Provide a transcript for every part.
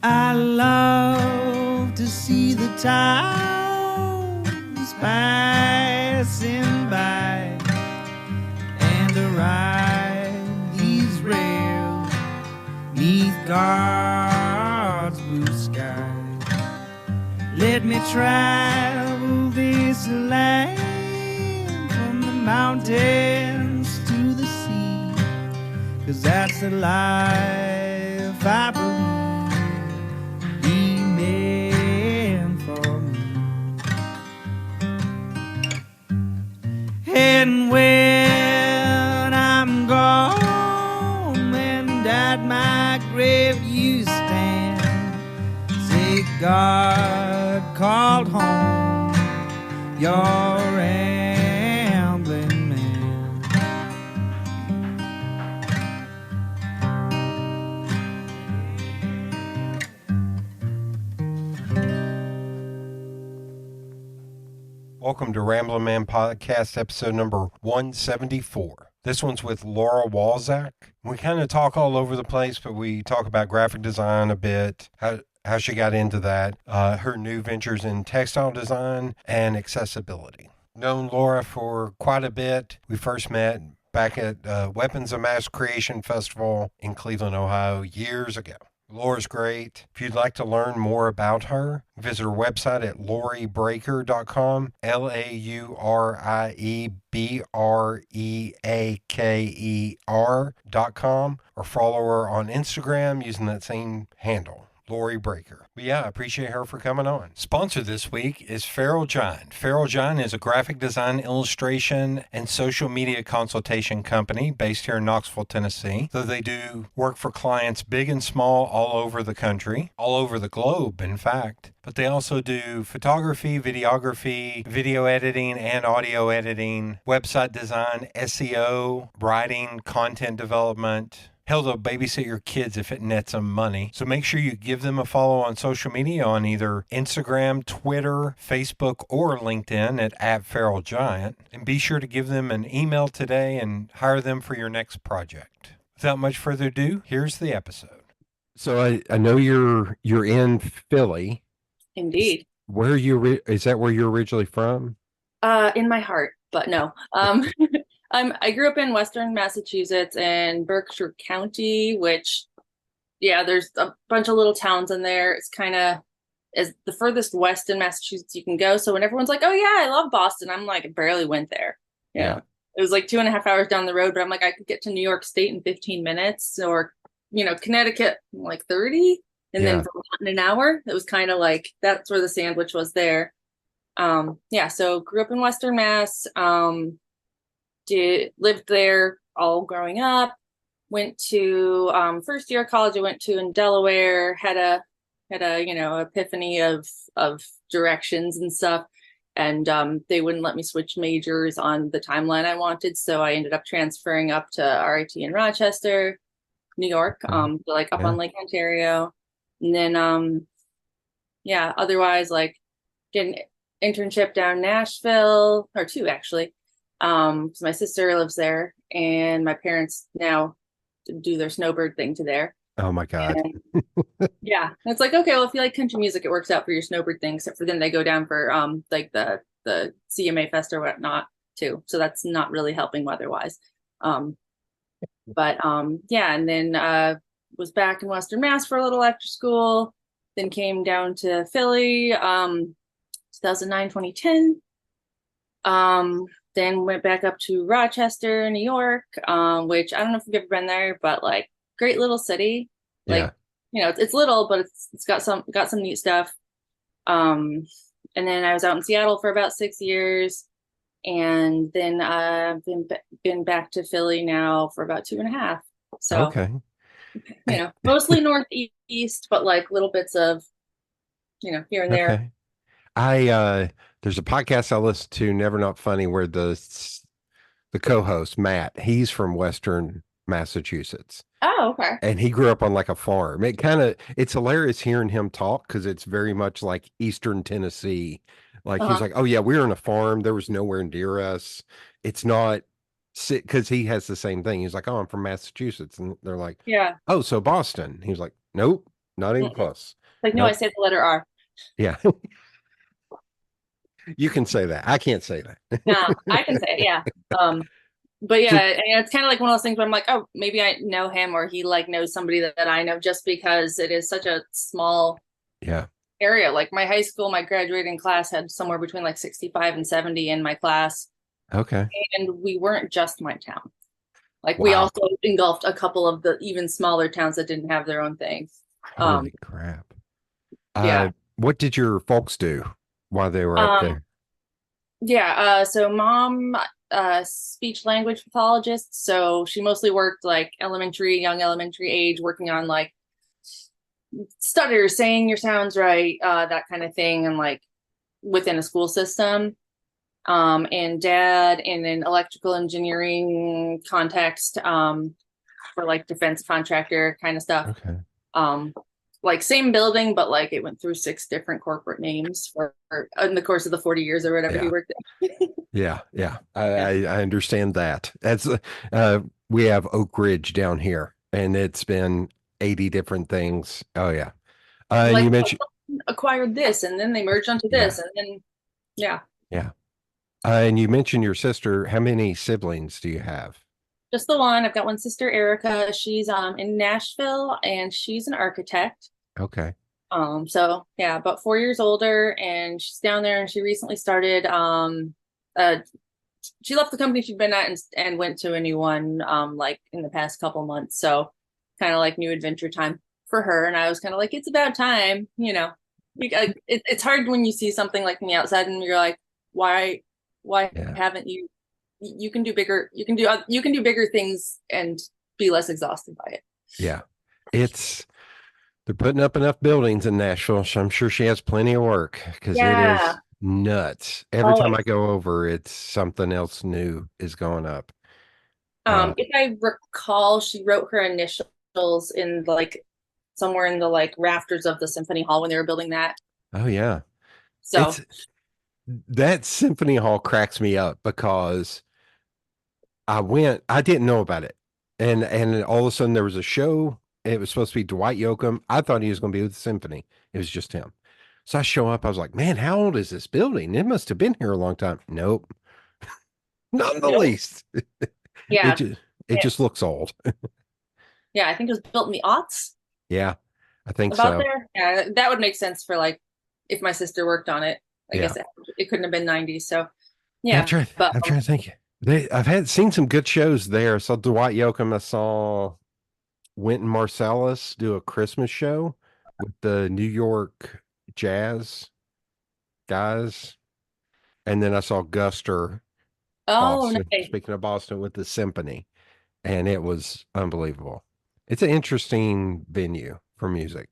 I love to see the towns passing by and to ride these rails neath God's blue sky. Let me travel this land from the mountains to the sea, 'cause that's the life I believe He meant for me. And when I'm gone and at my grave you stand, say God called home your rambling man. Welcome to Ramblin' Man Podcast, episode number 174. This one's with Laura Walczak. We kind of talk all over the place, but we talk about graphic design a bit, how she got into that, her new ventures in textile design and accessibility. Known Laura for quite a bit. We first met back at Weapons of Mass Creation Festival in Cleveland, Ohio, years ago. Laura's great. If you'd like to learn more about her, visit her website at lauriebreaker.com, LaurieBreaker.com, or follow her on Instagram using that same handle, Laura Breaker. But yeah, I appreciate her for coming on. Sponsor this week is Feral Giant. Feral Giant is a graphic design, illustration, and social media consultation company based here in Knoxville, Tennessee. So they do work for clients big and small all over the country, all over the globe, in fact. But they also do photography, videography, video editing, and audio editing, website design, SEO, writing, content development. Hell, they'll babysit your kids if it nets them money. So make sure you give them a follow on social media on either Instagram, Twitter, Facebook, or LinkedIn at Feral Giant. And be sure to give them an email today and hire them for your next project. Without much further ado, here's the episode. So I know you're in Philly. Indeed. Where are you? Is that where you're originally from? In my heart, but no. I grew up in Western Massachusetts and Berkshire County, which, yeah, there's a bunch of little towns in there. It's kind of is the furthest west in Massachusetts you can go. So when everyone's like, "Oh yeah, I love Boston," I'm like, I barely went there. Yeah. It was like 2.5 hours down the road, but I'm like, I could get to New York State in 15 minutes, or Connecticut in like 30, and then Vermont in an hour. It was kind of like that's where the sandwich was there. So grew up in Western Mass. Lived there all growing up. Went to first year of college I went to in Delaware, had a epiphany of directions and stuff, and they wouldn't let me switch majors on the timeline I wanted, so I ended up transferring up to RIT in Rochester, New York, on Lake Ontario. And then otherwise like did an internship down Nashville, or two actually. So my sister lives there, and my parents now do their snowbird thing to there. Oh my God. And, it's like, okay, well, if you like country music, it works out for your snowbird thing, except for then they go down for like the CMA Fest or whatnot too. So that's not really helping weather-wise. And then was back in Western Mass for a little after school, then came down to Philly 2009, 2010. Then went back up to Rochester, New York, which I don't know if you've ever been there, but like great little city. Like, it's little, but it's got some neat stuff. And then I was out in Seattle for about 6 years, and then I've been back to Philly now for about 2.5. So okay. Mostly northeast, but like little bits of, here and there. There's a podcast I listen to, Never Not Funny, where the co-host, Matt, he's from Western Massachusetts. Oh, okay. And he grew up on like a farm. It's hilarious hearing him talk, because it's very much like Eastern Tennessee. Like he's like, oh yeah, we were on a farm. There was nowhere near us. It's not, because he has the same thing. He's like, oh, I'm from Massachusetts. And they're like, yeah. Oh, so Boston. He was like, nope. Not even Mm-mm. close. Like, no, I Nope. said the letter R. Yeah. You can say that. I can't say that. No, I can say it, yeah. But yeah, So, and it's kind of like one of those things where I'm like, oh, maybe I know him or he like knows somebody that I know, just because it is such a small yeah. area. Like my high school, my graduating class had somewhere between like 65 and 70 in my class, Okay. and we weren't just my town. Like we Wow. also engulfed a couple of the even smaller towns that didn't have their own thing. Um, Holy crap. yeah. What did your folks do while they were up Um, there? yeah, so mom, speech language pathologist, so she mostly worked like young elementary age, working on like stutter, saying your sounds right, that kind of thing, and like within a school system. And dad in an electrical engineering context, for like defense contractor kind of stuff. Okay. Um, like same building, but like it went through 6 different corporate names for in the course of the 40 years or whatever he Yeah. worked there. Yeah. Yeah. Yeah. I understand that. We have Oak Ridge down here, and it's been 80 different things. Oh, yeah. And Like you mentioned, acquired this and then they merged onto yeah. this and then yeah. Yeah. And you mentioned your sister. How many siblings do you have? Just the one. I've got one sister, Erica. She's in Nashville and she's an architect. Okay. So yeah, about 4 years older, and she's down there, and she recently started uh she left the company she'd been at and went to a new one like in the past couple months. So kind of like new adventure time for her. And I was kind of like, it's about time, you know. It's hard when you see something like from the outside and you're like, why Yeah. haven't you you can do bigger, you can do bigger things and be less exhausted by it. Yeah. It's, they're putting up enough buildings in Nashville, so I'm sure she has plenty of work because it Yeah. is nuts. Every time Always. I go over, it's something else new is going up. Uh, If I recall, she wrote her initials in like somewhere in the like rafters of the symphony hall when they were building that. oh yeah. So It's that symphony hall cracks me up because I didn't know about it. And all of a sudden there was a show. It was supposed to be Dwight Yoakam. I thought he was going to be with the symphony. It was just him. So I show up, I was like, man, how old is this building? It must have been here a long time. Nope. Not in the nope. least. It Yeah. just it Yeah. just looks old. Yeah, I think it was built in the aughts Yeah, I think about so. there. Yeah, that would make sense for like if my sister worked on it. I Yeah. guess it couldn't have been 90s. So Yeah, yeah, but I'm trying to think. I've had seen some good shows there. I saw Dwight Yoakam. I saw Wynton Marsalis do a Christmas show with the New York Jazz guys. And then I saw Guster oh, Boston, nice. speaking of Boston, with the symphony. And it was unbelievable. It's an interesting venue for music.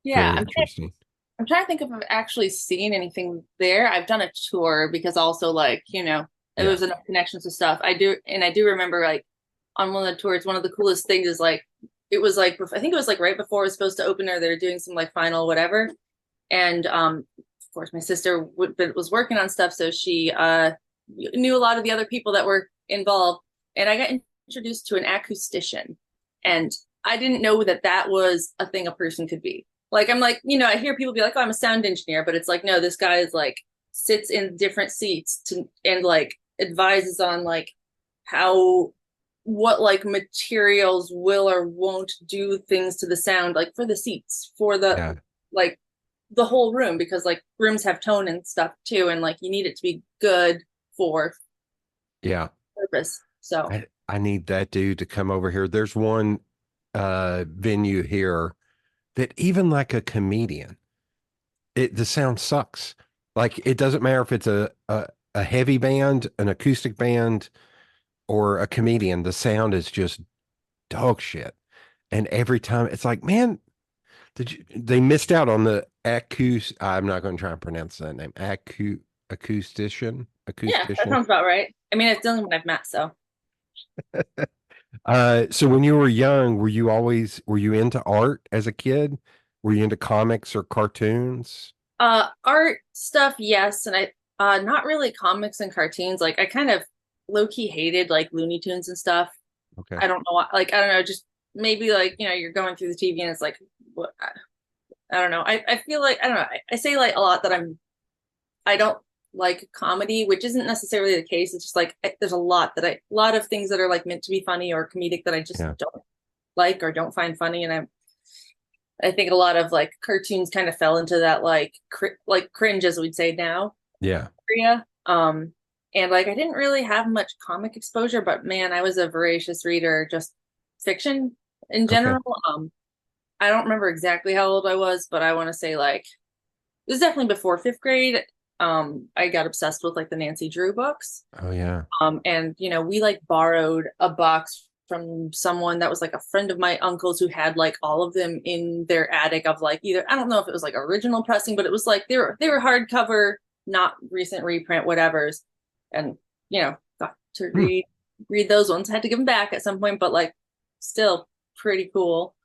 Yeah, Very interesting. I'm trying to think if I've actually seen anything there. I've done a tour because also like, there Yeah. was enough connections to stuff. I do remember like on one of the tours, one of the coolest things is like it was like I think it was like right before it was supposed to open or they were doing some like final whatever. And of course my sister was working on stuff, so she knew a lot of the other people that were involved. And I got introduced to an acoustician. And I didn't know that that was a thing a person could be. Like, I'm like, I hear people be like, oh, I'm a sound engineer, but it's like, no, this guy is like sits in different seats and like advises on like what like materials will or won't do things to the sound, like for the seats, for the Yeah. like the whole room, because like rooms have tone and stuff too, and like you need it to be good for Yeah. purpose. So I need that dude to come over here. There's one venue here that even like a comedian, the sound sucks. Like it doesn't matter if it's a heavy band, an acoustic band, or a comedian, the sound is just dog shit. And every time it's like, man, they missed out on the I'm not going to try and pronounce that name. Acoustician. yeah, that Acoustician. sounds about right. I mean, it's the only one I've met, so So when you were young, were you into art as a kid? Were you into comics or cartoons? art stuff, yes, and I not really comics and cartoons. Like I kind of low-key hated like Looney Tunes and stuff. Okay. I don't know why, like I don't know, just maybe like you're going through the TV and it's like I don't know. I feel like, I don't know. I say like a lot that I don't like comedy, which isn't necessarily the case. It's just like there's a lot of things that are like meant to be funny or comedic that I just don't like or don't find funny. And I think a lot of like cartoons kind of fell into that like cringe, as we'd say now. Yeah. Area. And like I didn't really have much comic exposure, but man, I was a voracious reader, just fiction in general. I don't remember exactly how old I was, but I want to say like it was definitely before fifth grade. I got obsessed with like the Nancy Drew books. Oh yeah. And you know, we like borrowed a box from someone that was like a friend of my uncle's who had like all of them in their attic of like either, I don't know if it was like original pressing, but it was like they were hardcover, not recent reprint, whatever's. And you know, got to read those ones. I had to give them back at some point, but like still pretty cool.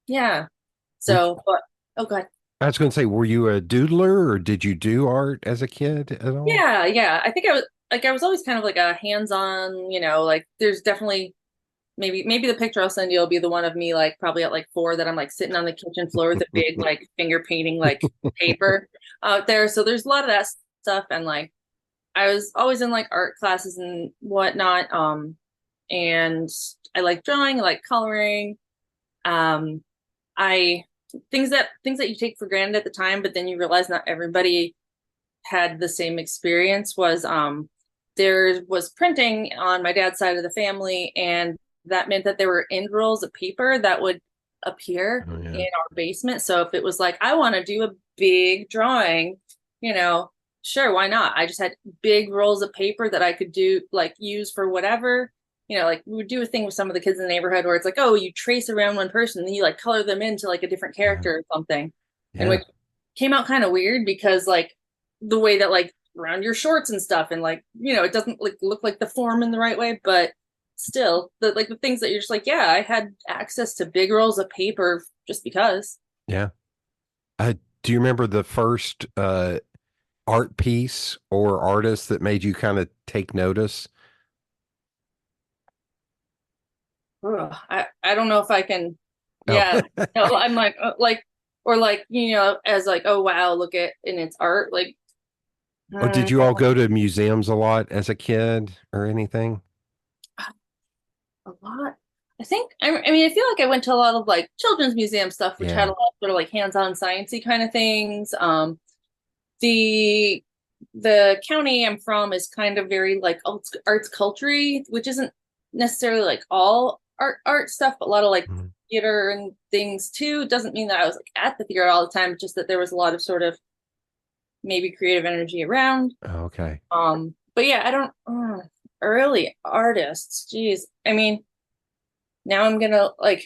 Yeah. So, but oh god. I was going to say, were you a doodler or did you do art as a kid at all? Yeah. I think I was always kind of like a hands-on, you know, like there's definitely maybe the picture I'll send you will be the one of me like probably at like 4 that I'm like sitting on the kitchen floor with a big like finger painting like paper out there. So there's a lot of that stuff. And like I was always in like art classes and whatnot. And I like drawing, I like coloring. I things that you take for granted at the time, but then you realize not everybody had the same experience was there was printing on my dad's side of the family, and that meant that there were end rolls of paper that would appear in our basement. So if it was like, I want to do a big drawing, you know, sure, why not? I just had big rolls of paper that I could do like use for whatever. You know, like we would do a thing with some of the kids in the neighborhood where it's like, oh, you trace around one person and then you like color them into like a different character or something. And which came out kind of weird because like the way that like around your shorts and stuff and like, you know, it doesn't like look like the form in the right way, but still the things that you're just like, yeah, I had access to big rolls of paper just because. Yeah. Do you remember the first art piece or artist that made you kind of take notice? I don't know if I can. Yeah, no, I'm like or like, you know, as like, oh wow, look at in its art. Like, Or did you all go to museums a lot as a kid or anything? A lot. I think I mean I feel like I went to a lot of like children's museum stuff, which had a lot of sort of like hands-on sciencey kind of things. The county I'm from is kind of very like arts culture-y, which isn't necessarily like all art stuff, but a lot of like theater and things too. It doesn't mean that I was like at the theater all the time, just that there was a lot of sort of maybe creative energy around. Oh, okay. But yeah, I don't early artists. Geez. I mean, now I'm gonna like,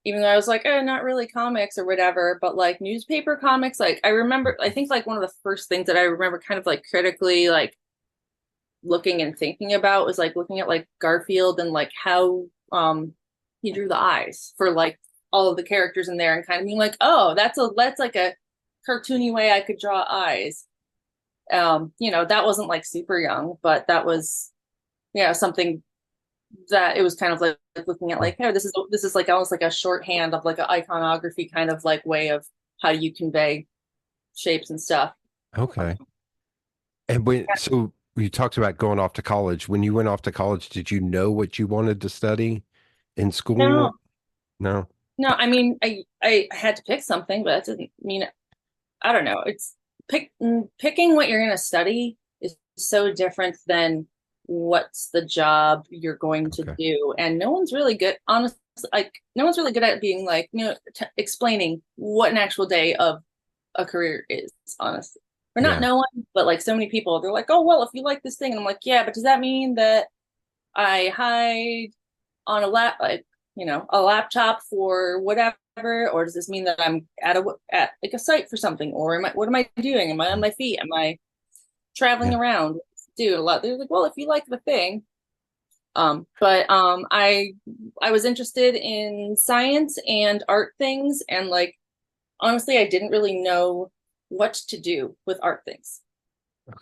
even though I was like, not really comics or whatever, but like newspaper comics, like I remember, I think like one of the first things that I remember kind of like critically like looking and thinking about was like looking at like Garfield and like how he drew the eyes for like all of the characters in there and kind of being like, oh, that's like a cartoony way I could draw eyes. You know, that wasn't like super young, but that was something that it was kind of like looking at like, oh, this is like almost like a shorthand of like an iconography kind of like way of how you convey shapes and stuff. Okay. And so you talked about going off to college. When you went off to college, did you know what you wanted to study in school? No. I mean, I had to pick something, but that doesn't mean, I don't know. It's picking what you're going to study is so different than what's the job you're going to do. And no one's really good, honestly, like no one's really good at being like, you know, explaining what an actual day of a career is, honestly. Or not no one, but like so many people, they're like, oh, well, if you like this thing, and I'm like, yeah, but does that mean that I hide on a laptop for whatever, or does this mean that I'm at like a site for something, or what am I doing? Am I on my feet? Am I traveling around? Do a lot. They're like, well, if you like the thing, but I was interested in science and art things, and like honestly, I didn't really know what to do with art things.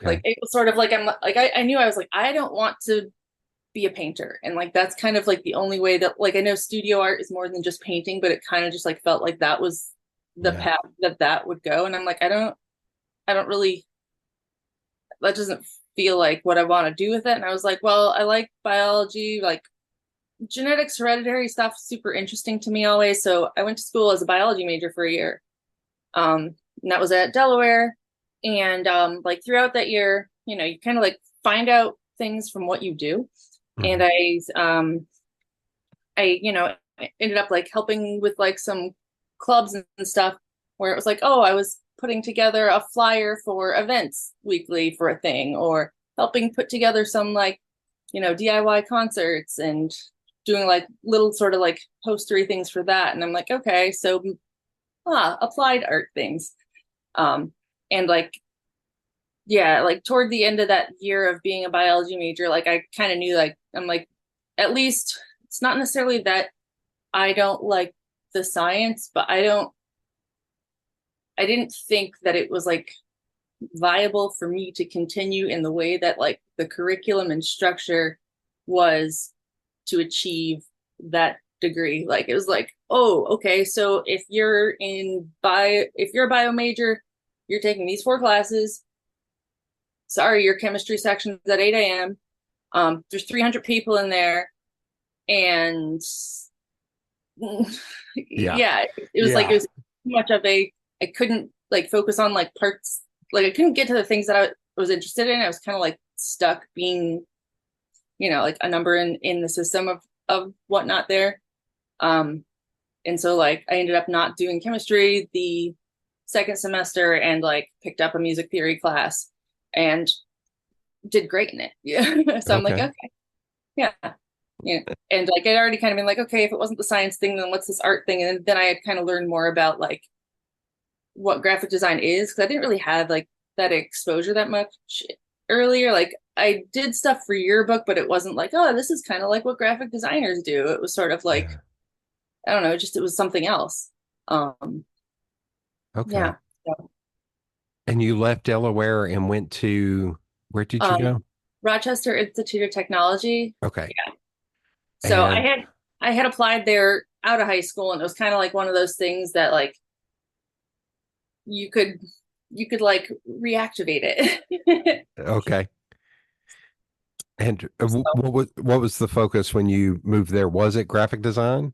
Like it was sort of like I knew I was like, I don't want to be a painter. And like that's kind of like the only way that, like, I know studio art is more than just painting, but it kind of just like felt like that was the path that would go. And I'm like, I don't really, that doesn't feel like what I want to do with it. And I was like, well, I like biology, like genetics, hereditary stuff, super interesting to me always. So I went to school as a biology major for a year. And that was at Delaware. And like throughout that year, you know, you kind of like find out things from what you do. And I, you know, ended up like helping with like some clubs and stuff where it was like, oh, I was putting together a flyer for events weekly for a thing, or helping put together some like, you know, DIY concerts and doing like little sort of like postery things for that. And I'm like, okay, so applied art things. And like, yeah, like toward the end of that year of being a biology major, like I kind of knew, like, I'm like, at least it's not necessarily that I don't like the science, but I didn't think that it was like viable for me to continue in the way that like the curriculum and structure was to achieve that degree. Like it was like, oh, okay, so if you're a bio major, you're taking these 4 classes. Sorry, your chemistry section is at 8 a.m. There's 300 people in there, and yeah, it was like it was too much of a, I couldn't like focus on like parts, like I couldn't get to the things that I was interested in. I was kind of like stuck being, you know, like a number in the system of whatnot there. And so like I ended up not doing chemistry the second semester and like picked up a music theory class and did great in it. Yeah. So I'm like, okay, yeah. Yeah. And like I'd already kind of been like, okay, if it wasn't the science thing, then what's this art thing? And then I had kind of learned more about like what graphic design is, because I didn't really have like that exposure that much earlier. Like I did stuff for yearbook, but it wasn't like, oh, this is kind of like what graphic designers do. It was sort of like, I don't know, just it was something else. Okay. Yeah. So, And you left Delaware and went to, where did you go? Rochester Institute of Technology. Okay. Yeah. So And I had applied there out of high school, and it was kind of like one of those things that like you could like reactivate it. okay. And So, what was the focus when you moved there? Was it graphic design?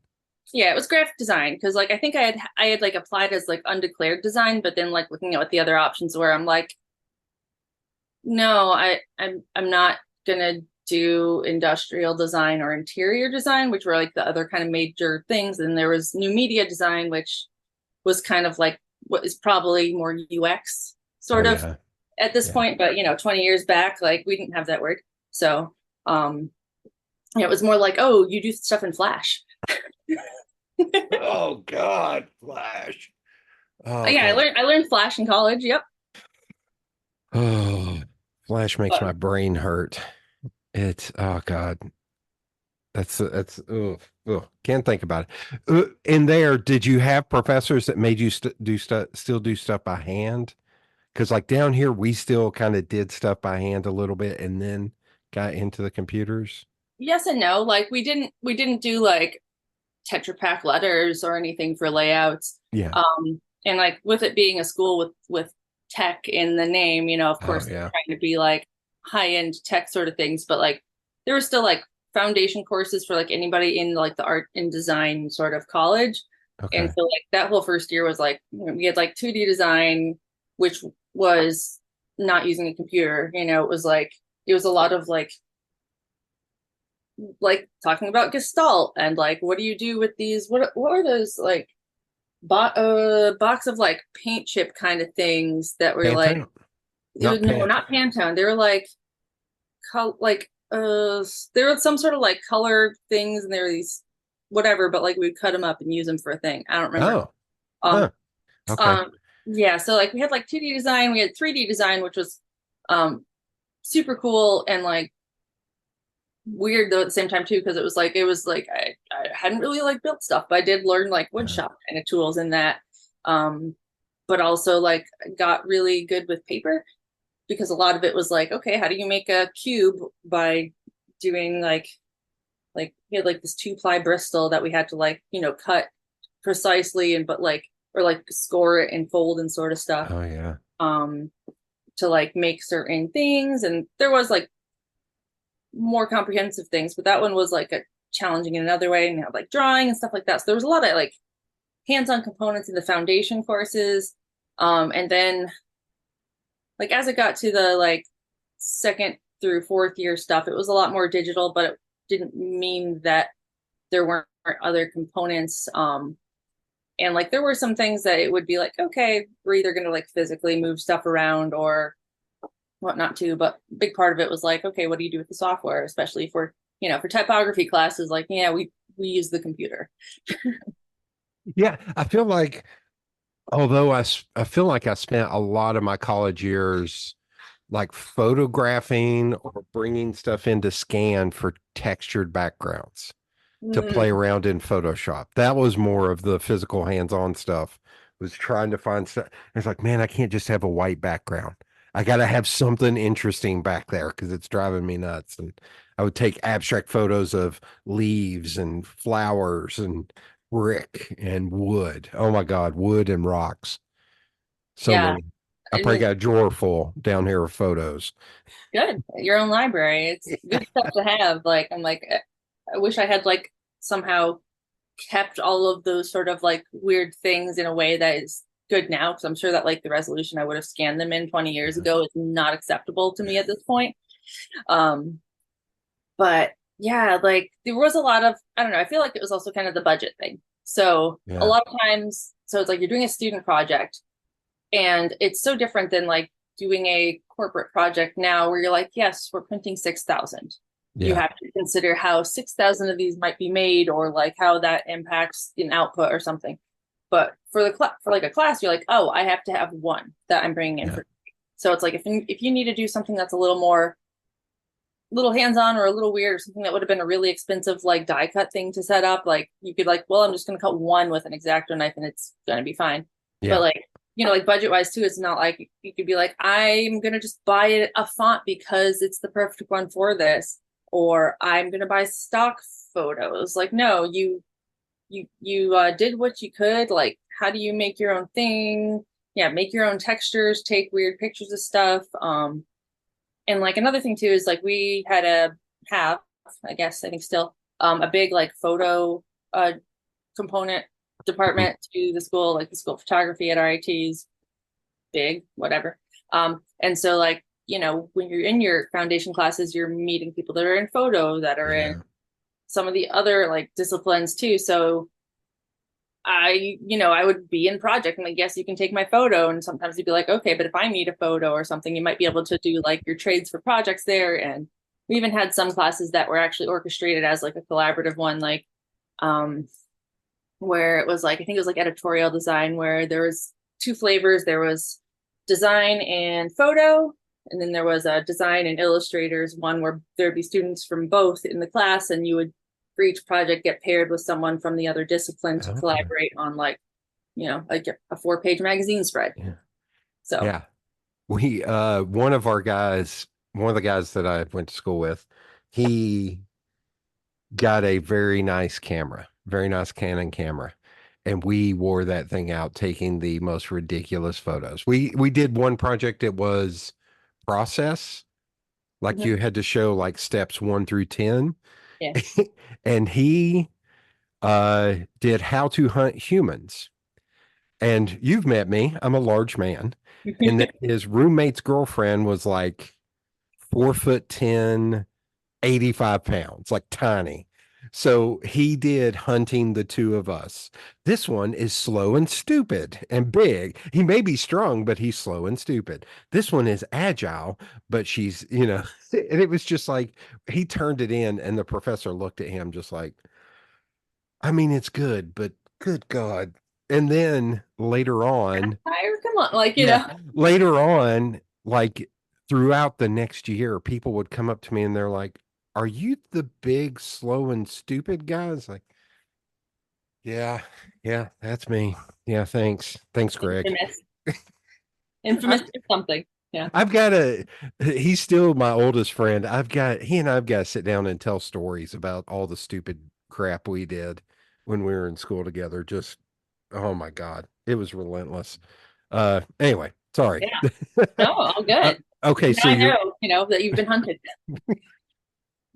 yeah, it was graphic design, because like I think I had like applied as like undeclared design, but then like looking at what the other options were, I'm like, no, I'm not gonna do industrial design or interior design, which were like the other kind of major things. And there was new media design, which was kind of like what is probably more UX sort of at this point, but you know, 20 years back, like we didn't have that word. So it was more like, oh, you do stuff in Flash. Oh God, Flash. Oh, yeah, God. I learned Flash in college. Yep. Oh, Flash makes my brain hurt. It's, oh God. That's can't think about it. In there, did you have professors that made you still do stuff by hand? Because like down here, we still kind of did stuff by hand a little bit and then got into the computers. Yes and no. Like we didn't do like Tetra Pak letters or anything for layouts. Yeah. And like with it being a school with tech in the name, you know, of course, trying to be like high end tech sort of things, but like there were still like foundation courses for like anybody in like the art and design sort of college. Okay. And so like that whole first year was like, we had like 2D design, which was not using a computer. You know, it was a lot of like talking about Gestalt and like, what do you do with these? What are those like box of like paint chip kind of things that were like, no, not Pantone. They were like, there was some sort of like color things, and there were these whatever, but like we'd cut them up and use them for a thing. I don't remember. Okay. Yeah, so like we had like 2D design, we had 3D design, which was super cool and like weird though at the same time too, because it was like I hadn't really like built stuff, but I did learn like woodshop kind of tools in that. But also like got really good with paper, because a lot of it was like, okay, how do you make a cube by doing like we had like this 2-ply Bristol that we had to like, cut precisely and but like or like score it and fold and sort of stuff. Oh yeah. Um to like make certain things. And there was like more comprehensive things, but that one was like a challenging in another way and had like drawing and stuff like that. So there was a lot of like hands-on components in the foundation courses. And then like as it got to the like second through fourth year stuff, it was a lot more digital, but it didn't mean that there weren't other components. And like there were some things that it would be like, okay, we're either going to like physically move stuff around or whatnot too. But a big part of it was like, okay, what do you do with the software, especially for for typography classes? Like, yeah, we use the computer. Yeah, I feel like, although I feel like I spent a lot of my college years like photographing or bringing stuff into scan for textured backgrounds to play Mm, around in Photoshop. That was more of the physical hands-on stuff, was trying to find stuff. It's like, man, I can't just have a white background. I got to have something interesting back there because it's driving me nuts. And I would take abstract photos of leaves and flowers and brick and wood. Oh my God, wood and rocks. So yeah. many. I I probably mean, got a drawer full down here of photos. good. Your own library. It's good stuff to have. Like, I'm like, I wish I had like somehow kept all of those sort of like weird things in a way that is good now. Because I'm sure that like the resolution I would have scanned them in 20 years ago is not acceptable to me at this point. Um, but yeah, like there was a lot of, I don't know, I feel like it was also kind of the budget thing. So a Yeah. lot of times, so it's like you're doing a student project and it's so different than like doing a corporate project now where you're like, yes, we're printing 6,000. You Yeah. have to consider how 6,000 of these might be made or like how that impacts an output or something. But for for like a class, you're like, oh, I have to have one that I'm bringing in Yeah. for. So it's like if you need to do something that's a little more little hands-on or a little weird or something that would have been a really expensive like die cut thing to set up, like you could like, well, I'm just going to cut one with an X-Acto knife and it's going to be fine. But Yeah. like like budget wise too, it's not like you could be like, I'm going to just buy a font because it's the perfect one for this, or I'm going to buy stock photos. Like, no, you did what you could. Like, how do you make your own thing? Yeah, make your own textures, take weird pictures of stuff. And like another thing too is like we had have, I guess I think still, a big like photo component Mhm. department to the school, like the school of photography at RIT's big, whatever. And so like, when you're in your foundation classes, you're meeting people that are in photo, that are in Yeah. some of the other like disciplines too. So I would be in project and like, yes, you can take my photo. And sometimes you'd be like, okay, but if I need a photo or something, you might be able to do like your trades for projects there. And we even had some classes that were actually orchestrated as like a collaborative one, like um, where it was like, I think it was like editorial design, where there was two flavors. There was design and photo, and then there was a design and illustrators one where there'd be students from both in the class, and you would for each project get paired with someone from the other discipline to Okay. collaborate on like like a 4-page magazine spread. Yeah. So Yeah. We one of the guys that I went to school with, he got a very nice Canon camera. And we wore that thing out taking the most ridiculous photos. We did one project, it was process, like mhm, you had to show like steps 1 through 10. yeah. And he did how to hunt humans. And you've met me. I'm a large man. And then his roommate's girlfriend was like 4'10", 85 pounds, like tiny. So he did hunting the two of us. This one is slow and stupid and big. He may be strong, but he's slow and stupid. This one is agile, but she's. And it was just like he turned it in, and the professor looked at him just like, I mean, it's good, but good God. And then later on, Higher, come on, like yeah, later on, like throughout the next year, people would come up to me and they're like, "Are you the big, slow, and stupid guy?" It's like, yeah, yeah, that's me. Yeah, thanks. Thanks, Greg. infamous, infamous or something. Yeah. He's still my oldest friend. He and I've got to sit down and tell stories about all the stupid crap we did when we were in school together. Just, oh my God, it was relentless. Anyway, sorry. Yeah. No, all Uh, good. okay, Now so I you're, know, that you've been hunted.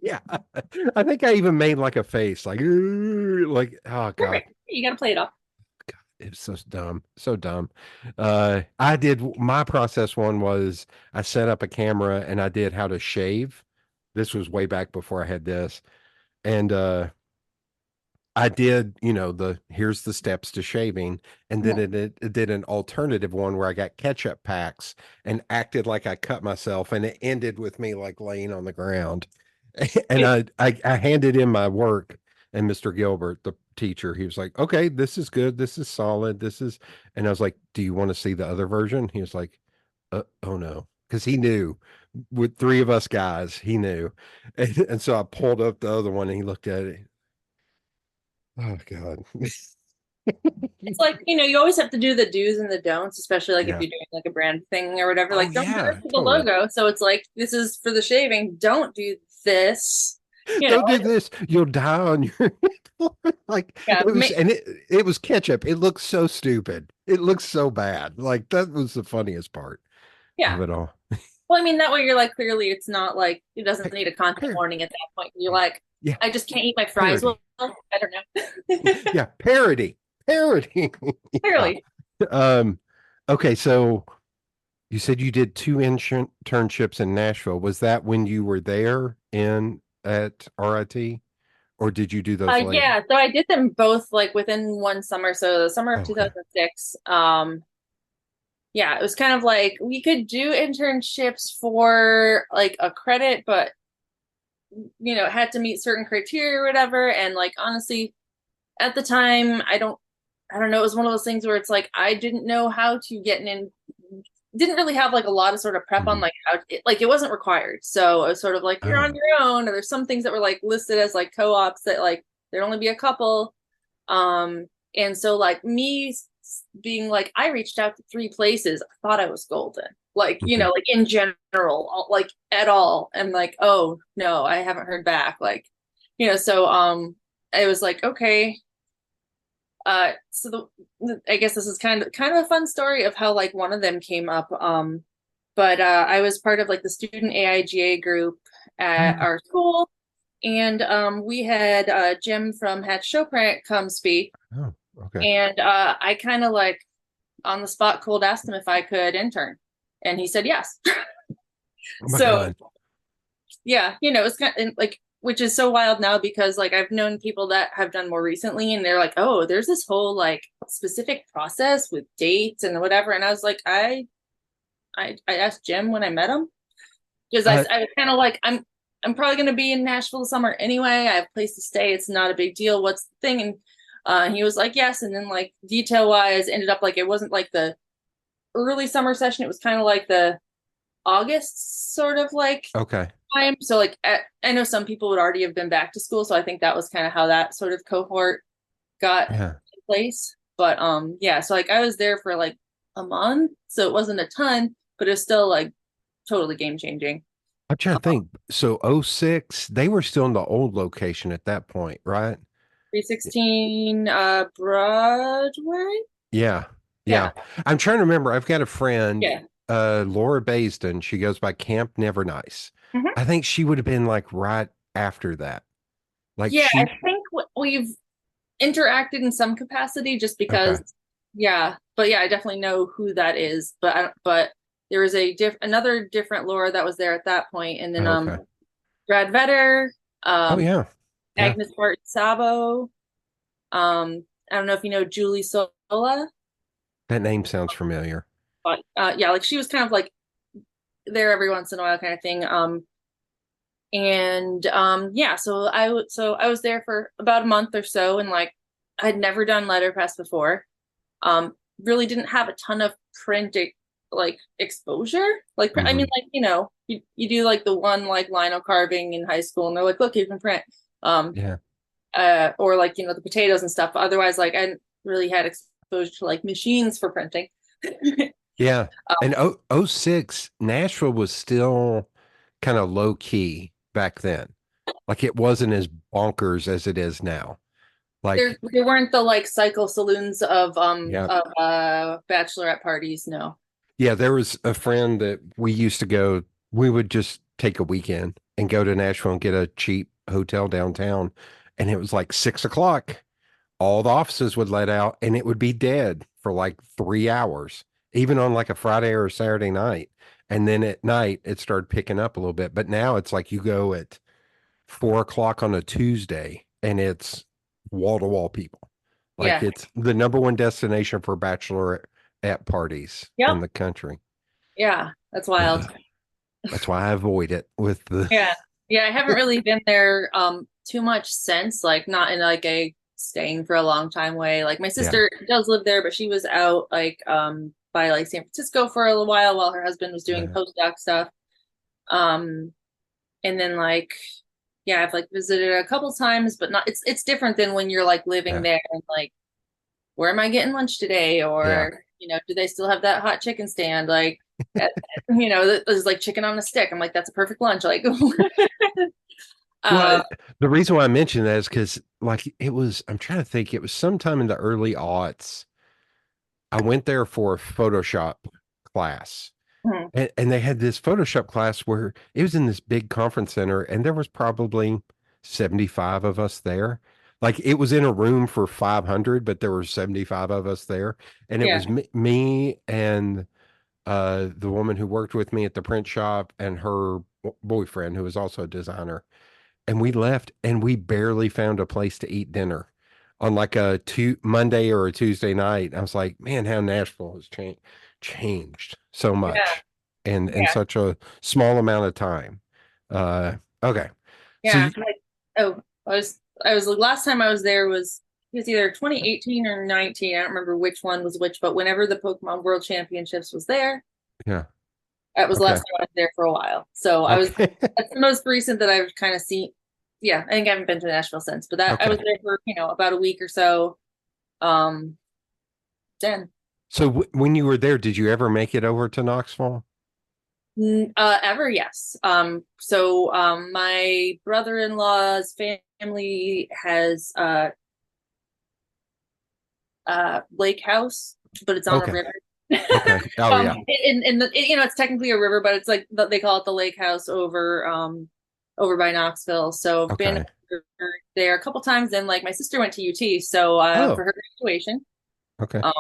yeah, I think I even made like a face, like, oh God. Perfect. You got to play it off. It's so dumb, so dumb. I did my process one was I set up a camera and I did how to shave. This was way back before I had this. And I did, the here's the steps to shaving. And then Yeah. it did an alternative one where I got ketchup packs and acted like I cut myself, and it ended with me like laying on the ground. And I handed in my work, and Mr. Gilbert, the teacher, he was like, okay, this is good. This is solid. And I was like, do you want to see the other version? He was like, oh no. Because he knew with three of us guys, he knew. And so I pulled up the other one and he looked at it. Oh God. It's like, you always have to do the do's and the don'ts, especially like if Yeah. you're doing like a brand thing or whatever. Oh Like, don't do yeah, it for the totally. logo. So it's like, this is for the shaving. Don't do this. You know, Don't do this. You'll die on your like yeah, it was ketchup. It looks so stupid. It looks so bad. Like that was the funniest part yeah. of it all. Well, I mean, that way you're like, clearly it's not like, it doesn't need a content Par- warning at that point. You're like, yeah, I just can't eat my fries. parody. Well, I don't know. Yeah, parody. Parody. Yeah. Clearly. Um, okay, so you said you did two internships in Nashville. Was that when you were there in at RIT, or did you do those later? Yeah, so I did them both like within one summer. So the summer of Okay. 2006. Yeah, it was kind of like we could do internships for like a credit, but it had to meet certain criteria or whatever. And like honestly, at the time, I don't know, it was one of those things where it's like I didn't know how to get in, didn't really have like a lot of sort of prep on Mhm. like how like it wasn't required. So it was sort of like you're on Oh, your own, or there's some things that were like listed as like co-ops that like there'd only be a couple. And so like me being like, I reached out to three places, I thought I was golden. Like, mhm. like in general, like at all. And like, oh no, I haven't heard back. Like, so it was like, okay. So I guess this is kind of a fun story of how like one of them came up. But I was part of like the student AIGA group at Oh, our school, and we had Jim from Hatch Show Print come speak, oh, okay. and I kind of like on the spot cold asked him if I could intern, and he said yes. Oh my So God. yeah, it's kind of like, which is so wild now because like I've known people that have done more recently, and they're like, oh, there's this whole like specific process with dates and whatever, and I was like, I asked Jim when I met him because Uh, I was kind of like, I'm probably going to be in Nashville this summer anyway. I have a place to stay. It's not a big deal. What's the thing? And he was like, yes. And then like detail wise, ended up like it wasn't like the early summer session. It was kind of like the August sort of like okay. time. So like I know some people would already have been back to school. So I think that was kind of how that sort of cohort got Yeah. in place. But yeah, so like I was there for like a month. So it wasn't a ton, but it was still like totally game changing. I'm trying to think. So '06, they were still in the old location at that point, right? 316 Broadway. Yeah. Yeah. Yeah. I'm trying to remember. I've got a friend, Yeah. Laura Baisden. She goes by Camp Never Nice. Mhm. I think she would have been like right after that. Like Yeah, I she, think we've interacted in some capacity just because, okay. yeah, but yeah, I definitely know who that is. But there was another different Laura that was there at that point, and then Oh, okay. Brad Vetter, Oh, um, yeah. Yeah. Agnes Barton Sabo, I don't know if you know Julie Sola, That name sounds familiar. but yeah, like she was kind of like there every once in a while kind of thing. And yeah, so I was there for about a month or so, and like I'd never done letterpress before. um Really didn't have a ton of print like exposure. Like I Hmm. mean, like you do like the one like lino carving in high school, and they're like, look, you can print. um Yeah. or like the potatoes and stuff, but otherwise like I hadn't really had exposure to like machines for printing. Yeah. And 06, Nashville was still kind of low key back then. Like it wasn't as bonkers as it is now. Like, There weren't the like cycle saloons yeah. of bachelorette parties, no. Yeah, there was a friend that we used to go, we would just take a weekend and go to Nashville and get a cheap hotel downtown. And it was like 6 o'clock. All the offices would let out and it would be dead for like 3 hours, even on like a Friday or a Saturday night. And then at night it started picking up a little bit. But now it's like you go at 4 o'clock on a Tuesday and it's wall to wall people. Like Yeah. it's the number one destination for bachelorette parties Yep. in the country. Yeah. That's wild. That's why I avoid it with the, Yeah. Yeah. I haven't really been there too much since, like not in like a staying for a long time way. Like my yeah, sister does live there, but she was out like by like San Francisco for a little while her husband was doing uh, postdoc stuff. Um and then like yeah, I've like visited a couple times, but not it's different than when you're like living yeah, there and like where am I getting lunch today? yeah. Or, do they still have that hot chicken stand? Like, there's like chicken on a stick. I'm like, that's a perfect lunch. Like, Well, uh, the reason why I mentioned that is because, like, it was, I'm trying to think, it was sometime in the early aughts. I went there for a Photoshop class, mhm, and they had this Photoshop class where it was in this big conference center, and there was probably 75 of us there. Like, it was in a room for 500, but there were 75 of us there. And it yeah, was me and the woman who worked with me at the print shop and her boyfriend, who was also a designer. And we left and we barely found a place to eat dinner on like a Monday or a Tuesday night. I was like, man, how Nashville has changed so yeah, much in yeah, such a small amount of time. Uh, okay. So yeah. Like, oh, I was the last time I was there was it was either 2018 or 19. I don't remember which one was which, but whenever the Pokemon World Championships was there, yeah. that was the last Okay. time I was there for a while. So Okay. that's the most recent that I've kind of seen. Yeah, I think I haven't been to Nashville since, but that I was Okay. there for, about a week or so. Um, then So when you were there, did you ever make it over to Knoxville? ever, yes. So my brother-in-law's family has lake house, but it's on a Okay. river. Okay. Oh yeah. It's technically a river, but it's like they call it the lake house over by Knoxville. So I've been Okay. there a couple times. And like my sister went to UT, so for Oh, her graduation, okay. um,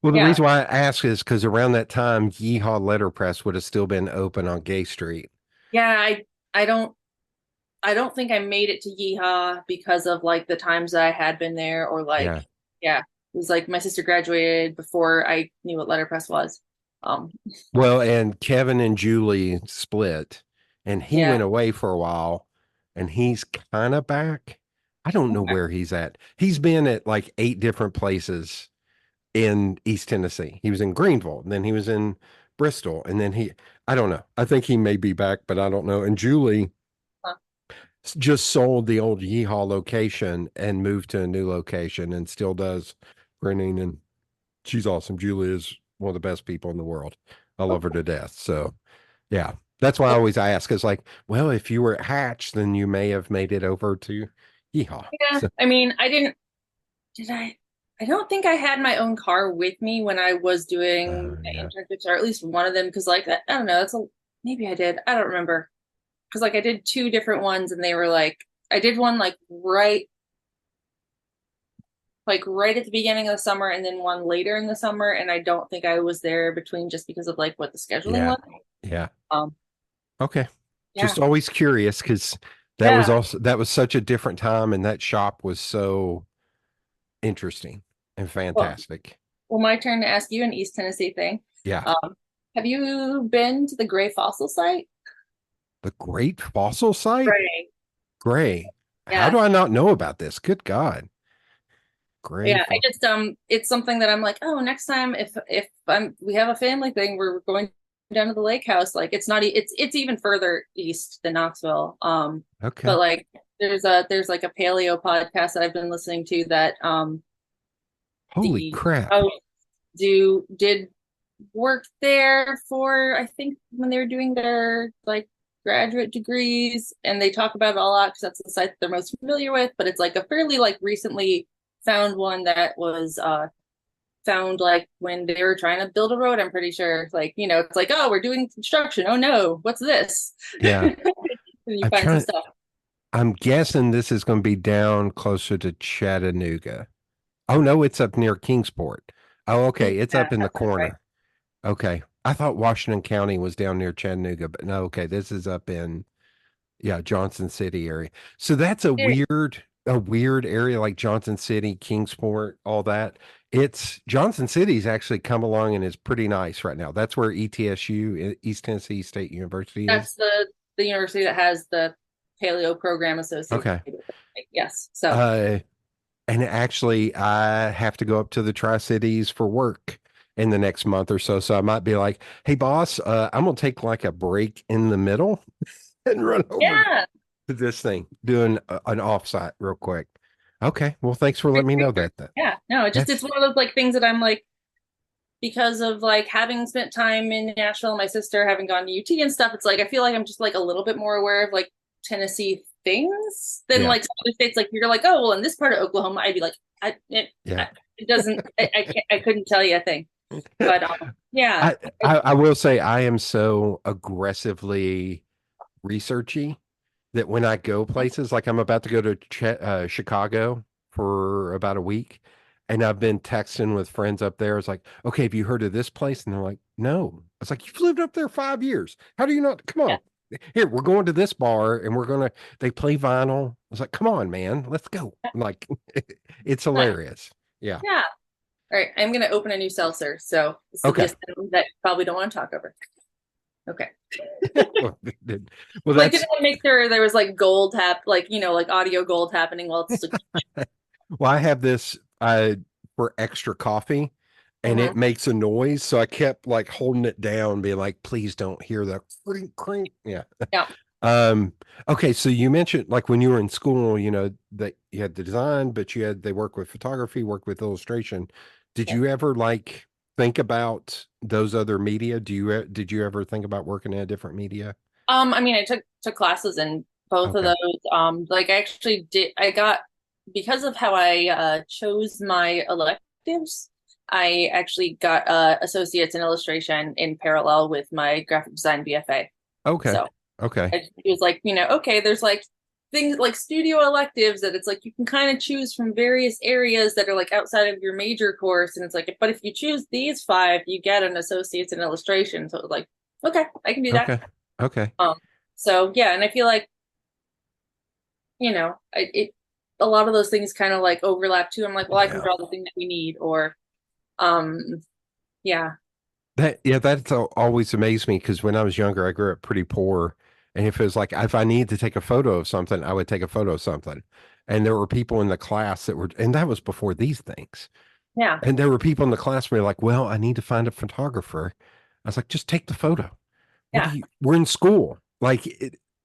Well, the yeah, reason why I ask is because around that time, Yeehaw Letterpress would have still been open on Gay Street. yeah, I don't I don't think I made it to Yeehaw because of like the times that I had been there or like, Yeah. yeah, it was like my sister graduated before I knew what letterpress was. Um, Well, and Kevin and Julie split, and he yeah, went away for a while, and he's kind of back. I don't know where he's at. He's been at like 8 different places in East Tennessee. He was in Greenville, and then he was in Bristol, and then I don't know. I think he may be back, but I don't know. And Julie huh, just sold the old Yeehaw location and moved to a new location and still does printing. And she's awesome. Julie is one of the best people in the world. I love her okay. to death. So, yeah, that's why I always ask is like, well, if you were at Hatch, then you may have made it over to Yeehaw. Yeah, So, I mean, I didn't, did I? I don't think I had my own car with me when I was doing my yeah, internships, or at least one of them, because like I don't know, maybe I did. I don't remember because like I did two different ones, and they were like I did one like right at the beginning of the summer and then one later in the summer, and I don't think I was there between just because of like what the scheduling yeah, was. yeah. Um, Okay. yeah, Just always curious because yeah. that was such a different time and that shop was so interesting and Well, fantastic. well, my turn to ask you an East Tennessee thing. Yeah. Have you been to the Gray Fossil site? The Great Fossil Site? Right. Gray. How Yeah. do I not know about this? Good God. Gray Yeah, I Fossil. just it's something that I'm like, oh, next time if we have a family thing where we're going down to the lake house, like it's not it's even further east than Knoxville. But Okay. like there's like a paleo podcast that I've been listening to that Holy the crap. host do did worked there for, I think, when they were doing their like graduate degrees, and they talk about it a lot because that's the site that they're most familiar with. But it's like a fairly like recently found one that was found like when they were trying to build a road. I'm pretty sure, like, you know, it's like, oh, we're doing construction. Oh no, what's this? Yeah. And you I'm find some trying, stuff. I'm guessing this is going to be down closer to Chattanooga. Oh no, it's up near Kingsport. Oh, okay. It's Yeah, up in the that sounds right. corner. Okay. I thought Washington County was down near Chattanooga, but no, okay. This is up in, yeah, Johnson City area. So that's a weird area like Johnson City, Kingsport, all that. It's Johnson City's actually come along and is pretty nice right now. That's where ETSU, East Tennessee State University is. That's the university that has the paleo program associated Okay. with it. Yes. So Uh, and actually, I have to go up to the Tri Cities for work in the next month or so. So I might be like, hey, boss, I'm going to take like a break in the middle and run over yeah. to this thing, doing an offsite real quick. Okay. Well, thanks for letting me know that. Yeah. No, it just it's That's, one of those like things that I'm like, because of like having spent time in Nashville, my sister having gone to UT and stuff, it's like I feel like I'm just like a little bit more aware of like Tennessee things than yeah. like some other states. Like you're like, oh well, in this part of Oklahoma, I'd be like, Yeah. it doesn't. I can't. I couldn't tell you a thing. But yeah, I will say I am so aggressively researchy that when I go places, like I'm about to go to Chicago for about a week, and I've been texting with friends up there. It's like, okay, have you heard of this place? And they're like, no. It's like, you've lived up there 5 years. How do you not? Come yeah, on. Here, we're going to this bar and they play vinyl. I was like, come on, man, let's go. Like, it's hilarious. Yeah. yeah. All right, I'm gonna open a new seltzer, so this will be a Okay. sound that you probably don't want to talk over. Okay. Well, well, Like that's didn't want to make sure there was like gold like like audio gold happening while it's like, well, I have this for extra coffee and it mhm. makes a noise. So I kept like holding it down, being like, please don't hear the crink, crink. Yeah. Yeah. Um, okay, so you mentioned like when you were in school, that you had the design, but they work with photography, work with illustration. Did Yeah. you ever like think about those other media? Did you ever think about working in a different media? I mean, I took classes in both of Okay. those. Like I actually did. I got because of how I chose my electives. I actually got associates in illustration in parallel with my graphic design BFA. Okay. So Okay. it was like, okay, there's like things like studio electives that it's like you can kind of choose from various areas that are like outside of your major course, and it's like, but if you choose these five, you get an associate's in illustration. So it was like, okay, I can do that. Okay. Okay. Um, so yeah, and I feel like, it a lot of those things kind of like overlap too. I'm like, well, I can Yeah. draw the thing that we need, or um, yeah, That's always amazed me because when I was younger, I grew up pretty poor. And if it was like, if I needed to take a photo of something, I would take a photo of something. And there were people in the class and that was before these things. yeah, And there were people in the class who were like, well, I need to find a photographer. I was like, just take the photo. yeah. We're in school. Like,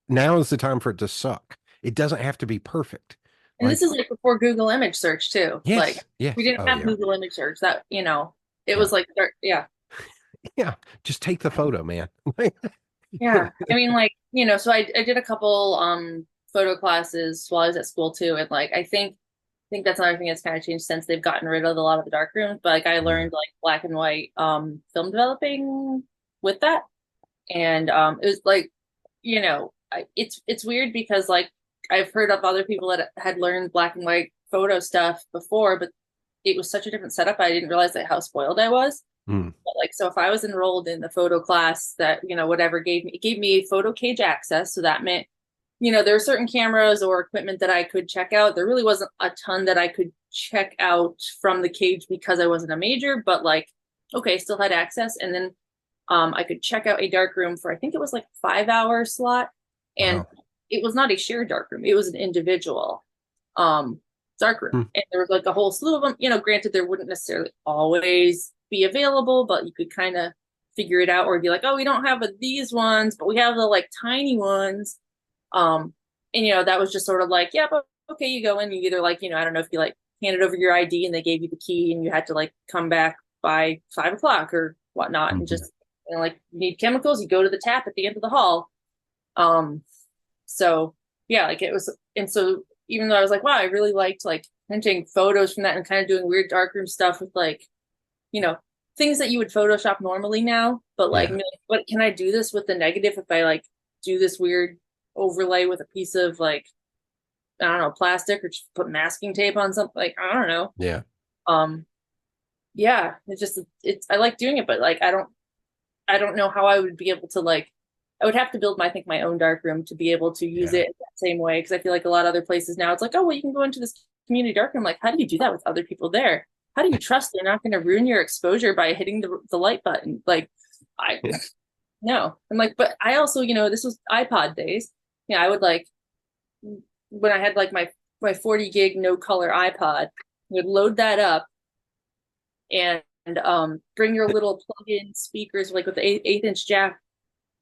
now is the time for it to suck. It doesn't have to be perfect. And this Like, is like before Google image search too. Like yes, we yes. didn't Oh, have yeah. Google image search. That it Yeah. was like, yeah. Yeah. Just take the photo, man. Yeah. I mean, like, so I did a couple photo classes while I was at school too. And like I think that's another thing that's kind of changed since they've gotten rid of a lot of the dark rooms. But like I Yeah. learned like black and white film developing with that. And it was like, it's weird because like I've heard of other people that had learned black and white photo stuff before, but it was such a different setup. I didn't realize like how spoiled I was. Mm. But like, so if I was enrolled in the photo class that, whatever it gave me photo cage access. So that meant, there were certain cameras or equipment that I could check out. There really wasn't a ton that I could check out from the cage because I wasn't a major, but like, okay, still had access. And then I could check out a dark room for, I think it was like 5 hour slot. And Wow. it was not a shared dark room. It was an individual dark room. Mm. And there was like a whole slew of them, granted there wouldn't necessarily always be available, but you could kind of figure it out or be like, oh, we don't have these ones, but we have the like tiny ones. And that was just sort of like, yeah, but okay, you go in, you either like, I don't know if you like handed over your ID and they gave you the key and you had to like come back by 5 o'clock or whatnot, and just like need chemicals, you go to the tap at the end of the hall. So yeah, like it was, and so even though I was like, wow, I really liked like printing photos from that and kind of doing weird darkroom stuff with like, things that you would Photoshop normally now, but like, what can I do this with the negative if I like do this weird overlay with a piece of like, I don't know, plastic, or just put masking tape on something, like, I don't know. Yeah. Yeah, I like doing it, but like, I don't know how I would be able to like, I would have to build I think my own darkroom to be able to use it that same way. Cause I feel like a lot of other places now it's like, oh, well, you can go into this community darkroom. Like, how do you do that with other people there? How do you trust they're not going to ruin your exposure by hitting the light button? Like, no. I'm like, but I also, this was iPod days. Yeah, I would like, when I had like my 40 gig no color iPod, I would load that up and bring your little plug-in speakers like with the eighth inch jack,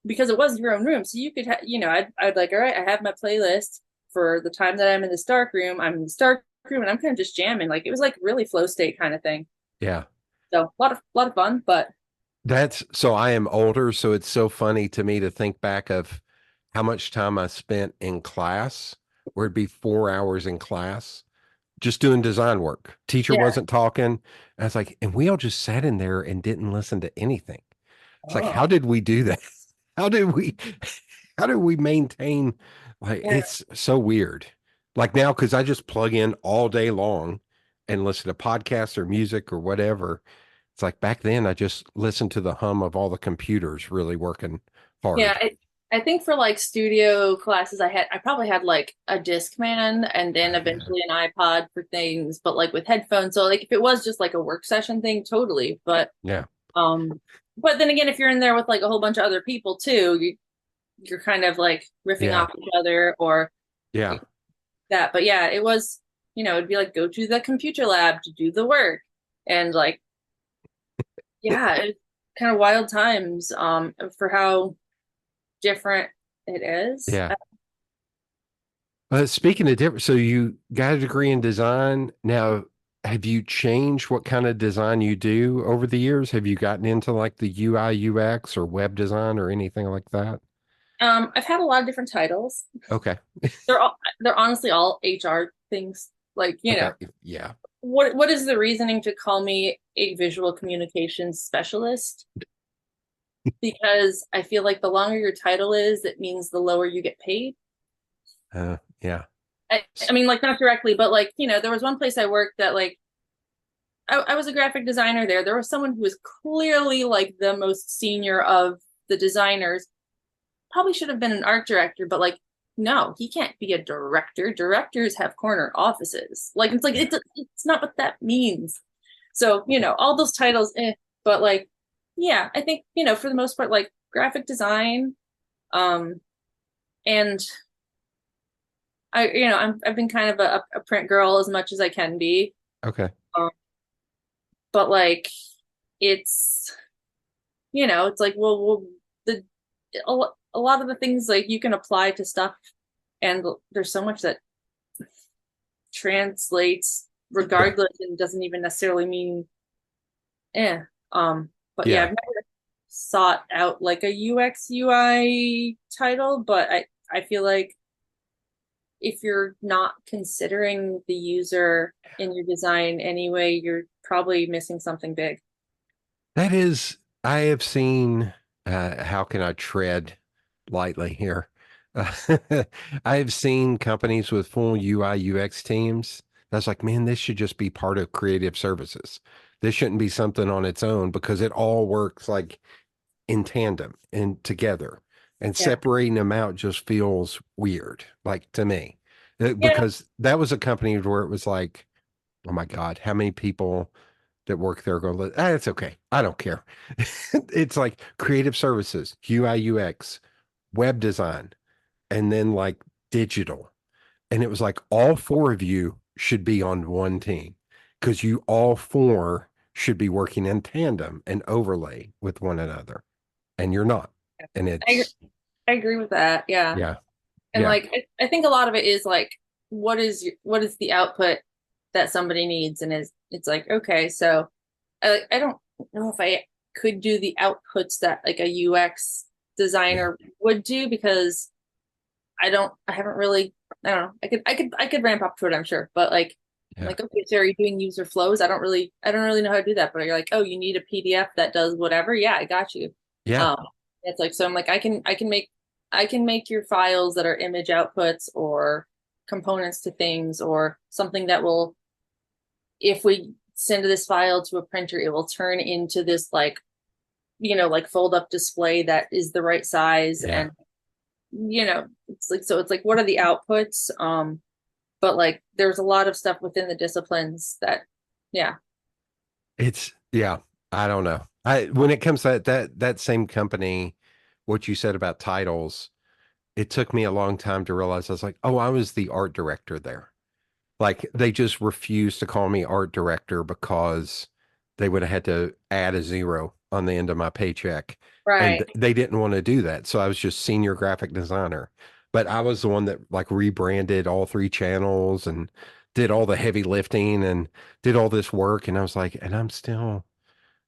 because it was your own room. So you could I'd like, all right, I have my playlist for the time that I'm in this dark room. I'm in this dark room and I'm kind of just jamming. Like it was like really flow state kind of thing. Yeah. So a lot of fun, but so I am older, so it's so funny to me to think back of how much time I spent in class, where it'd be 4 hours in class just doing design work. Teacher wasn't talking. I was like, and we all just sat in there and didn't listen to anything. It's like, how did we do that? How did we maintain, like, it's so weird. Like now, because I just plug in all day long and listen to podcasts or music or whatever. It's like back then I just listened to the hum of all the computers really working hard. Yeah, I think for like studio classes, I probably had like a Discman and then eventually an iPod for things, but like with headphones. So like if it was just like a work session thing, totally. But but then again, if you're in there with like a whole bunch of other people too, you're kind of like riffing off each other or that. But yeah, it was, it'd be like go to the computer lab to do the work, and like it's kind of wild times for how different it is. Speaking of different, so you got a degree in design. Now, have you changed what kind of design you do over the years? Have you gotten into like the UI, UX or web design or anything like that? I've had a lot of different titles. Okay. They're honestly all HR things. Like, Yeah. What is the reasoning to call me a visual communications specialist? Because I feel like the longer your title is, it means the lower you get paid. Yeah. I mean, like not directly, but like, there was one place I worked that like, I was a graphic designer there. There was someone who was clearly like the most senior of the designers, probably should have been an art director, but like, no, he can't be a director. Directors have corner offices. Like, it's like, it's not what that means. So, all those titles, but like, yeah, I think, for the most part, like graphic design, and I've been kind of a print girl as much as I can be. Okay. But like, it's, it's like, well, a lot of the things like you can apply to stuff, and there's so much that translates regardless and doesn't even necessarily mean, but I've never sought out like a UX UI title, but I feel like if you're not considering the user in your design anyway, you're probably missing something big. That is, I have seen, how can I tread lightly here? I have seen companies with full UI UX teams. That's like, man, this should just be part of creative services. This shouldn't be something on its own because it all works like in tandem and together. And separating them out just feels weird, like to me, because that was a company where it was like, oh my God, how many people that work there go, it's okay. I don't care. It's like creative services, UI, UX, web design, and then like digital. And it was like all four of you should be on one team because you all four should be working in tandem and overlay with one another. And you're not. And it's, I agree with that. Yeah. Yeah. And like, I think a lot of it is like, what is the output that somebody needs? And it's like, okay, so I don't know if I could do the outputs that like a UX designer would do, because I haven't really, I don't know. I could ramp up to it, I'm sure, but like, I'm like, okay, so are you doing user flows? I don't really know how to do that, but you're like, oh, you need a PDF that does whatever. Yeah, I got you. Yeah. It's like, so I'm like, I can make your files that are image outputs or components to things, or something that will, if we send this file to a printer, it will turn into this like, like fold up display that is the right size. And it's like, so it's like, what are the outputs? But like, there's a lot of stuff within the disciplines that, I don't know. When it comes to that same company, what you said about titles, it took me a long time to realize. I was like, oh, I was the art director there. Like, they just refused to call me art director because they would have had to add a zero on the end of my paycheck. And right. they didn't want to do that. So I was just senior graphic designer. But I was the one that like rebranded all 3 channels and did all the heavy lifting and did all this work. And I was like, and I'm still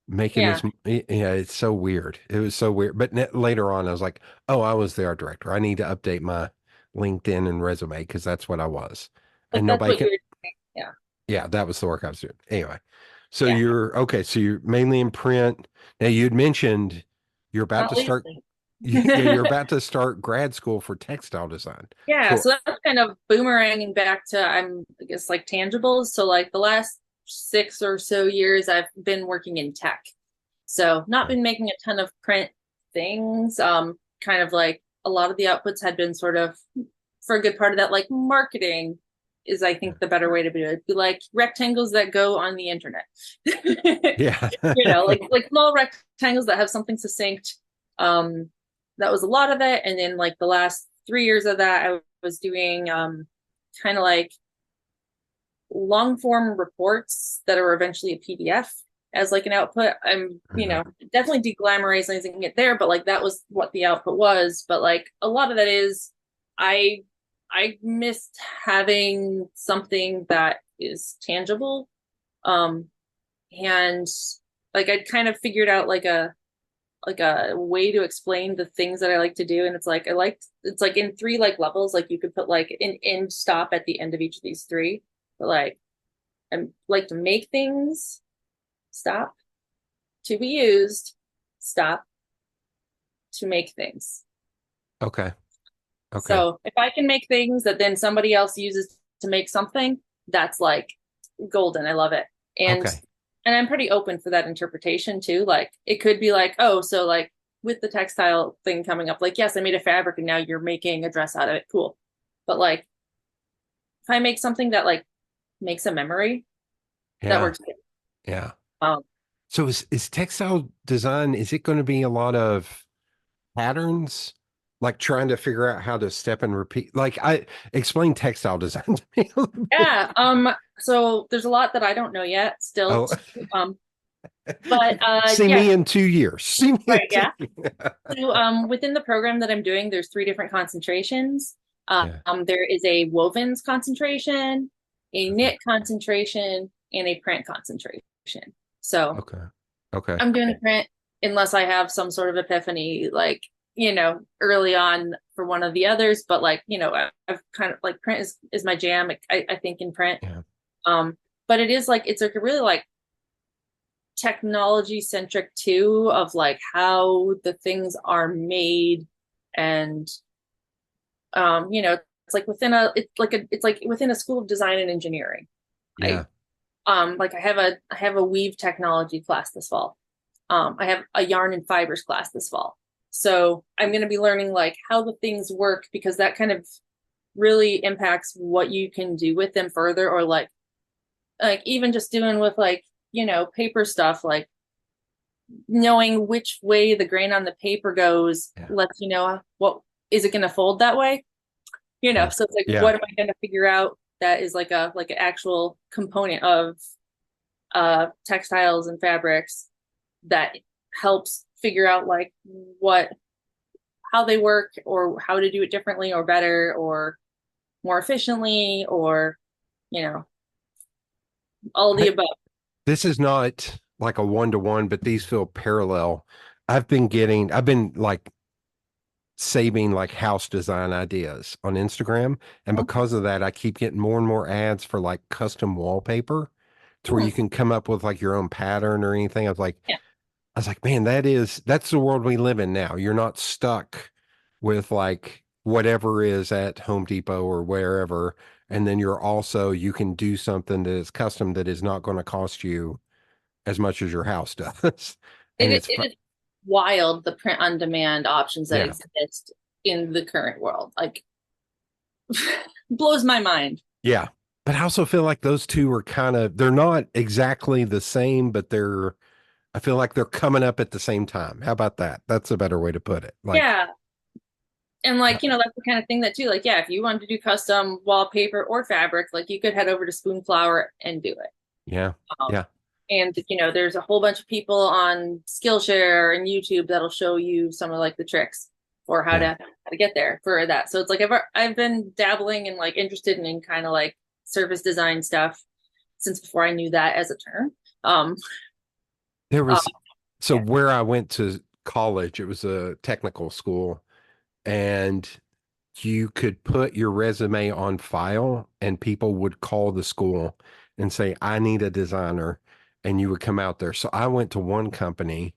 making Yeah. this. Yeah, it's so weird. It was so weird. But later on, I was like, oh, I was the art director. I need to update my LinkedIn and resume because that's what I was. Like, And that's nobody what can. you're doing. Yeah. Yeah, that was the work I was doing. Anyway, so Yeah. you're okay. So you're mainly in print. Now you'd mentioned you're about Not to start. leasing. Yeah, you're about to start grad school for textile design. Yeah, So so that's kind of boomeranging back to, I guess, like tangibles. So like the last 6 or so years, I've been working in tech. So not been making a ton of print things. Kind of like a lot of the outputs had been sort of, for a good part of that, like marketing is, I think, the better way to do it. Be like rectangles that go on the internet. yeah, like small rectangles that have something succinct. That was a lot of it. And then like the last 3 years of that, I was doing kind of like long form reports that are eventually a PDF as like an output. I'm, definitely deglamorizing it there, but like that was what the output was. But like a lot of that is, I missed having something that is tangible. And like I'd kind of figured out like a way to explain the things that I like to do. And it's like, it's like in 3 like levels, like you could put like an end stop at the end of each of these 3, but like, I like to make things, stop, to be used, stop, to make things. okay. So if I can make things that then somebody else uses to make something, that's like golden. I love it. And I'm pretty open for that interpretation too. Like it could be like, oh, so like with the textile thing coming up, like, yes, I made a fabric and now you're making a dress out of it. Cool. But like, if I make something that like makes a memory, that works good. Yeah. So is textile design, is it going to be a lot of patterns? Like trying to figure out how to step and repeat? Like, I explain textile design to me a little bit. Yeah. So there's a lot that I don't know yet still. But see me in 2 years. See me right, yeah. So within the program that I'm doing, there's 3 different concentrations. There is a wovens concentration, a knit concentration, and a print concentration. So I'm doing the print unless I have some sort of epiphany, like, early on for one of the others. But like, I've kind of like print is my jam. I think in print. But it is like, it's like a really like technology centric too, of like how the things are made. And it's like within a school of design and engineering. Like I have a weave technology class this fall. I have a yarn and fibers class this fall. So I'm going to be learning like how the things work, because that kind of really impacts what you can do with them further, or like even just doing with like, paper stuff, like knowing which way the grain on the paper goes lets you know what is it going to fold that way, so it's like, what am I going to figure out that is like an actual component of textiles and fabrics that helps figure out like how they work, or how to do it differently or better or more efficiently, or all the above. This is not like a one-to-one, but these feel parallel. I've been like saving like house design ideas on Instagram. And because of that, I keep getting more and more ads for like custom wallpaper to where Hmm. you can come up with like your own pattern or anything. Yeah. I was like, man, that's the world we live in now. You're not stuck with like whatever is at Home Depot or wherever. And then you can do something that is custom that is not going to cost you as much as your house does. And It is wild the print on demand options that yeah, exist in the current world. Like blows my mind. yeah. But I also feel like those two are they're not exactly the same, but I feel like they're coming up at the same time. How about that? That's a better way to put it. Like, Yeah. And uh, like, that's the kind of thing that too, like, yeah, if you wanted to do custom wallpaper or fabric, like you could head over to Spoonflower and do it. yeah, Um, yeah, and there's a whole bunch of people on Skillshare and YouTube that'll show you some of like the tricks for how yeah. to get there for that. So it's like I've been dabbling and like interested in kind of like service design stuff since before I knew that as a term. Um, There um was, so yeah. where I went to college, it was a technical school, and you could put your resume on file, and people would call the school and say, I need a designer. And you would come out there. So I went to one company,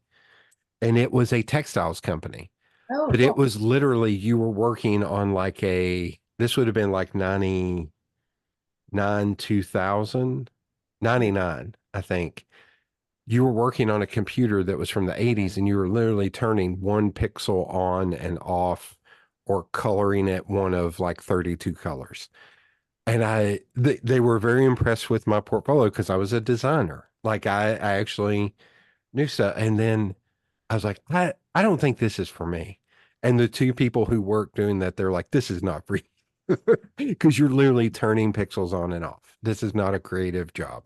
and it was a textiles company, Oh, but it cool. was literally you were working on this would have been like 99, 2000, 99, I think. You were working on a computer that was from the 80s, and you were literally turning one pixel on and off or coloring it one of like 32 colors. And they were very impressed with my portfolio because I was a designer. Like I actually knew stuff. And then I was like, I don't think this is for me. And the two people who work doing that, they're like, this is not for you. Because you're literally turning pixels on and off. This is not a creative job.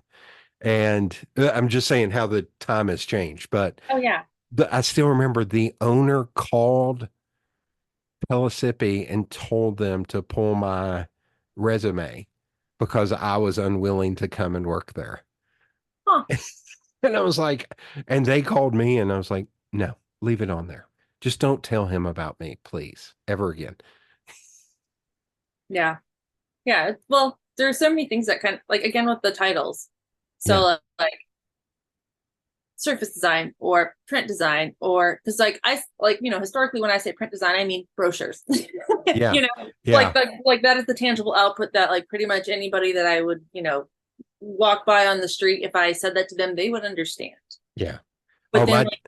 And I'm just saying how the time has changed. But Oh yeah. I still remember the owner called Pellissippi and told them to pull my resume because I was unwilling to come and work there. Huh. And I was like, and they called me and I was like, no, leave it on there. Just don't tell him about me, please, ever again. Yeah. Yeah. Well, there's so many things that kind of like again with the titles. So Yeah. like surface design or print design or because like I like historically when I say print design I mean brochures. Yeah. Like Yeah. like that is the tangible output that like pretty much anybody that I would walk by on the street, if I said that to them they would understand. Yeah. But Oh, then my. like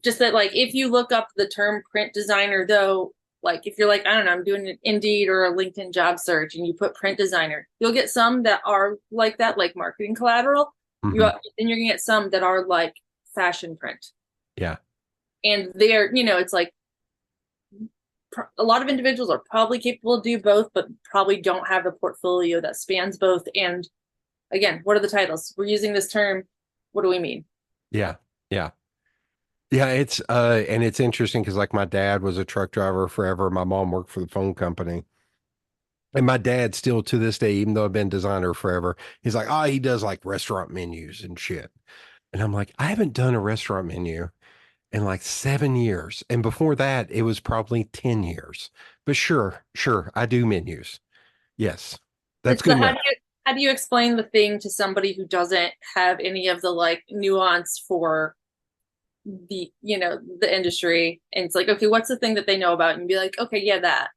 just that like if you look up the term print designer though, like if you're like I don't know, I'm doing an Indeed or a LinkedIn job search and you put print designer, you'll get some that are like that, like marketing collateral. Mhm. Then you're gonna get some that are like fashion print, Yeah. and they're it's like a lot of individuals are probably capable to do both, but probably don't have a portfolio that spans both. And again, what are the titles? We're using this term. What do we mean? Yeah. Yeah. Yeah, and it's interesting because like my dad was a truck driver forever. My mom worked for the phone company. And my dad still to this day, even though I've been designer forever, he's like, oh, he does like restaurant menus and shit. And I'm like, I haven't done a restaurant menu in like 7 years. And before that, it was probably 10 years. But sure, I do menus. Yes, that's good But enough. how do you explain the thing to somebody who doesn't have any of the like nuance for the industry? And it's like, okay, what's the thing that they know about? And be like, okay, yeah, that.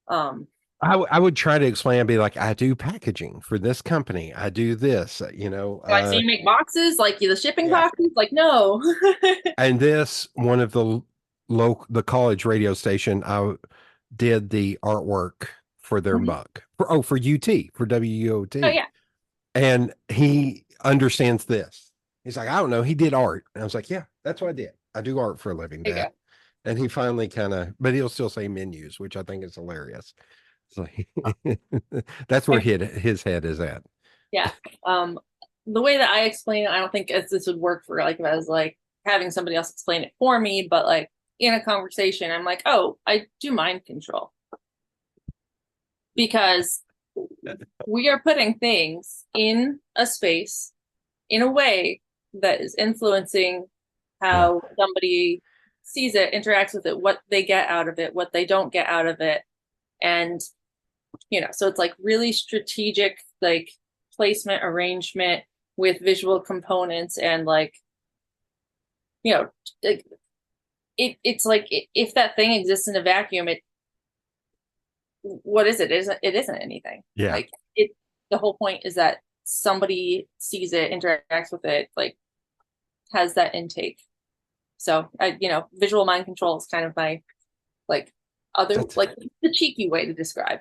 Um, I would try to explain, I'd be like, I do packaging for this company. I do this, so I see you make boxes, like the shipping yeah. boxes. Like, no. And this, one of the college radio station, I did the artwork for their Mhm. mug for UT, for Oh WUOT. yeah, And he understands this. He's like, I don't know. He did art. And I was like, yeah, that's what I did. I do art for a living, there you Dad. go. And he finally but he'll still say menus, which I think is hilarious. So that's where his head is at. Yeah. Um, the way that I explain it, I don't think this would work for like if I was like having somebody else explain it for me, but like in a conversation, I'm like, oh, I do mind control because we are putting things in a space in a way that is influencing Yeah. how somebody sees it, interacts with it, what they get out of it, what they don't get out of it. And, so it's like really strategic, like placement arrangement with visual components and like, like it's like if that thing exists in a vacuum, what is it? It isn't anything. Yeah. Like the whole point is that somebody sees it, interacts with it, like has that intake. So visual mind control is kind of my like That's like the cheeky way to describe.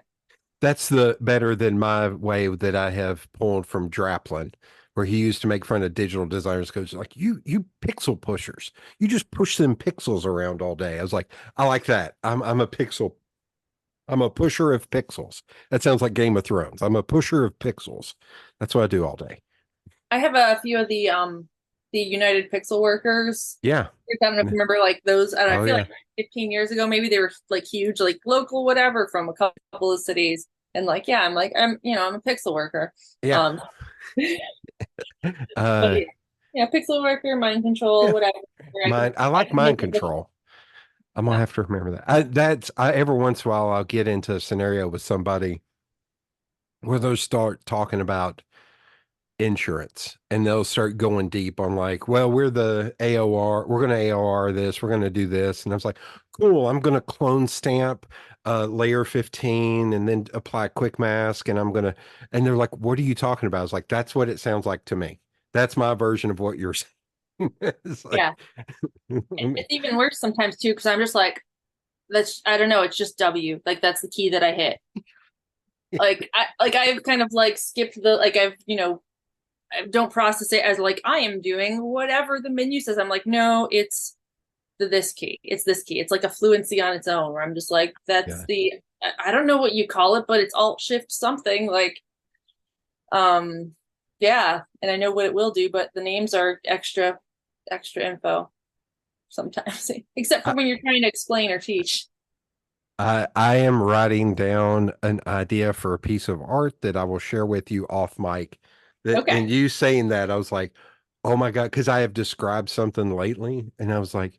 that's the better than my way that I have pulled from Draplin, where he used to make fun of digital designers because like you pixel pushers. You just push them pixels around all day. I was like, I like that. I'm a pixel. I'm a pusher of pixels. That sounds like Game of Thrones. I'm a pusher of pixels. That's what I do all day. I have a few of the United Pixel Workers. Yeah. I don't know if you remember like those. And I Oh feel yeah. like 15 years ago, maybe they were like huge, like local, whatever, from a couple of cities. And like, yeah, I'm a pixel worker. Yeah. Um, but Uh yeah, pixel worker, mind control, yeah. whatever. I I like can make mind it look. control. I'm gonna Yeah. have to remember that. I every once in a while I'll get into a scenario with somebody where they'll start talking about insurance and they'll start going deep on like, well, we're the AOR, we're gonna AOR this, we're gonna do this. And I was like, cool, I'm gonna clone stamp layer 15 and then apply quick mask and and they're like, what are you talking about? I was like, that's what it sounds like to me. That's my version of what you're saying. It's like, Yeah. It's even worse sometimes too, because I'm just like, I don't know, it's just W. Like that's the key that I hit. I've kind of like skipped I don't process it as like I am doing whatever the menu says. I'm like, no, it's this key. It's this key. It's like a fluency on its own where I'm just like, yeah. I don't know what you call it, but it's alt shift something like, yeah. And I know what it will do, but the names are extra info sometimes, except for I, when you're trying to explain or teach. I am writing down an idea for a piece of art that I will share with you off mic. That Okay. and you saying that, I was like, oh my God, because I have described something lately, and I was like,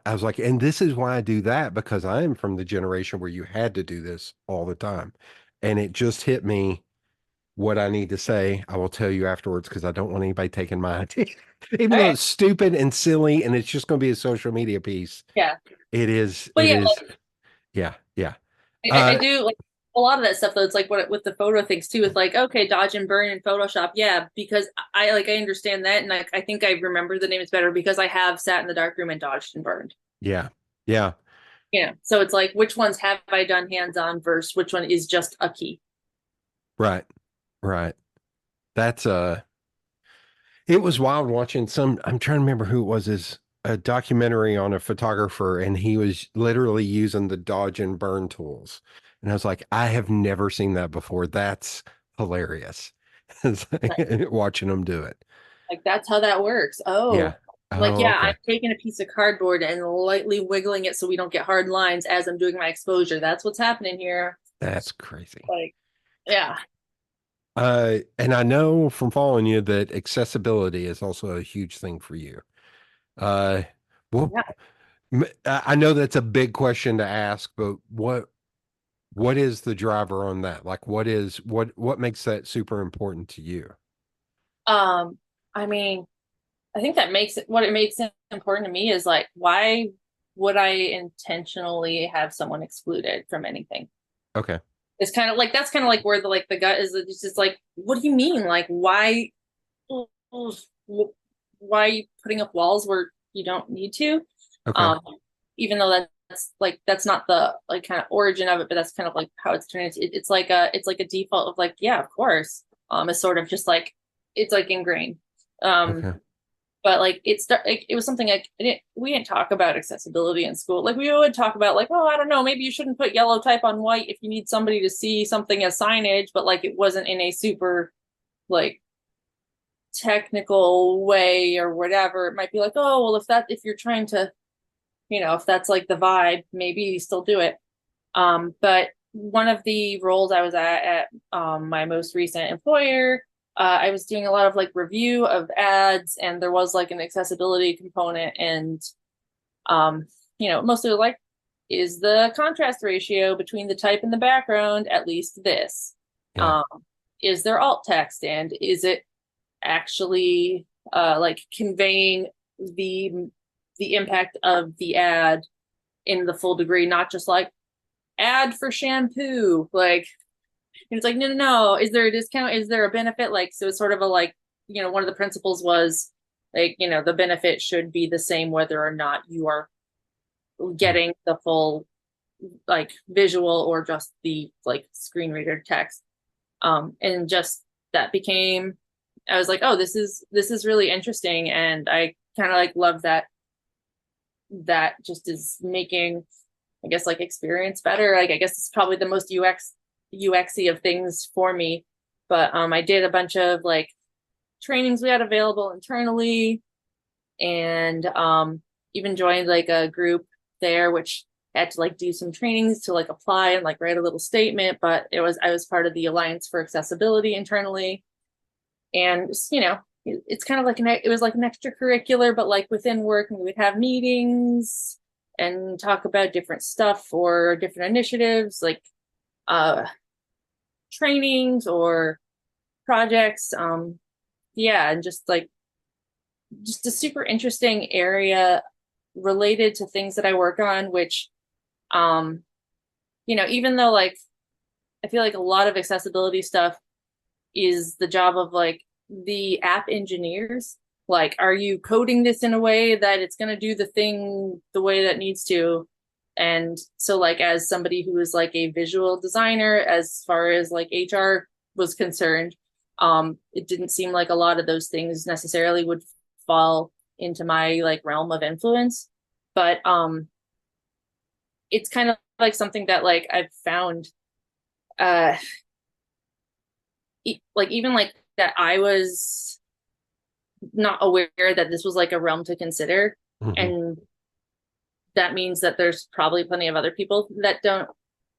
I was like, and this is why I do that, because I am from the generation where you had to do this all the time. And it just hit me what I need to say. I will tell you afterwards because I don't want anybody taking my idea. Even All though right. it's stupid and silly and it's just going to be a social media piece. Yeah. But It yeah, is, yeah, yeah. I Uh, do like a lot of that stuff though. It's like what with the photo things too. It's like, okay, dodge and burn in Photoshop. Yeah, because I understand that, and like I think I remember the names better because I have sat in the dark room and dodged and burned. yeah, yeah, So it's like which ones have I done hands on versus which one is just a key. right, right. That's, it was wild watching I'm trying to remember who it was, is a documentary on a photographer, and he was literally using the dodge and burn tools. And I was like, I have never seen that before. That's hilarious. It's like, watching them do it. Like that's how that works. Yeah. Oh, like Oh, yeah, I'm okay. taking a piece of cardboard and lightly wiggling it so we don't get hard lines as I'm doing my exposure. That's what's happening here. That's crazy. Like, yeah. And I know from following you that accessibility is also a huge thing for you. Uh, well, Yeah. I know that's a big question to ask, but what is the driver on that? Like, what makes that super important to you? I mean, I think that makes it what it makes it important to me is like, why would I intentionally have someone excluded from anything? Okay. It's kind of like that's kind of like where the gut is. It's just like, what do you mean? Like, why are you putting up walls where you don't need to? Okay. Um, even though that's not the like kind of origin of it, but that's kind of like how it's turned into. It's like a default of like, yeah, of course. It's sort of just like it's like ingrained. Um, Okay. but like it was something like we didn't talk about accessibility in school. Like we would talk about like, oh, I don't know, maybe you shouldn't put yellow type on white if you need somebody to see something as signage, but like it wasn't in a super like technical way or whatever. It might be like, oh well, if you're trying to, if that's like the vibe, maybe you still do it. But one of the roles I was at my most recent employer, I was doing a lot of like review of ads, and there was like an accessibility component, and mostly like, is the contrast ratio between the type and the background at least this? Yeah. Is there alt text, and is it actually like conveying the impact of the ad in the full degree, not just like ad for shampoo, like, and it's like, no, no, no, is there a discount, is there a benefit? Like, so it's sort of a like, one of the principles was like, the benefit should be the same whether or not you are getting the full like visual or just the like screen reader text. And just that became, I was like, oh, this is really interesting, and I kind of like love that just is making, I guess, like experience better. Like, I guess it's probably the most UXy of things for me. But I did a bunch of like trainings we had available internally, and even joined like a group there, which had to like do some trainings to like apply and like write a little statement. But I was part of the Alliance for Accessibility internally, and just, it's kind of like it was like an extracurricular, but like within work, and we would have meetings and talk about different stuff or different initiatives, like trainings or projects. Yeah, and just a super interesting area related to things that I work on, which even though like I feel like a lot of accessibility stuff is the job of like the app engineers. Like, are you coding this in a way that it's going to do the thing the way that needs to? And so like, as somebody who is like a visual designer, as far as like HR was concerned, it didn't seem like a lot of those things necessarily would fall into my like realm of influence. But it's kind of like something that like I've found like even like that I was not aware that this was like a realm to consider. Mm-hmm. And that means that there's probably plenty of other people that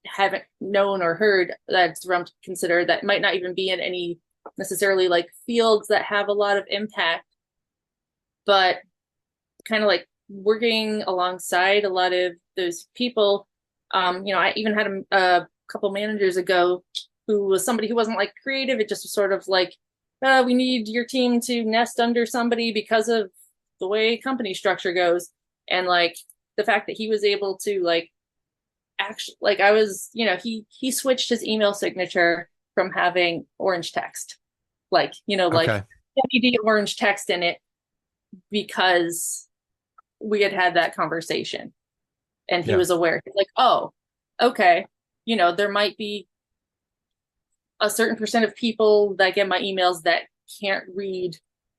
haven't known or heard that's realm to consider, that might not even be in any necessarily like fields that have a lot of impact, but kind of like working alongside a lot of those people. I even had a couple managers ago who was somebody who wasn't like creative. It just was sort of like, we need your team to nest under somebody because of the way company structure goes. And like the fact that he was able to like actually, like, I was, he switched his email signature from having orange text, like, like Okay. LED orange text in it, because we had that conversation, and he was aware. He's like, oh, okay, there might be a certain percent of people that get my emails that can't read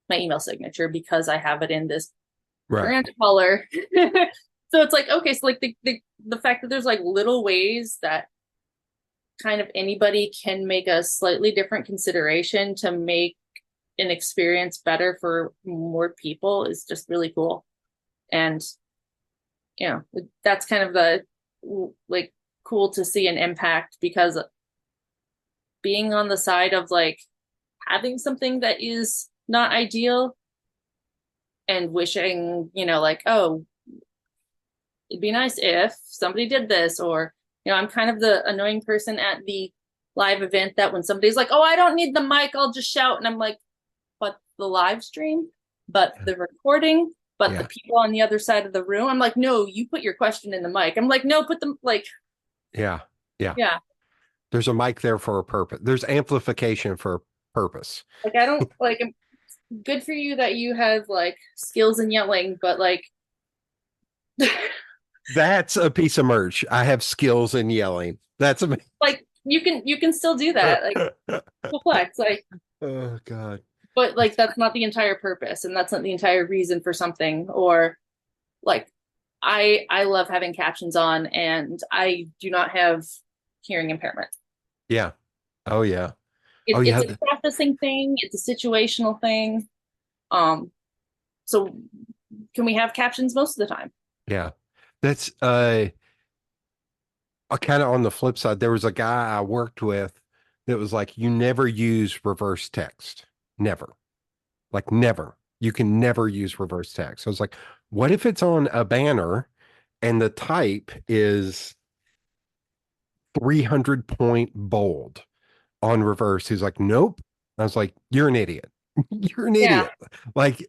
my email signature because I have it in this brand color. So it's like, okay, so like the fact that there's like little ways that kind of anybody can make a slightly different consideration to make an experience better for more people is just really cool. And that's kind of the like cool to see an impact, because being on the side of like having something that is not ideal and wishing, like, oh, it'd be nice if somebody did this, or I'm kind of the annoying person at the live event that when somebody's like, oh, I don't need the mic, I'll just shout, and I'm like, but the live stream, but the recording, but the people on the other side of the room, I'm like, no, you put your question in the mic. I'm like, no, put them like, yeah. There's a mic there for a purpose. There's amplification for a purpose. Like, I don't like, good for you that you have like skills in yelling, but like that's a piece of merch. I have skills in yelling. That's amazing. Like you can still do that. Like flex, like, oh God. But like that's not the entire purpose, and that's not the entire reason for something. Or like I love having captions on, and I do not have hearing impairment. Yeah. Oh yeah. It's a processing thing, it's a situational thing. So can we have captions most of the time? Yeah. That's kind of on the flip side. There was a guy I worked with that was like, you never use reverse text. Never. Like never. You can never use reverse text. I was like, what if it's on a banner and the type is 300 point bold on reverse? He's like, nope. I was like, you're an idiot. You're an Yeah. idiot. Like,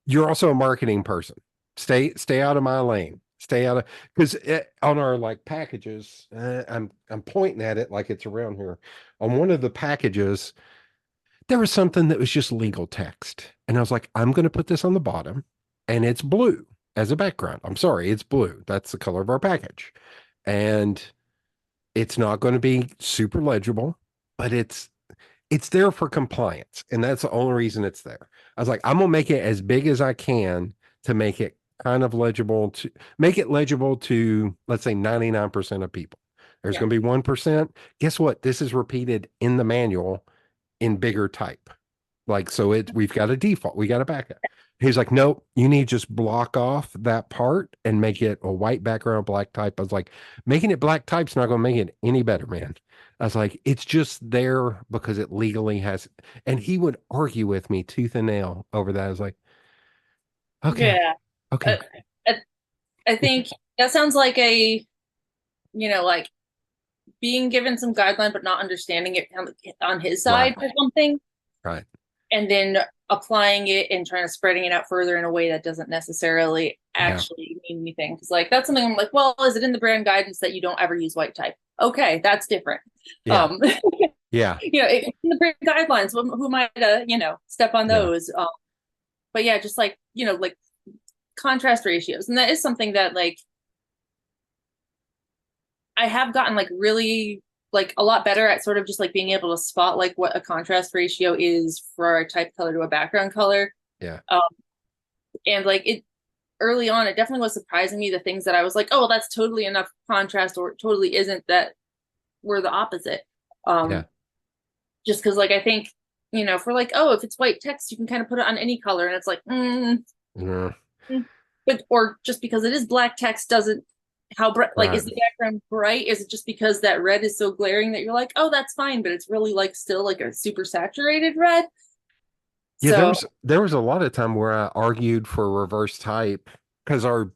you're also a marketing person. Stay out of my lane. Stay out of, because on our like packages, I'm pointing at it like it's around here. On one of the packages, there was something that was just legal text. And I was like, I'm going to put this on the bottom and it's blue as a background. I'm sorry, it's blue. That's the color of our package. And it's not going to be super legible, but it's there for compliance. And that's the only reason it's there. I was like, I'm going to make it as big as I can to make it kind of legible, to make it legible to, let's say, 99% of people. There's Yeah. going to be 1%. Guess what? This is repeated in the manual in bigger type. Like, so we've got a default, we got a backup. He's like, nope, you need to just block off that part and make it a white background, black type. I was like, making it black type's not going to make it any better, man. I was like, it's just there because it legally has. And he would argue with me tooth and nail over that. I was like, okay, Yeah. okay, I, I, I think that sounds like like being given some guideline, but not understanding it on his side right, or something, right. and then applying it and trying to spreading it out further in a way that doesn't necessarily Yeah, actually mean anything. Because like that's something I'm like, well, is it in the brand guidance that you don't ever use white type? Okay, that's different. yeah, Um, yeah, it's in the brand guidelines. Who might step on yeah, those? But yeah, just like like contrast ratios, and that is something that like I have gotten like really like a lot better at sort of just like being able to spot like what a contrast ratio is for a type color to a background color. yeah, Um, and like it early on, it definitely was surprising me the things that I was like, oh, well, that's totally enough contrast or it totally isn't, that were the opposite. yeah, Just because like I think, for like, oh, if it's white text, you can kind of put it on any color. And it's like, yeah, but or just because it is black text doesn't how bright like right. is the background bright? Is it just because that red is so glaring that you're like, oh, that's fine, but it's really like still like a super saturated red? Yeah, So there was a lot of time where I argued for reverse type because our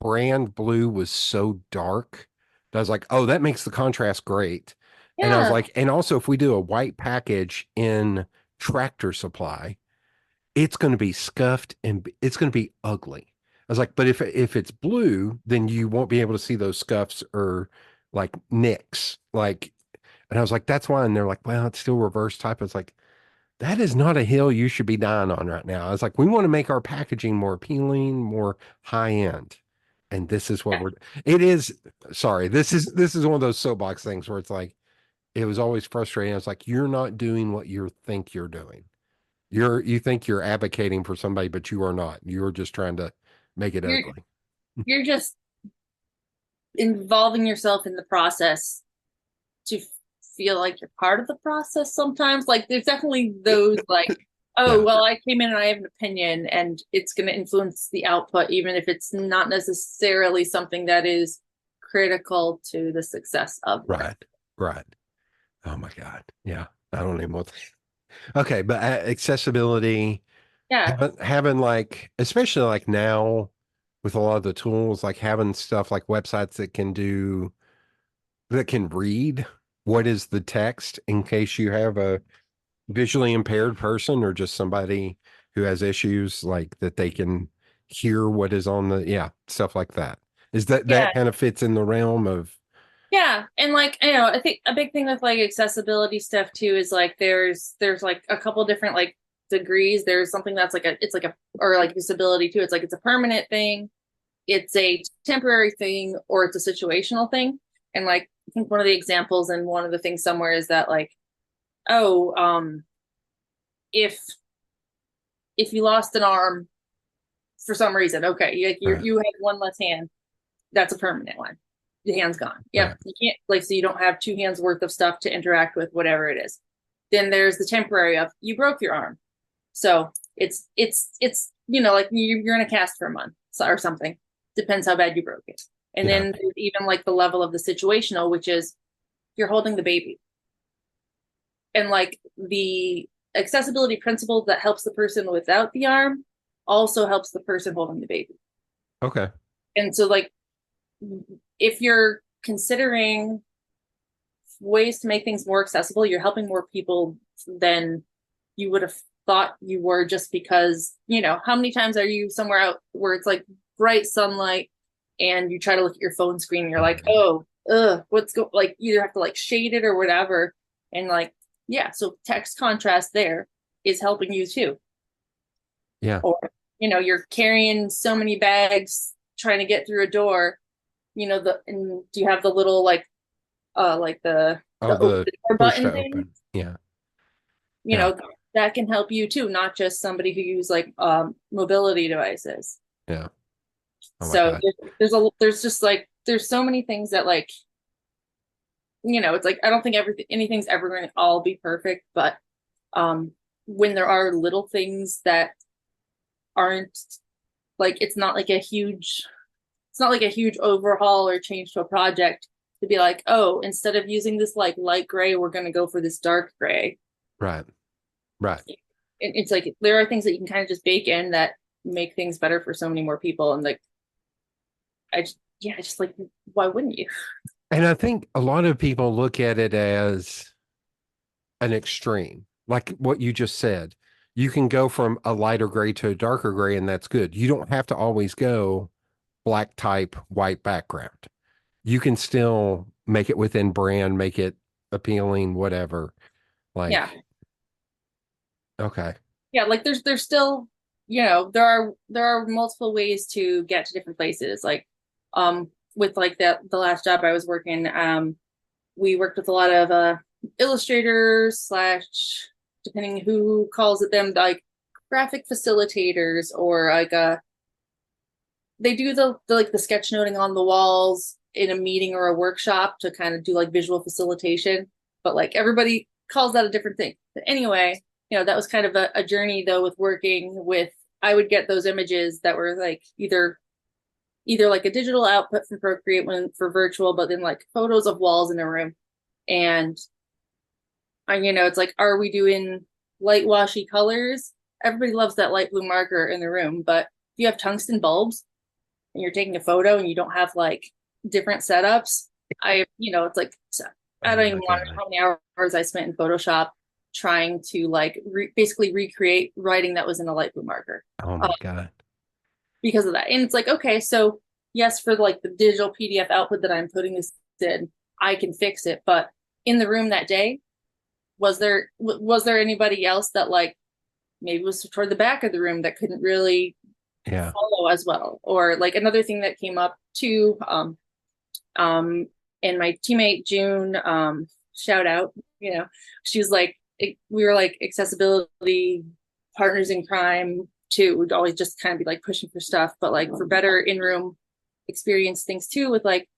brand blue was so dark that I was like, oh, that makes the contrast great. And I was yeah, like, and also if we do a white package in Tractor Supply, it's going to be scuffed and it's going to be ugly. I was like, but if it's blue, then you won't be able to see those scuffs or like nicks. Like, and I was like, that's why. And they're like, well, it's still reverse type. I was like, that is not a hill you should be dying on right now. I was like, we want to make our packaging more appealing, more high end. And this is what yeah. it is. Sorry, this is one of those soapbox things where it's like, it was always frustrating. I was like, you're not doing what you think you're doing. You think you're advocating for somebody, but you are not. You're just trying to make it you're ugly. you're just involving yourself in the process to feel like you're part of the process sometimes. Like there's definitely those like, oh, Yeah. well, I came in and I have an opinion and it's going to influence the output, even if it's not necessarily something that is critical to the success of the brand. Right. Right. Oh my God. Yeah. I don't even want to. Okay. But accessibility, Yeah. having like, especially like now with a lot of the tools, like having stuff like websites that can read what is the text in case you have a visually impaired person or just somebody who has issues, like that they can hear what is on the, yeah, stuff like that. Is Yeah. that kind of fits in the realm of, Yeah. And like, I think a big thing with like accessibility stuff too is like there's like a couple different like degrees. There's something that's like it's like a or like disability too. It's like it's a permanent thing, it's a temporary thing, or it's a situational thing. And like I think one of the examples and one of the things somewhere is that like, oh, if you lost an arm for some reason, okay, you have one less hand, that's a permanent one. The hand's gone. right. Yep. You can't like so you don't have two hands worth of stuff to interact with, whatever it is. Then there's the temporary of you broke your arm. So it's like you're in a cast for a month or something. Depends how bad you broke it. And Yeah. then there's even like the level of the situational, which is you're holding the baby. and like the accessibility principle that helps the person without the arm also helps the person holding the baby. Okay. And so like if you're considering ways to make things more accessible, you're helping more people than you would have thought you were, just because, you know, how many times are you somewhere out where it's like bright sunlight and you try to look at your phone screen and you're like, oh, like either have to like shade it or whatever. And like, yeah, so text contrast there is helping you too. Yeah. Or, you know, you're carrying so many bags trying to get through a door, you know, and do you have the little like the the door push button to thing? open. Yeah. You know, that can help you too, not just somebody who use like mobility devices. Yeah. Oh my So God. there's just like there's so many things that like, you know, it's like I don't think anything's ever going to all be perfect, but when there are little things that aren't like it's not like a huge overhaul or change to a project to be like, oh, instead of using this like light gray, we're going to go for this dark gray. Right. Right. It's like there are things that you can kind of just bake in that make things better for so many more people. And like just like, why wouldn't you? And I think a lot of people look at it as an extreme, like what you just said. You can go from a lighter gray to a darker gray, and that's good. You don't have to always go black type, white background. You can still make it within brand, make it appealing, whatever. Like, Yeah. Okay. Yeah, like there's still, you know, there are multiple ways to get to different places. Like with like the last job I was working, we worked with a lot of illustrators slash, depending who calls it, them like graphic facilitators, or like they do the like the sketchnoting on the walls in a meeting or a workshop to kind of do like visual facilitation, but like everybody calls that a different thing. But anyway, you know, that was kind of a journey though with working with, I would get those images that were like either like a digital output from Procreate when for virtual, but then like photos of walls in a room. And you know, it's like, are we doing light washy colors? Everybody loves that light blue marker in the room, but if you have tungsten bulbs and you're taking a photo and you don't have like different setups, you know, it's like, I don't even want to know how many hours I spent in Photoshop trying to like basically recreate writing that was in a light blue marker. Oh my God. Because of that. And it's like, okay, so yes, for like the digital PDF output that I'm putting this in, I can fix it. But in the room that day, was there anybody else that like maybe was toward the back of the room that couldn't really follow as well? Or like another thing that came up too, and my teammate June, shout out, you know, she was like, we were like accessibility partners in crime too. Would always just kind of be like pushing for stuff, but like for better in-room experience things too, with like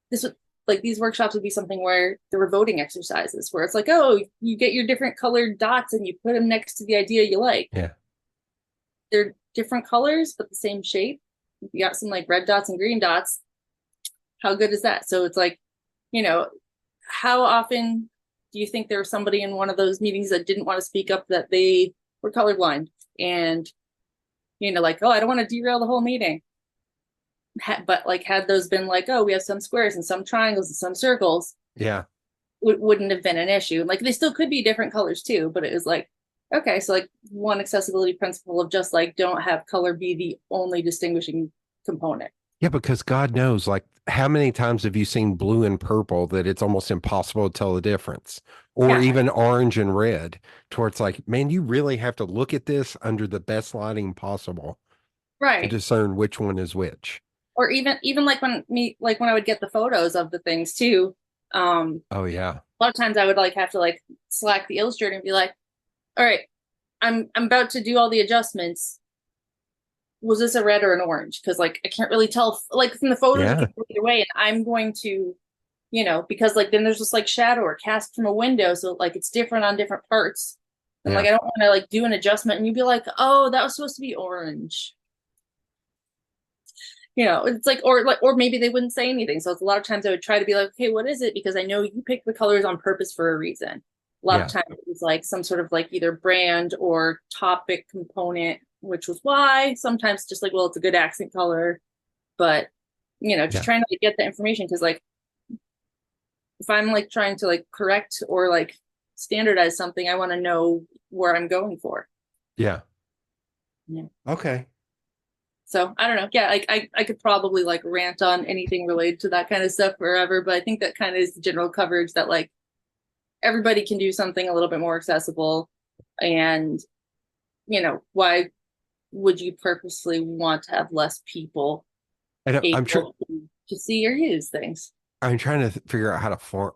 this would like these workshops would be something where there were voting exercises where it's like, oh, you get your different colored dots and you put them next to the idea you like. Yeah. They're different colors but the same shape. You got some like red dots and green dots. How good is that? So it's like, you know, how often do you think there was somebody in one of those meetings that didn't want to speak up that they were colorblind, and you know, like, oh, I don't want to derail the whole meeting. But like, had those been like, oh, we have some squares and some triangles and some circles, Yeah. Wouldn't have been an issue. Like they still could be different colors too, but it was like, okay, so like one accessibility principle of just like don't have color be the only distinguishing component. Yeah, because God knows, like, how many times have you seen blue and purple that it's almost impossible to tell the difference? Or even orange and red, to where it's like, man, you really have to look at this under the best lighting possible to discern which one is which. Or even like when I would get the photos of the things too. Oh yeah. A lot of times I would like have to like Slack the illustrator and be like, all right, I'm about to do all the adjustments. Was this a red or an orange? Because like I can't really tell like from the photos either way, and I'm going to, you know, because like then there's just like shadow or cast from a window, so like it's different on different parts. And like I don't want to like do an adjustment and you'd be like, oh, that was supposed to be orange. You know, it's like or maybe they wouldn't say anything. So it's a lot of times I would try to be like, okay, what is it? Because I know you picked the colors on purpose for a reason. A lot of Yeah. times it was like some sort of like either brand or topic component, which was why. Sometimes just like, well, it's a good accent color, but just Yeah. trying to get the information, because like if I'm like trying to like correct or like standardize something, I want to know where I'm going for. Yeah. Yeah. Okay. So I don't know. Yeah, like I could probably like rant on anything related to that kind of stuff forever, but I think that kind of is the general coverage, that like everybody can do something a little bit more accessible. And why would you purposely want to have less people I'm sure able to see or use things? I'm trying to figure out how to form.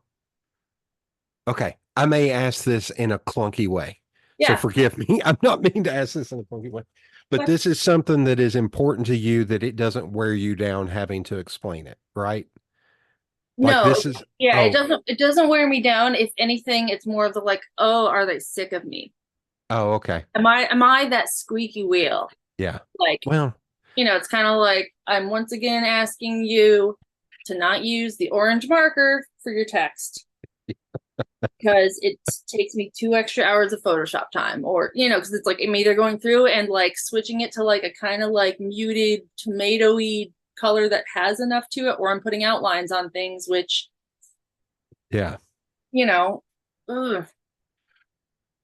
Okay. I may ask this in a clunky way. So Yeah. forgive me. I'm not meaning to ask this in a clunky way, but But this is something that is important to you, that it doesn't wear you down having to explain it, right? Like no, this is, yeah, it oh, doesn't wear me down. If anything, it's more of the like, oh, are they sick of me? oh, okay. Am I that squeaky wheel? Yeah. Like, Well, it's kind of like I'm once again asking you to not use the orange marker for your text, because it takes me 2 extra hours of Photoshop time, or because it's like I'm either going through and like switching it to like a kind of like muted tomatoey color that has enough to it, or I'm putting outlines on things, which yeah. you know ugh.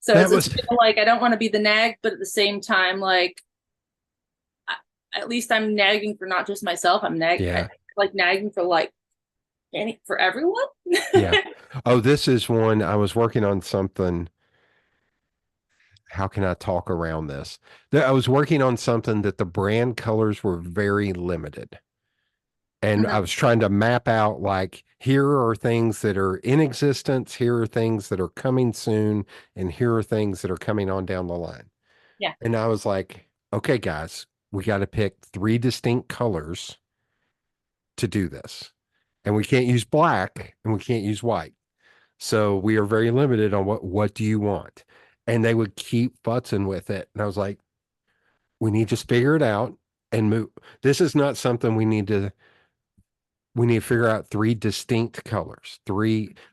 So That it's was, kind of like I don't want to be the nag, but at the same time, like at least I'm nagging for not just myself. yeah. Like nagging for like for everyone. Yeah. Oh, this is one I was working on something. How can I talk around this? I was working on something that the brand colors were very limited. And Mhm. I was trying to map out, like, here are things that are in existence, here are things that are coming soon, and here are things that are coming on down the line. Yeah. And I was like, okay, guys, we got to pick 3 distinct colors to do this. And we can't use black and we can't use white. So we are very limited on what do you want? And they would keep futzing with it. And I was like, we need to figure it out and move. This is not something we need to figure out 3 distinct colors.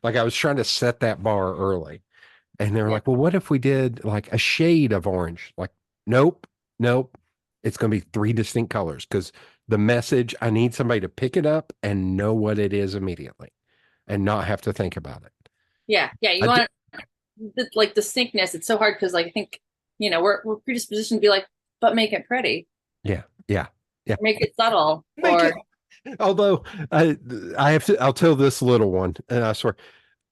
Like I was trying to set that bar early. And they were Yeah. like, well, what if we did like a shade of orange? Like, nope, nope. It's going to be 3 distinct colors, because the message, I need somebody to pick it up and know what it is immediately and not have to think about it. Yeah. Yeah. You I d- want like distinctness. It's so hard because like I think we're predisposed to be like, but make it pretty, yeah, yeah, yeah. make it subtle, Make or it. Although I'll tell this little one, and I swear,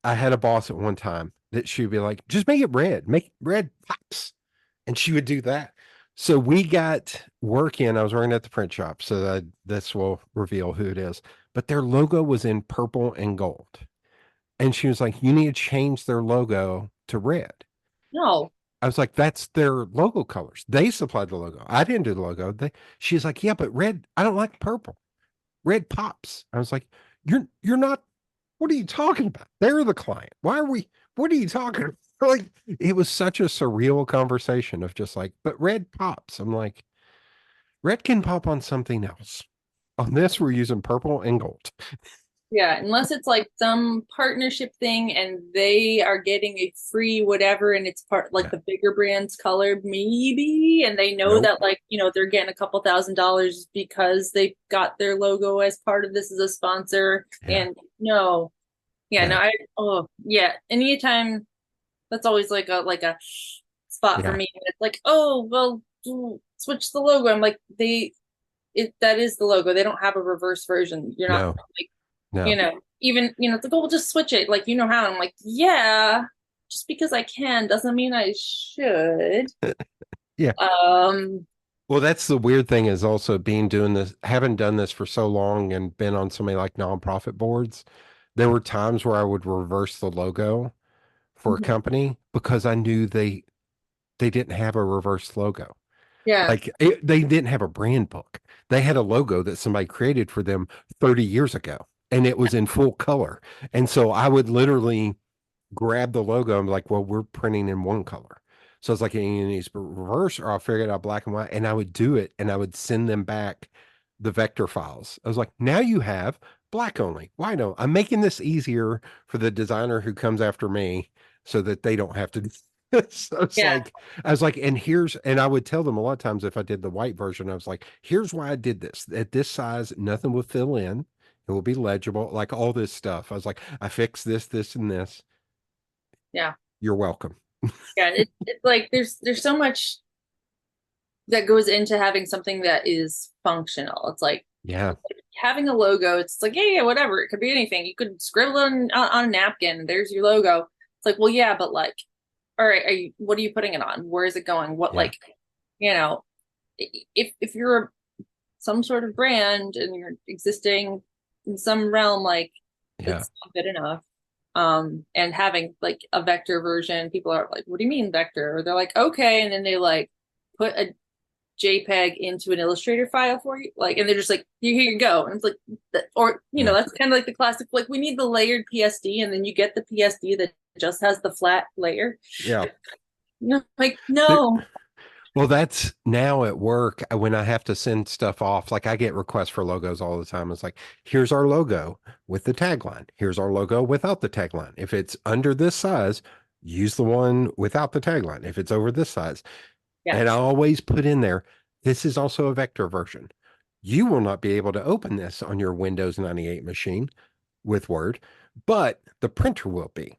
I had a boss at one time that she would be like, just make it red, make red pops. And she would do that. So we got work in. I was working at the print shop, so this will reveal who it is. But their logo was in purple and gold. And she was like, you need to change their logo to red. no. I was like, that's their logo colors. They supplied the logo. I didn't do the logo. She's like, yeah, but red, I don't like purple. Red pops. I was like, you're not, what are you talking about? They're the client. What are you talking about? Like, it was such a surreal conversation of just like, but red pops. I'm like, red can pop on something else. On this, we're using purple and gold. Yeah, unless it's like some partnership thing and they are getting a free whatever and it's part like Yeah. the bigger brand's color, maybe, and they know Nope. that like, they're getting a couple $1,000 because they got their logo as part of this as a sponsor. Yeah. And no. Yeah, no, Yeah. oh yeah. Anytime that's always like a spot for Yeah. me. It's like, oh well, switch the logo. I'm like, that is the logo. They don't have a reverse version. You're not No. like No. even it's like, oh, we'll just switch it, like how. I'm like, yeah, just because I can doesn't mean I should. Yeah. um Well, that's the weird thing, is also doing this, having done this for so long and been on so many like nonprofit boards. There were times where I would reverse the logo for a mhm. company because I knew they didn't have a reverse logo. Yeah. Like they didn't have a brand book. They had a logo that somebody created for them 30 years ago, and it was in full color. And so I would literally grab the logo and be like, well, we're printing in one color. So it's like, it needs to reverse, or I'll figure it out black and white. And I would do it, and I would send them back the vector files. I was like, now you have black only. Why no? I'm making this easier for the designer who comes after me so that they don't have to do this. So it's Yeah. like, I was like, and I would tell them a lot of times if I did the white version, I was like, here's why I did this. At this size, nothing will fill in. It will be legible, like all this stuff. I was like, I fixed this, this, and this. Yeah. You're welcome. Yeah. It's like there's so much that goes into having something that is functional. It's like Yeah. having a logo. It's like, yeah, whatever. It could be anything. You could scribble on a napkin. There's your logo. It's like, well, yeah, but like, all right, what are you putting it on? Where is it going? What, Yeah. like, if you're some sort of brand and you're existing in some realm, like Yeah. it's not good enough. And having like a vector version, people are like, what do you mean vector? Or they're like, okay. And then they like put a JPEG into an Illustrator file for you, like, and they're just like, here you go. And it's like, that's kind of like the classic, like, we need the layered PSD, and then you get the PSD that just has the flat layer. Yeah. No, like, no. Well, that's now at work when I have to send stuff off. Like I get requests for logos all the time. It's like, here's our logo with the tagline. Here's our logo without the tagline. If it's under this size, use the one without the tagline. If it's over this size. Yeah. And I always put in there, this is also a vector version. You will not be able to open this on your Windows 98 machine with Word, but the printer will be.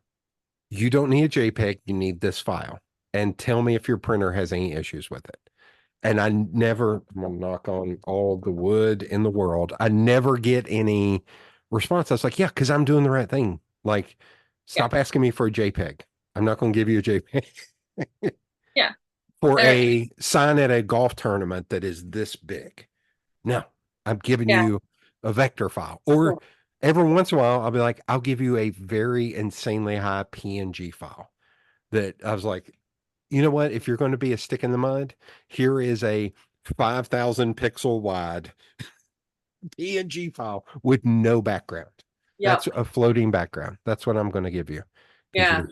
You don't need a JPEG. You need this file. And tell me if your printer has any issues with it. And I'm gonna knock on all the wood in the world. I never get any response. I was like, yeah, because I'm doing the right thing. Like, stop asking me for a JPEG. I'm not going to give you a JPEG. Yeah. For a sign at a golf tournament that is this big. No, I'm giving you a vector file. Or every once in a while, I'll be like, I'll give you a very insanely high PNG file that I was like, you know what? If you're going to be a stick in the mud, here is a 5,000 pixel wide PNG file with no background. Yep. That's a floating background. That's what I'm going to give you. Yeah.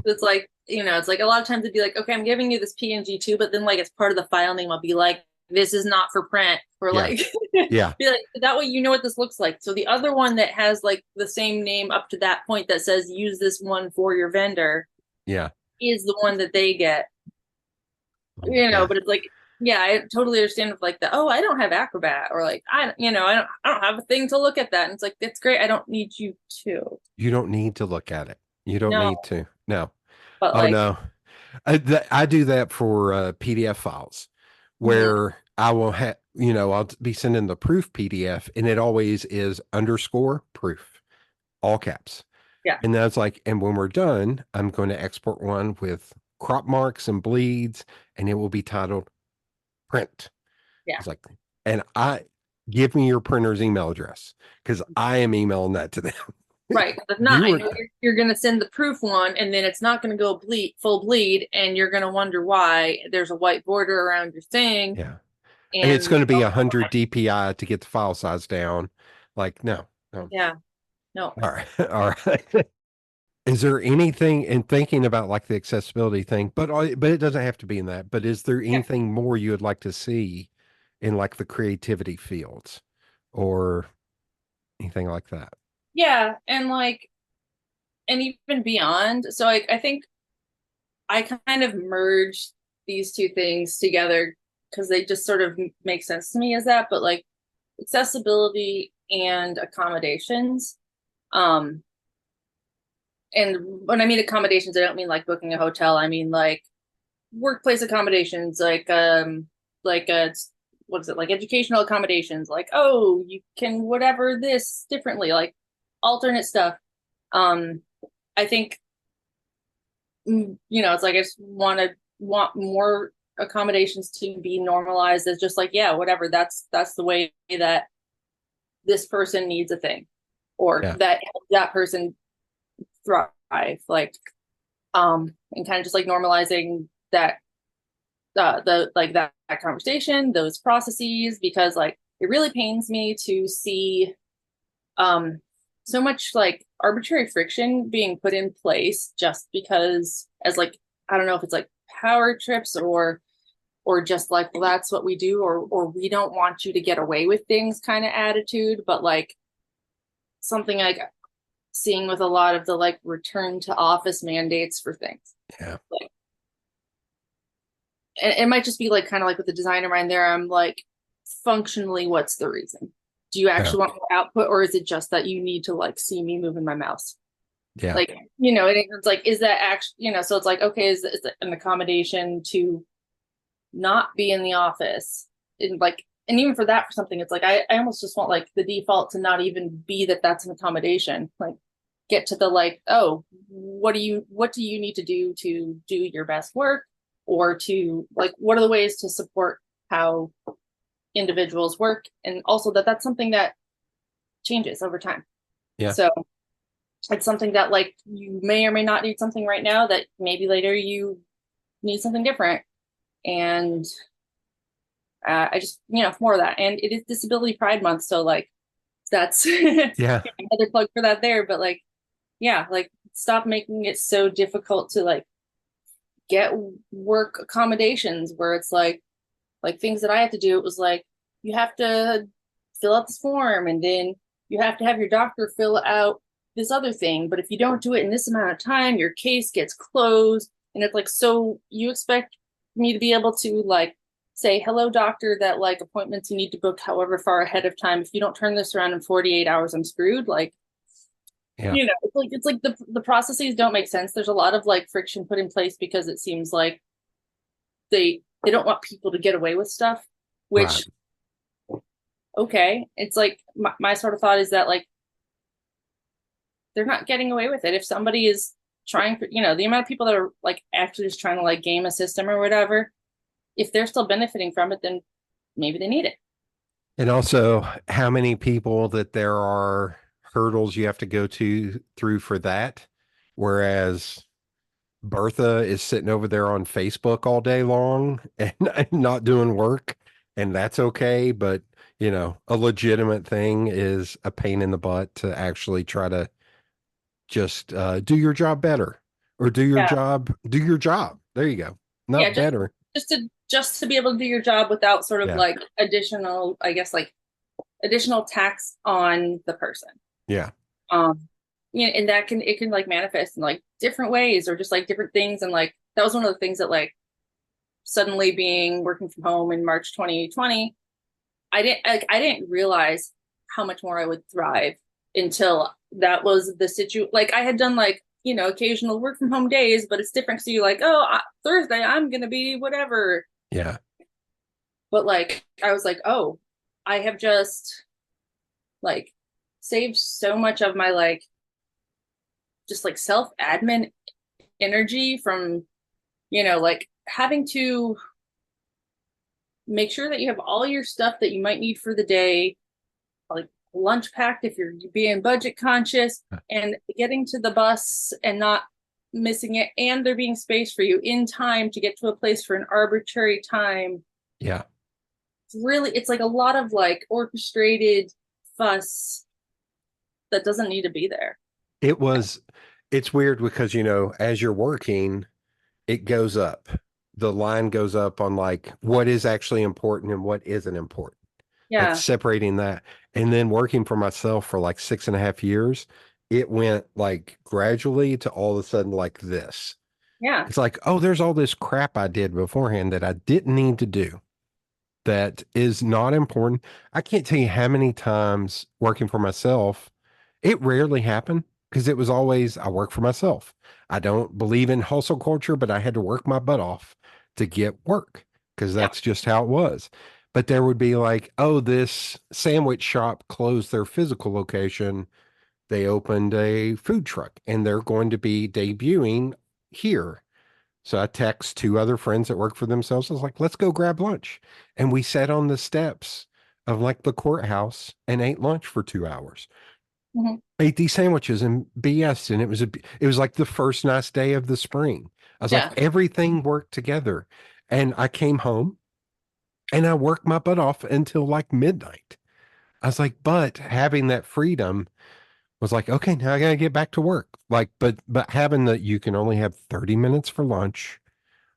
It's like, it's like a lot of times it'd be like, okay, I'm giving you this PNG too, but then like it's part of the file name. I'll be like, this is not for print. Or like, yeah. Be like, that way you know what this looks like. So the other one that has like the same name up to that point that says use this one for your vendor. Yeah. Is the one that they get. But it's like, yeah, I totally understand with like I don't have Acrobat, or like I don't have a thing to look at that. And it's like, that's great. I don't need you to. You don't need to look at it. You don't need to. No. But no. I do that for PDF files where I will have, I'll be sending the proof PDF and it always is _proof, all caps. Yeah. And that's like, and when we're done, I'm going to export one with crop marks and bleeds, and it will be titled print. Yeah. It's like, and give me your printer's email address because I am emailing that to them. Right. If not, you're going to send the proof one, and then it's not going to go full bleed, and you're going to wonder why there's a white border around your thing. Yeah. And it's going to be 100 DPI to get the file size down. Like, no. Yeah. No. All right. All right. Is there anything in thinking about like the accessibility thing, but it doesn't have to be in that, but is there anything more you would like to see in like the creativity fields or anything like that? Yeah. And like, and even beyond. So I think I kind of merged these two things together because they just sort of make sense to me as that, but like accessibility and accommodations. And when I mean accommodations, I don't mean like booking a hotel. I mean like workplace accommodations, like what is it, like educational accommodations, like, oh, you can whatever this differently, like alternate stuff. I think it's like I just want more accommodations to be normalized as just like, yeah, whatever, that's the way that this person needs a thing, or that person thrive, like and kind of just like normalizing that that conversation, those processes, because like it really pains me to see so much like arbitrary friction being put in place just because, as like, I don't know if it's like power trips or just like, well, that's what we do, or we don't want you to get away with things kind of attitude. But like, something like seeing with a lot of the like return to office mandates for things. Yeah. Like, and it might just be like kind of like with the designer mind there. I'm like, functionally, what's the reason? Do you Yeah. actually want more output, or is it just that you need to like see me moving my mouse? Yeah. Like, you know, it's like, is that actually, you know, so it's like, okay, is it an accommodation to not be in the office? And like, and even for that, for something, it's like, I almost just want like the default to not even be that that's an accommodation. Like, get to the like, oh, what do you need to do your best work, or to like, what are the ways to support how individuals work, and also that that's something that changes over time. Yeah. So it's something that like you may or may not need something right now that maybe later you need something different. And I just, you know, more of that. And it is Disability Pride Month, so like that's Yeah. another plug for that there. But like, yeah, like stop making it so difficult to like get work accommodations where it's like things that I had to do. It was like you have to fill out this form, and then you have to have your doctor fill out this other thing. But if you don't do it in this amount of time, your case gets closed. And it's like, so you expect me to be able to like say, hello, doctor, that like appointments you need to book however far ahead of time. If you don't turn this around in 48 hours, I'm screwed. Like, Yeah. you know, it's like the processes don't make sense. There's a lot of like friction put in place because it seems like they don't want people to get away with stuff, which Right. okay. It's like my sort of thought is that like they're not getting away with it. If somebody is trying for, you know, the amount of people that are like actually just trying to like game a system or whatever, if they're still benefiting from it, then maybe they need it. And also how many people that there are hurdles you have to go through for that. Whereas Bertha is sitting over there on Facebook all day long and not doing work, and that's okay. But, you know, a legitimate thing is a pain in the butt to actually try to just do your job better, or Yeah. do your job. There you go. Yeah. Not better. Just to be able to do your job without sort of Yeah. like additional, I guess, like additional tax on the person. Yeah. You know, and that can, it can like manifest in like different ways or just like different things. And like, that was one of the things that like suddenly being working from home in March 2020, I didn't realize how much more I would thrive until that was the situation. Like I had done like, you know, occasional work from home days, but it's different. So you're like, oh, Thursday, I'm going to be whatever. Yeah. But like, I was like, oh, I have just like saved so much of my like, just like self admin energy from, you know, like having to make sure that you have all your stuff that you might need for the day, like lunch packed if you're being budget conscious, and getting to the bus and not missing it, and there being space for you in time to get to a place for an arbitrary time. Yeah. It's like a lot of like orchestrated fuss that doesn't need to be there. It's weird because, you know, as you're working, it goes up. The line goes up on like what is actually important and what isn't important. Like Yeah. separating that. And then working for myself for like 6.5 years, it went like gradually to all of a sudden like this. Yeah. It's like, oh, there's all this crap I did beforehand that I didn't need to do that is not important. I can't tell you how many times working for myself, it rarely happened because it was always, I work for myself. I don't believe in hustle culture, but I had to work my butt off to get work because Yeah. that's just how it was. But there would be like, oh, this sandwich shop closed their physical location. They opened a food truck and they're going to be debuting here. So I text two other friends that work for themselves. I was like, let's go grab lunch. And we sat on the steps of like the courthouse and ate lunch for 2 hours. Mm-hmm. Ate these sandwiches and BS. And it was like the first nice day of the spring. I was Yeah. like, everything worked together. And I came home and I worked my butt off until like midnight. I was like, but having that freedom was like, okay, now I gotta get back to work. Like, but having that you can only have 30 minutes for lunch,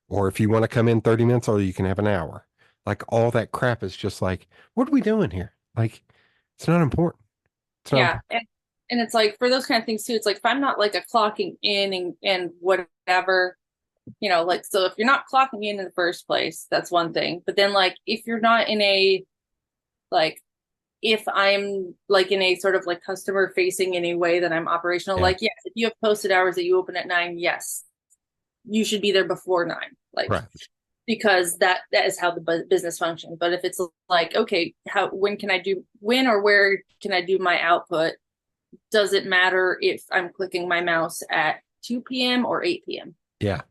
or if you want to come in 30 minutes, or you can have an hour. Like all that crap is just like, what are we doing here? Like, it's not important. It's not Yeah. important. And it's like for those kind of things too, it's like if I'm not like a clocking in and whatever, like so if you're not clocking in the first place, that's one thing. But then like if you're not in a like if I'm like in a sort of like customer facing in a way that I'm operational, Yeah. like yes, if you have posted hours that you open at 9, yes, you should be there before 9. Like Right. because that is how the business functions. But if it's like, okay, when or where can I do my output? Does it matter if I'm clicking my mouse at 2 p.m. or 8 p.m.? Yeah.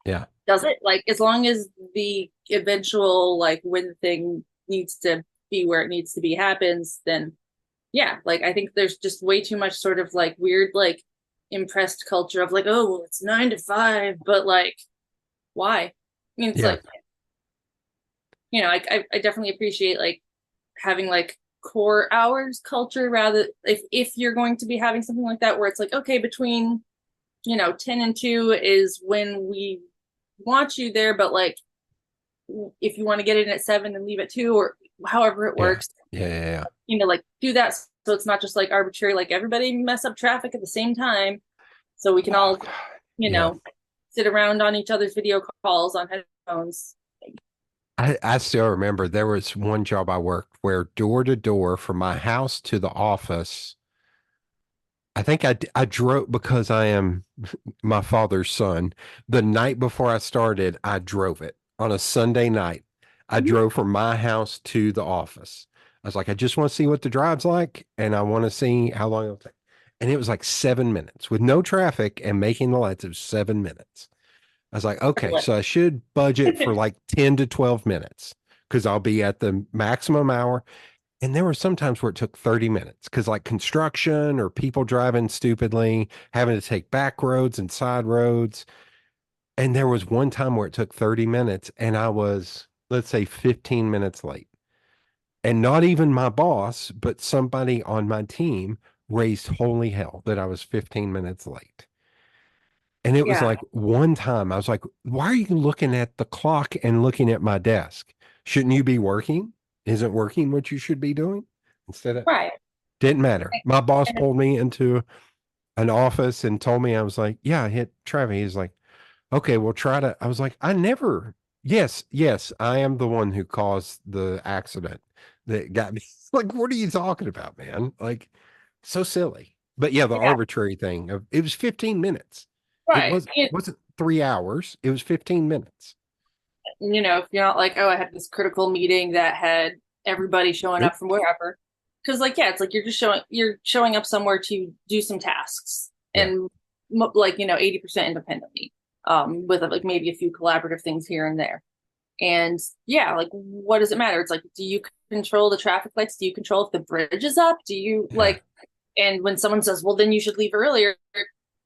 Yeah. Does it? Like, as long as the eventual, like, when the thing needs to be where it needs to be happens, then yeah, like, I think there's just way too much sort of like weird, like, impressed culture of like, oh, well, it's 9 to 5, but like, why? I mean, it's Yeah. like, I definitely appreciate like having like core hours culture rather if you're going to be having something like that where it's like okay between 10 and 2 is when we want you there, but like if you want to get in at 7 and leave at 2 or however it Yeah. works, Yeah. Yeah. like do that so it's not just like arbitrary, like everybody mess up traffic at the same time so we can Oh, all God. you Yeah. know sit around on each other's video calls on headphones. I still remember there was one job I worked where door to door from my house to the office, I think I drove because I am my father's son. The night before I started, I drove it on a Sunday night. I Mhm. drove from my house to the office. I was like, I just want to see what the drive's like, and I want to see how long it'll take. And it was like 7 minutes with no traffic and making the lights. It was 7 minutes. I was like, okay, so I should budget for like 10 to 12 minutes because I'll be at the maximum hour. And there were some times where it took 30 minutes because, like, construction or people driving stupidly, having to take back roads and side roads. And there was one time where it took 30 minutes and I was, let's say, 15 minutes late. And not even my boss, but somebody on my team raised holy hell that I was 15 minutes late. And it was Yeah, like one time I was like, why are you looking at the clock and looking at my desk? Shouldn't you be working? Isn't working what you should be doing? Instead of, right. didn't matter. My boss pulled me into an office and told me, I was like, yeah, I hit traffic. He's like, okay, we'll try to. I was like, I never, yes, yes, I am the one who caused the accident that got me. Like, what are you talking about, man? Like, so silly. But yeah, the Yeah, arbitrary thing of it was 15 minutes. It right. wasn't 3 hours. It was 15 minutes. If you're not like, oh, I had this critical meeting that had everybody showing Nope. up from wherever. Because like, yeah, it's like you're showing up somewhere to do some tasks Yeah. and like, 80% independently, with like maybe a few collaborative things here and there. And yeah, like what does it matter? It's like, do you control the traffic lights? Do you control if the bridge is up? Do you Yeah. and when someone says, well, then you should leave earlier.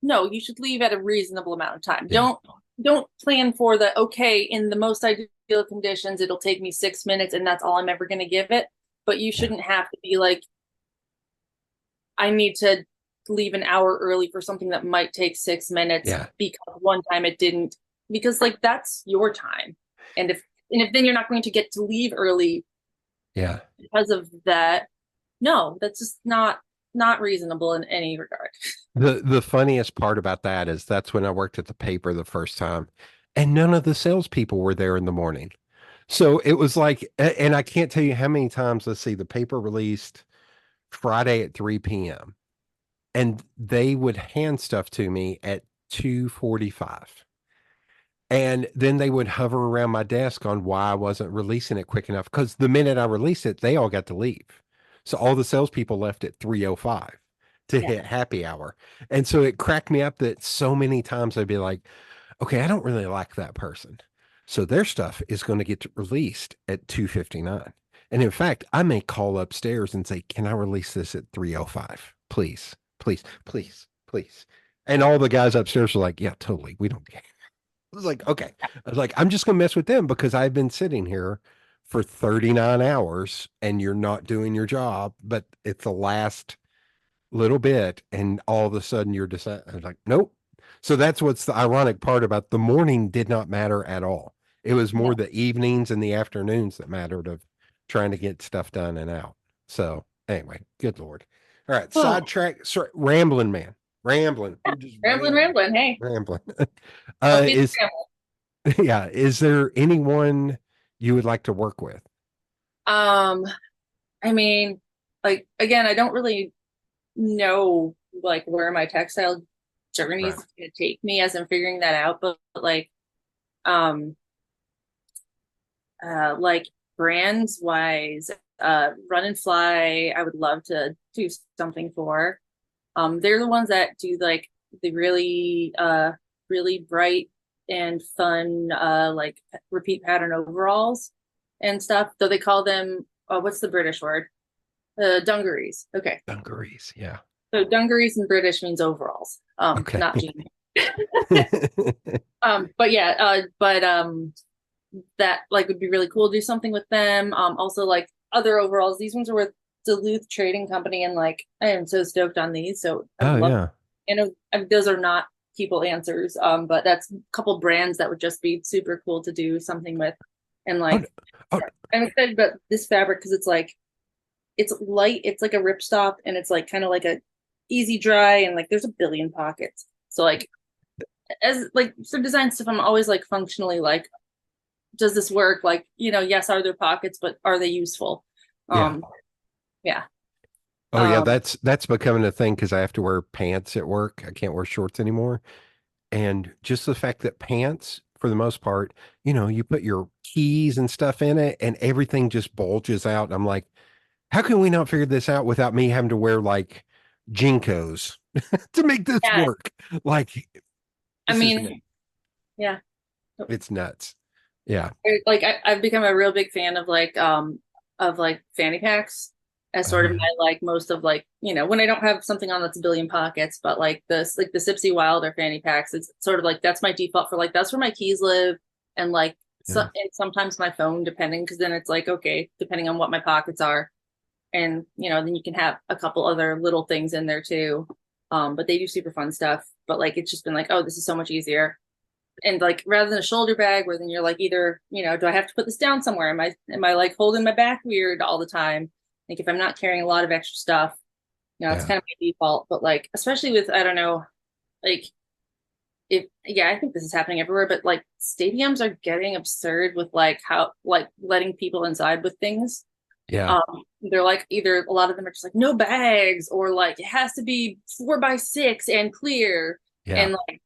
No, you should leave at a reasonable amount of time. Yeah. Don't plan for the okay, in the most ideal conditions, it'll take me 6 minutes and that's all I'm ever gonna give it. But you Yeah. shouldn't have to be like, I need to leave an hour early for something that might take 6 minutes Yeah. because one time it didn't, because like that's your time. And if then you're not going to get to leave early Yeah. because of that, no, that's just not reasonable in any regard. The funniest part about that is that's when I worked at the paper the first time, and none of the salespeople were there in the morning. So it was like, and I can't tell you how many times, let's see, the paper released Friday at 3 p.m. and they would hand stuff to me at 2:45. And then they would hover around my desk on why I wasn't releasing it quick enough. Because the minute I released it, they all got to leave. So all the salespeople left at 3:05 to Yeah. hit happy hour. And so it cracked me up that so many times I'd be like, okay, I don't really like that person. So their stuff is going to get released at 2:59. And in fact, I may call upstairs and say, can I release this at 3:05? Please, please, please, please. And all the guys upstairs were like, yeah, totally. We don't care. I was like, okay. I was like, I'm just gonna mess with them because I've been sitting here for 39 hours and you're not doing your job, but it's the last little bit, and all of a sudden you're deciding. I was like, nope. So that's what's the ironic part about the morning did not matter at all. It was more No. the evenings and the afternoons that mattered of trying to get stuff done and out. So anyway, good Lord. All right, Oh, sidetrack. Sorry, rambling, man, rambling. We're just rambling. Hey, rambling. I'll feed the Is family. yeah. Is there anyone you would like to work with? Um, I mean, like again, I don't really know like where my textile journey is Right. going to take me as I'm figuring that out. But um, like brands wise, Run and Fly, I would love to do something for. They're the ones that do like the really bright and fun like repeat pattern overalls and stuff. Though they call them what's the British word? Dungarees. Okay. Dungarees. Yeah. So dungarees in British means overalls, Okay. not jeans. But yeah, that like would be really cool to do something with them. Also like other overalls. These ones are with Duluth Trading Company, and like I am so stoked on these. So I would Oh love, yeah. I mean, those are not people answers. But that's a couple brands that would just be super cool to do something with. And Oh, like oh, I'm excited about this fabric because it's like it's light, it's like a ripstop, and it's like kind of like a easy dry, and like there's a billion pockets. So like as like for design stuff, I'm always like functionally like, does this work? Like, yes, are there pockets, but are they useful? yeah. Yeah. Oh yeah. Um, That's becoming a thing because I have to wear pants at work. I can't wear shorts anymore. And just the fact that pants, for the most part, you put your keys and stuff in it and everything just bulges out. I'm like, how can we not figure this out without me having to wear like Jinkos to make this yeah. work? Like, I this is, mean, yeah. it's nuts. Yeah. Like I've become a real big fan of like fanny packs as sort Oh, of yeah. my like most of like when I don't have something on that's a billion pockets, but like the Sipsy Wilder fanny packs, it's sort of like that's my default for like that's where my keys live, and like Yeah. and sometimes my phone depending, because then it's like okay, depending on what my pockets are, and then you can have a couple other little things in there too. But they do super fun stuff, but like it's just been like, oh, this is so much easier. And like rather than a shoulder bag where then you're like either do I have to put this down somewhere, am I like holding my back weird all the time, like if I'm not carrying a lot of extra stuff, it's Yeah. kind of my default. But like especially with I don't know, like if yeah, I think this is happening everywhere, but like stadiums are getting absurd with like how like letting people inside with things. Yeah. They're like either a lot of them are just like no bags, or like it has to be 4x6 and clear, Yeah. and like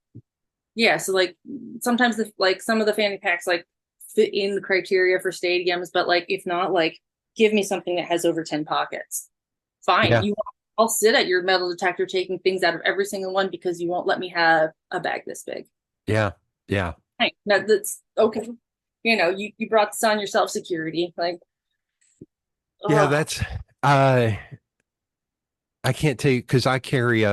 yeah, so like sometimes like some of the fanny packs like fit in the criteria for stadiums, but like if not, like give me something that has over 10 pockets. Fine. Yeah. I'll sit at your metal detector taking things out of every single one because you won't let me have a bag this big. Yeah. Yeah. Fine. No, that's okay. You brought this on yourself, security. Like Yeah. ugh. That's, I can't tell you because I've carried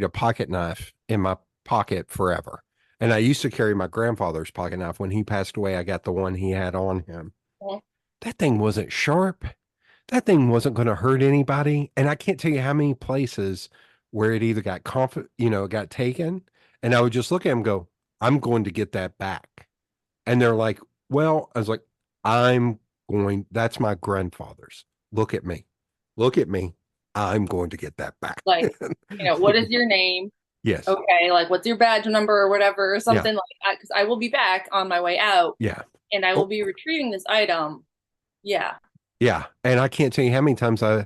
a pocket knife in my pocket forever. And I used to carry my grandfather's pocket knife. When he passed away, I got the one he had on him. That thing wasn't sharp. That thing wasn't going to hurt anybody. And I can't tell you how many places where it either got got taken. And I would just look at him and go, I'm going to get that back. And they're like, well, I was like, that's my grandfather's. Look at me. Look at me. I'm going to get that back. Like, what is your name? Yes. Okay, like what's your badge number or whatever, or Yeah. something like that, because I will be back on my way out Yeah. and I will Oh, be retrieving this item. Yeah. yeah. And I can't tell you how many times I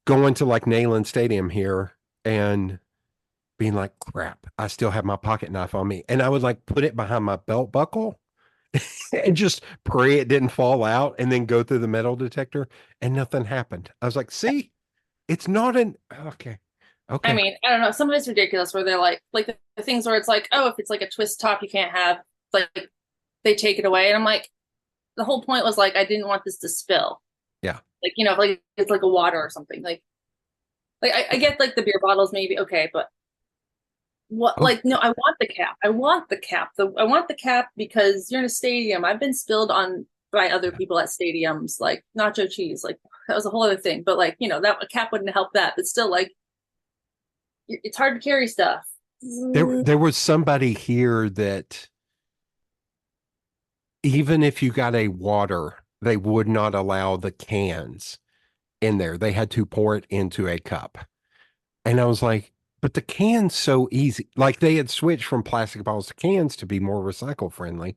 go into like Neyland Stadium here and being like, crap, I still have my pocket knife on me. And I would like put it behind my belt buckle and just pray it didn't fall out and then go through the metal detector and nothing happened. I was like, see, it's not okay. I Okay. mean, I don't know. Some of it's ridiculous where they're like the things where it's like, oh, if it's like a twist top, you can't have, like, they take it away. And I'm like, the whole point was like, I didn't want this to spill. Yeah. Like, like it's like a water or something. Like I get like the beer bottles maybe, okay, but what, Oh, like, no, I want the cap. I want the cap. I want the cap because you're in a stadium. I've been spilled on by other yeah. people at stadiums, like nacho cheese. Like that was a whole other thing. But like, that a cap wouldn't help that. But still, like, it's hard to carry stuff. There was somebody here that even if you got a water, they would not allow the cans in there. They had to pour it into a cup. And I was like, but the can's so easy. Like they had switched from plastic bottles to cans to be more recycle friendly.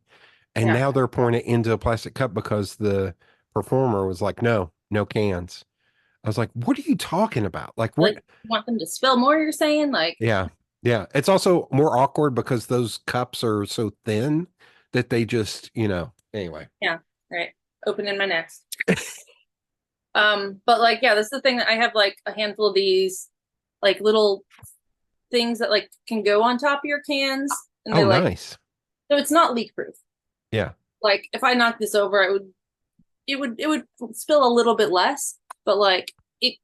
And Yeah. now they're pouring it into a plastic cup because the performer was like, no, no cans. I was like, what are you talking about? Like, Like, what? you want them to spill more, you're saying? Like, Yeah. Yeah. It's also more awkward because those cups are so thin that they just, anyway. yeah, right. Opening my next. But like, yeah, this is the thing that I have like a handful of these like little things that like can go on top of your cans. And Oh, they're like, nice. so it's not leak proof. Yeah. Like if I knock this over, it would spill a little bit less, but like if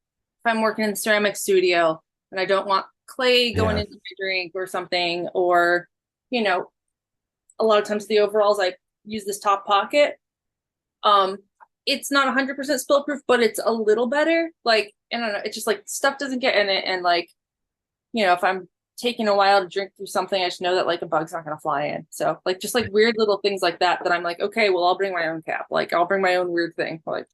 I'm working in the ceramic studio and I don't want clay going Yeah. into my drink or something, or you know, a lot of times the overalls I use this top pocket. Um, it's not 100% spill proof, but it's a little better. Like, I don't know, it's just like stuff doesn't get in it, and like, if I'm taking a while to drink through something, I just know that like a bug's not gonna fly in. So like just like weird little things like that I'm like, okay, well I'll bring my own cap. Like I'll bring my own weird thing. Like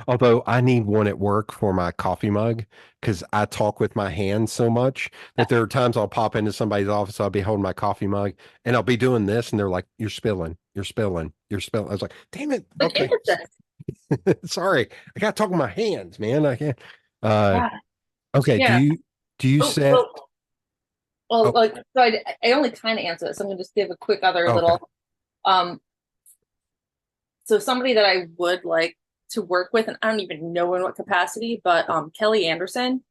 Although I need one at work for my coffee mug because I talk with my hands so much that there are times I'll pop into somebody's office, I'll be holding my coffee mug and I'll be doing this and they're like, you're spilling, you're spilling, you're spilling. I was like, damn it. like Okay. emphasis. Sorry. I gotta talk with my hands, man. I can't. Uh Yeah. okay. Do Yeah. you Oh, set well, oh like so I only kind of answer it, so I'm gonna just give a quick other okay. little um so somebody that I would like to work with, and I don't even know in what capacity, but Kelly Anderson.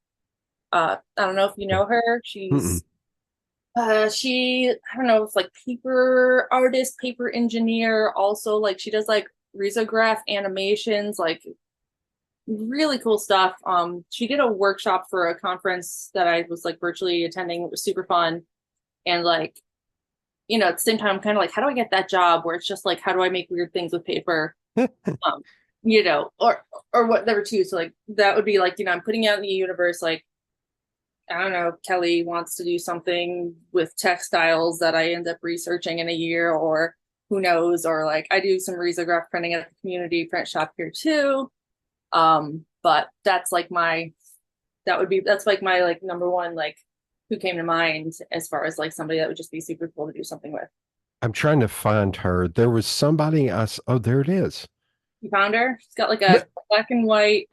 I don't know if you know her. Mm-mm. She I don't know, it's like paper artist, paper engineer, also like she does like risograph animations, like really cool stuff. She did a workshop for a conference that I was like virtually attending. It was super fun. And like, at the same time, I'm kind of like, how do I get that job where it's just like, how do I make weird things with paper? Um, or whatever too. So like that would be like, I'm putting out in the universe, like, I don't know, Kelly wants to do something with textiles that I end up researching in a year, or who knows, or like I do some risograph printing at the community print shop here too. But that's like that's like my like number one, like who came to mind as far as like somebody that would just be super cool to do something with. I'm trying to find her. There was somebody oh, there it is. You found her? She's got like No, a black and white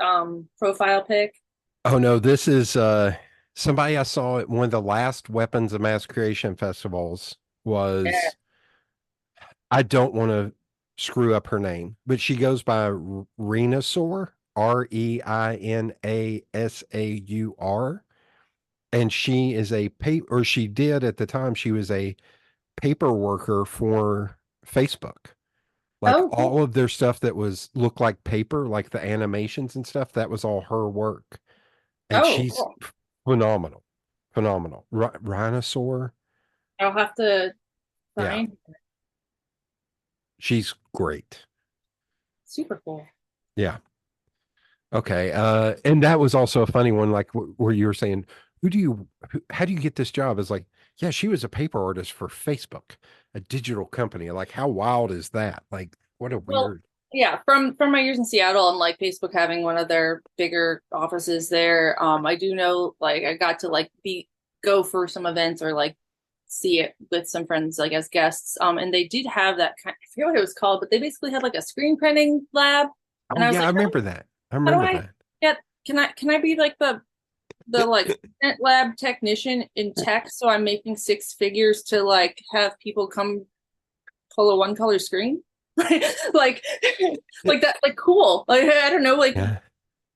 profile pic. oh no, this is somebody I saw at one of the last Weapons of Mass Creation festivals Yeah. was I don't want to screw up her name, but she goes by Reinasaur, Reinasaur, and she is a or she did at the time, she was a paper worker for Facebook. Like Oh, cool. all of their stuff that was looked like paper, like the animations and stuff, that was all her work. And Oh, she's cool. phenomenal. Phenomenal. Rhinosaur. I'll have to Yeah, find. she's great. Super cool. Yeah. Okay. And that was also a funny one, like where you were saying, how do you get this job? It's like, yeah, she was a paper artist for Facebook, a digital company. Like, how wild is that? Like, what a Well, weird. yeah, from my years in Seattle and like Facebook having one of their bigger offices there, I do know like I got to like go for some events or like see it with some friends like as guests. And they did have that I forget what it was called, but they basically had like a screen printing lab. And Oh, I was yeah, I like, remember that. I how do remember I that. get can I be like the like print lab technician in tech, so I'm making six figures to like have people come pull a one color screen? like like that, like cool, like I don't know, like, Yeah,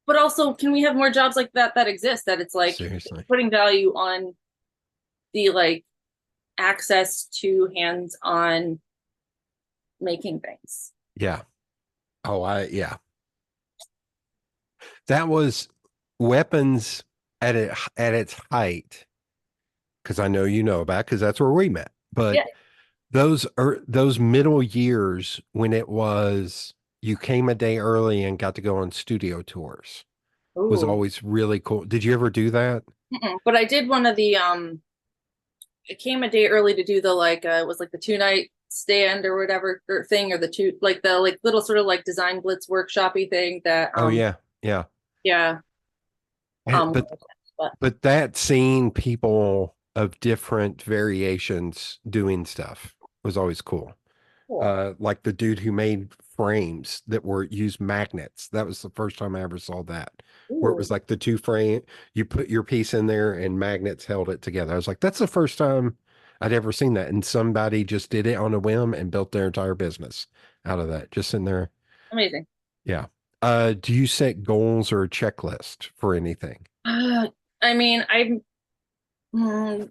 but also can we have more jobs like that exist, that it's like seriously. putting value on the like access to hands on making things. Yeah. Oh, yeah. That was weapons at its height, because I know you know about because that's where we met. But Yeah. those middle years when it was you came a day early and got to go on studio tours was Ooh. always really cool. Did you ever do that? Mm-mm. But I did one of the it came a day early to do the like it was like the 2 night stand or whatever or thing, or the two like the like little sort of like design blitz workshopy thing that Oh yeah, yeah. Yeah. And- but But but that seeing people of different variations doing stuff was always cool. cool. Like the dude who made frames that were used magnets. That was the first time I ever saw that, where it was Ooh, like the two frame, you put your piece in there and magnets held it together. I was like, that's the first time I'd ever seen that. And somebody just did it on a whim and built their entire business out of that, just in there. amazing. Yeah. Do you set goals or a checklist for anything? I mean, I'm mm,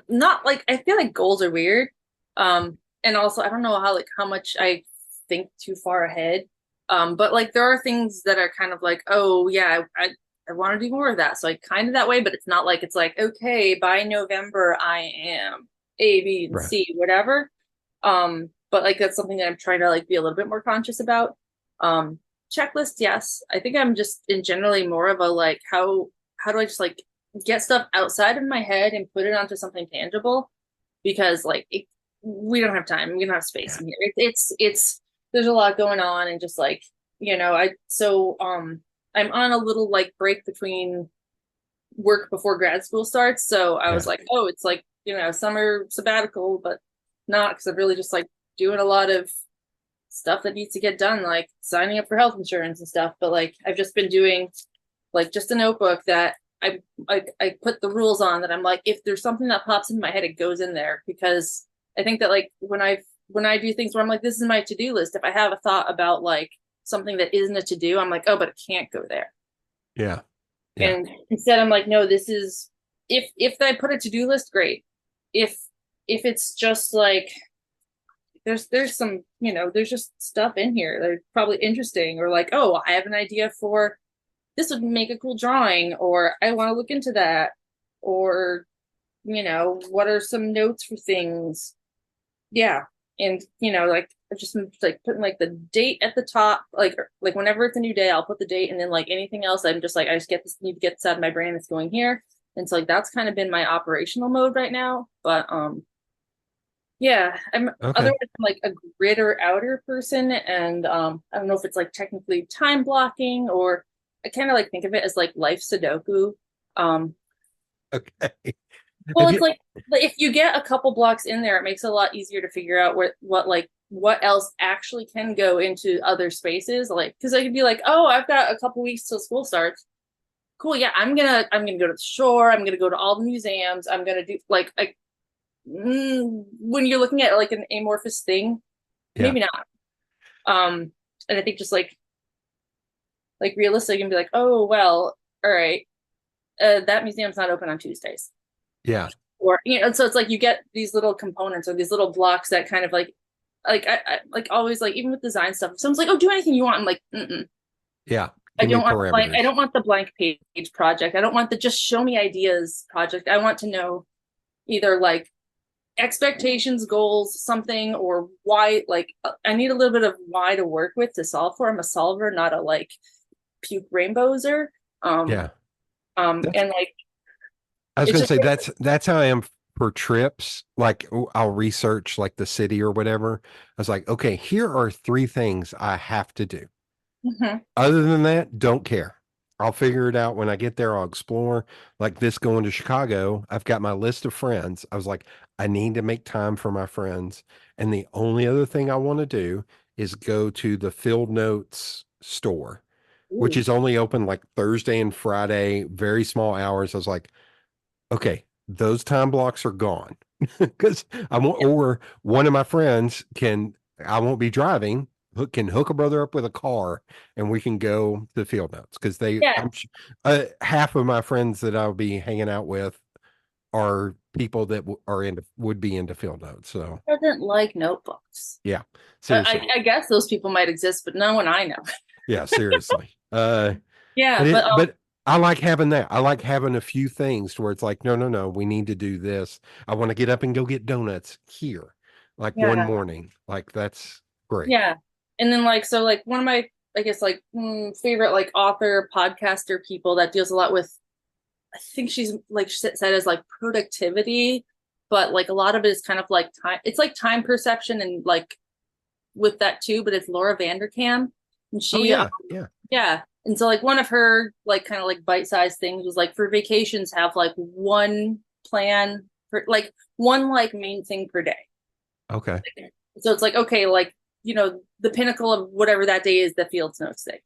not like I feel like goals are weird. And also I don't know how much I think too far ahead. But like there are things that are kind of like, oh yeah, I want to do more of that. So I kind of that way, but it's not like it's like, okay, by November I am A, B, and Right. C, whatever. But like that's something that I'm trying to like be a little bit more conscious about. Um, Checklist, yes. I think I'm just in generally more of a like how do I just like get stuff outside of my head and put it onto something tangible because like we don't have time, we don't have space Yeah. in here. It's there's a lot going on and just like I'm on a little like break between work before grad school starts, so I was Yeah. like, oh, it's like summer sabbatical, but not because I'm really just like doing a lot of stuff that needs to get done, like signing up for health insurance and stuff. But like I've just been doing like just a notebook that I put the rules on that I'm like, if there's something that pops in my head, it goes in there because I think that like when I do things where I'm like, this is my to-do list, if I have a thought about like something that isn't a to-do, I'm like, oh, but it can't go there. Yeah. Yeah. And instead I'm like, no, this is if I put a to-do list, great. If it's just like there's some, there's just stuff in here that's probably interesting or like, oh, I have an idea for this would make a cool drawing or I want to look into that or what are some notes for things. Yeah. And like I just like putting like the date at the top, like whenever it's a new day I'll put the date and then like anything else I'm just like I just need to get this out of my brain that's going here. And so like that's kind of been my operational mode right now. But yeah, I'm Okay. otherwise I'm like a grid or outer person, and I don't know if it's like technically time blocking or I kind of like think of it as like life Sudoku. Um, Okay. well, Have it's you, like if you get a couple blocks in there, it makes it a lot easier to figure out what else actually can go into other spaces. Like, because I could be like, oh, I've got a couple weeks till school starts. Cool, yeah, I'm gonna go to the shore. I'm gonna go to all the museums. I'm gonna do like when you're looking at like an amorphous thing, yeah. maybe not. And I think just like realistic and be like, oh well, all right, that museum's not open on Tuesdays, Yeah. or so it's like you get these little components or these little blocks that kind of like I like always like even with design stuff. If someone's like, oh, do anything you want, I'm like, mm-mm. Yeah. I Give me don't want the blank. I parameters. don't want the blank page project. I don't want the just show me ideas project. I want to know either like expectations, goals, something, or why. Like I need a little bit of why to work with to solve for. I'm a solver, not a like puke rainbowser. Um, Yeah. That's, and like I was it's going to just say that's how I am for trips. Like I'll research like the city or whatever. I was like, okay, here are three things I have to do. mhm. Other than that, don't care. I'll figure it out when I get there. I'll explore. Like this going to Chicago, I've got my list of friends. I was like, I need to make time for my friends. And the only other thing I want to do is go to the Field Notes store, which Ooh, is only open like Thursday and Friday, very small hours. I was like, okay, those time blocks are gone because I want, yeah, or one of my friends I won't be driving, can hook a brother up with a car and we can go to the Field Notes because yeah. half of my friends that I'll be hanging out with are people that would be into Field Notes. So Doesn't like notebooks. yeah, seriously. I guess those people might exist, but no one I know. Yeah, seriously. Yeah, But I like having that. I like having a few things to where it's like, no, no, no, we need to do this. I want to get up and go get donuts here, like one yeah, morning. Like that's great. yeah. And then like so like one of my I guess like favorite like author podcaster people that deals a lot with I think she's like said as like productivity, but like a lot of it is kind of like time. It's like time perception and like with that too. But it's Laura Vanderkam, and Oh she yeah, yeah, yeah, And so like one of her like kind of like bite-sized things was like for vacations have like one plan for like one like main thing per day. Okay. So it's like, okay, like, the pinnacle of whatever that day is the Fields Notes day.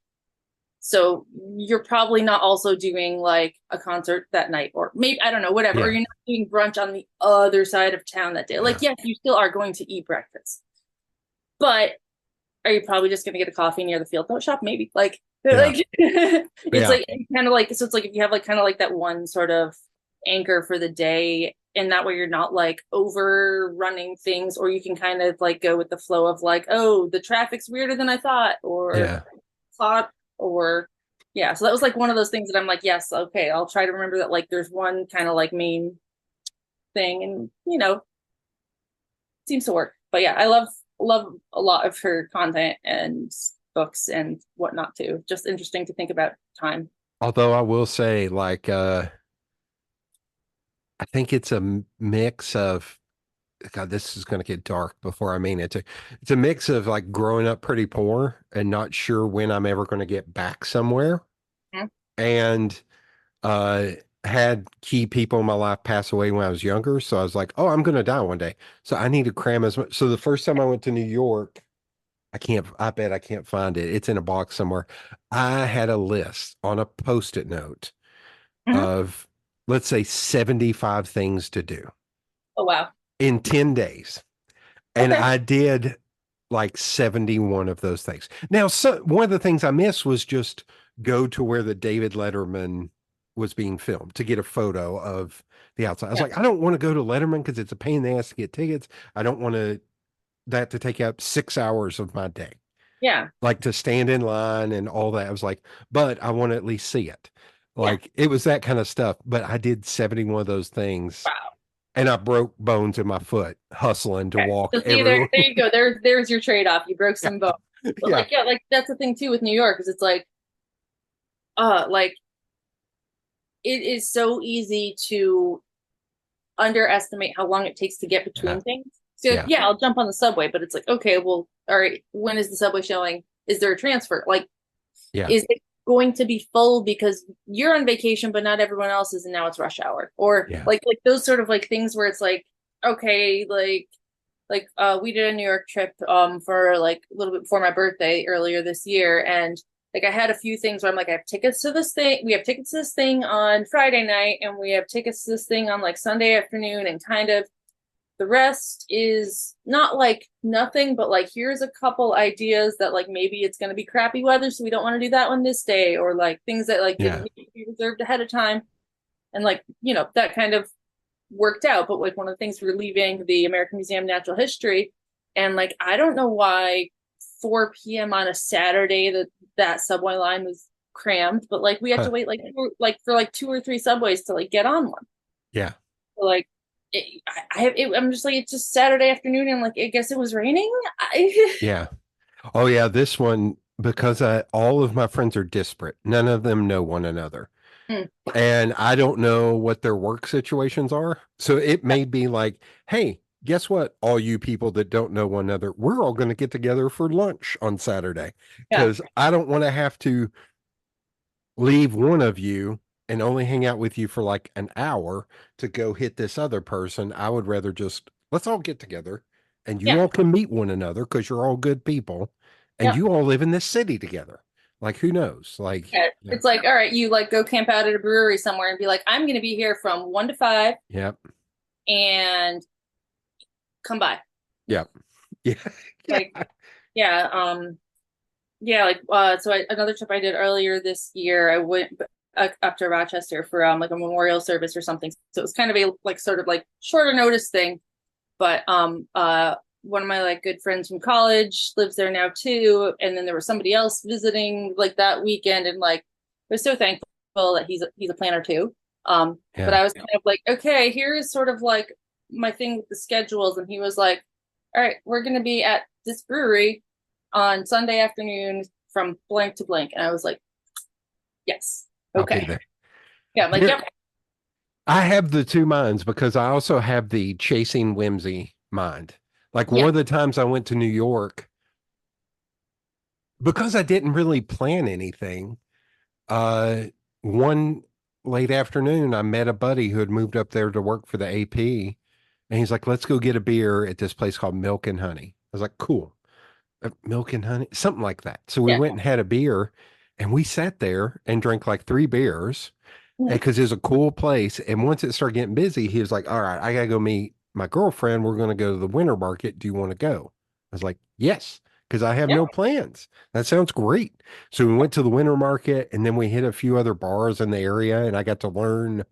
So you're probably not also doing like a concert that night, or maybe, I don't know, whatever, or Yeah. you're not doing brunch on the other side of town that day. Yeah. Like, yes, you still are going to eat breakfast, but are you probably just going to get a coffee near the Field Note shop? Maybe Yeah. it's Yeah. like kind of like, so it's like if you have like kind of like that one sort of anchor for the day, and that way you're not like overrunning things, or you can kind of like go with the flow of like, oh, the traffic's weirder than I thought, or Yeah. thought, or yeah. So that was like one of those things that I'm like, yes, okay, I'll try to remember that like there's one kind of like main thing, and seems to work. But yeah, I love a lot of her content and books and whatnot too. Just interesting to think about time. Although I will say, like, I think it's a mix of, God, this is going to get dark before I mean it. It's a mix of like growing up pretty poor and not sure when I'm ever going to get back somewhere, Mhm. and uh had key people in my life pass away when I was younger. So I was like, oh, I'm going to die one day. So I need to cram as much. So the first time I went to New York, I bet I can't find it. It's in a box somewhere. I had a list on a post-it note Mhm. of, let's say, 75 things to do Oh wow. in 10 days. And Okay. I did like 71 of those things. Now, so one of the things I missed was just go to where the David Letterman was being filmed to get a photo of the outside. I was Yeah. like, I don't want to go to Letterman because it's a pain in the ass to get tickets. I don't want that to take up 6 hours of my day, Yeah. like to stand in line and all that. I was like, but I want to at least see it. Yeah. Like it was that kind of stuff. But I did 71 of those things, Wow. and I broke bones in my foot hustling to Okay. walk So see, everywhere. there you go. There's your trade-off. You broke some bones. But Yeah. like, yeah, like that's the thing too with New York, is it's like it is so easy to underestimate how long it takes to get Yeah. between things. So like, Yeah. yeah, I'll jump on the subway, but it's like, okay, well, all right, when is the subway showing? Is there a transfer? Like, Yeah. is it going to be full because you're on vacation, but not everyone else is, and now it's rush hour? Or Yeah. like those sort of like things where it's like, okay, we did a New York trip for like a little bit before my birthday earlier this year, and like I had a few things where I'm like, I have tickets to this thing, we have tickets to this thing on Friday night, and we have tickets to this thing on like Sunday afternoon, and kind of the rest is not like nothing, but like here's a couple ideas that like maybe it's going to be crappy weather, so we don't want to do that one this day, or like things that like didn't Yeah. need to be reserved ahead of time, and like that kind of worked out. But like one of the things, we were leaving the American Museum of Natural History, and like I don't know why 4 p.m. on a Saturday that subway line was crammed, but like we had to Huh. wait for like two or three subways to like get on one. Yeah. So, like I'm just like, it's just Saturday afternoon, and like I guess it was raining. Yeah. Oh yeah. This one, because all of my friends are disparate. None of them know one another. Hmm. And I don't know what their work situations are. So it may be like, hey, guess what? All you people that don't know one another, we're all going to get together for lunch on Saturday, Yeah, because I don't want to have to leave one of you and only hang out with you for like an hour to go hit this other person. I would rather just let's all get together and you yeah, all can meet one another because you're all good people and yeah. you all live in this city together. Like, who knows? Like, Yeah. yeah, It's like, all right, you like go camp out at a brewery somewhere and be like, I'm gonna be here from 1 to 5 yeah, and come by. yeah, yeah, yeah, Like, yeah, yeah, like so another trip I did earlier this year, I went up to Rochester for like a memorial service or something. So it was kind of a like sort of like shorter notice thing. But one of my like good friends from college lives there now too, and then there was somebody else visiting like that weekend, and like I was so thankful that he's a planner too. But yeah. I was kind of like, okay, here is sort of like my thing with the schedules, and he was like, all right, we're gonna be at this brewery on Sunday afternoon from blank to blank, and I was like, yes, I'll be okay, there. yeah, I'm like, Here, yep, I have the two minds because I also have the chasing whimsy mind. Like yeah, one of the times I went to New York, because I didn't really plan anything, Uh, one late afternoon, I met a buddy who had moved up there to work for the AP, and he's like, "Let's go get a beer at this place called Milk and Honey." I was like, "Cool, Milk and Honey, something like that." So we Yeah. went and had a beer, and we sat there and drank like three beers Mhm. because it was a cool place. And once it started getting busy, he was like, "All right, I gotta go meet my girlfriend. We're gonna go to the winter market. Do you want to go?" I was like, "Yes," because I have Yeah. no plans. That sounds great. So we went to the winter market, and then we hit a few other bars in the area, and I got to learn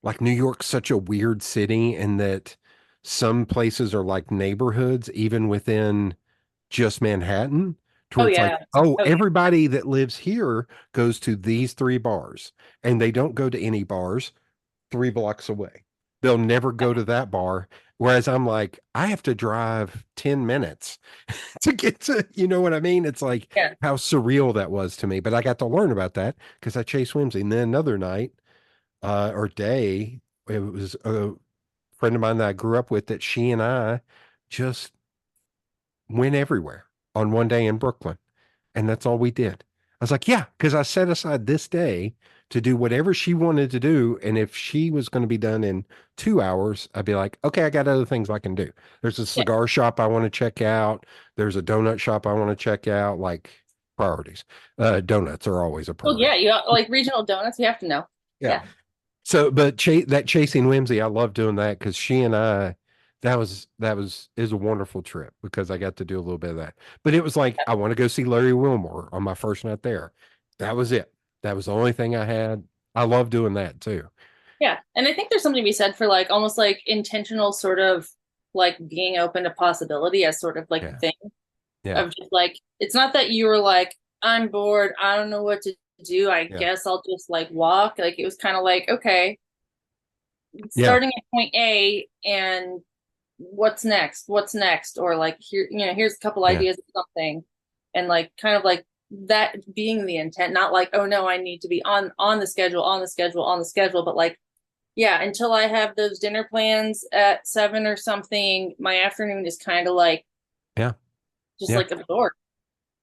like New York's such a weird city, and that some places are like neighborhoods, even within just Manhattan, to Oh where it's like, yeah. oh, Oh yeah. everybody that lives here goes to these three bars, and they don't go to any bars 3 blocks away. They'll never go to that bar. Whereas I'm like, I have to drive 10 minutes to get to, you know what I mean? It's like Yeah. how surreal that was to me. But I got to learn about that because I chased Whimsy. And then another night or day, it was a friend of mine that I grew up with that she and I just went everywhere on one day in Brooklyn. And that's all we did. I was like, yeah, because I set aside this day to do whatever she wanted to do. And if she was going to be done in 2 hours, I'd be like, okay, I got other things I can do. There's a Yeah. cigar shop I want to check out. There's a donut shop I want to check out, like priorities. Donuts are always a Well, priority. yeah, you got like regional donuts, you have to know. Yeah. Yeah. So, but that chasing whimsy, I love doing that because she and I, that was is a wonderful trip because I got to do a little bit of that. But it was like I want to go see Larry Wilmore on my first night there. That was it. That was the only thing I had. I love doing that too. Yeah. And I think there's something to be said for like almost like intentional sort of like being open to possibility as sort of like a Yeah, thing yeah, of just like it's not that you were like, I'm bored, I don't know what to do. I yeah, guess I'll just like walk. Like it was kind of like, okay, yeah, starting at point A and what's next? What's next? Or like here, here's a couple yeah, ideas of something. And like kind of like that being the intent, not like, oh no, I need to be on the schedule, on the schedule, on the schedule, but like yeah, until I have those dinner plans at 7 or something, my afternoon is kind of like yeah, just yeah, like absorbed.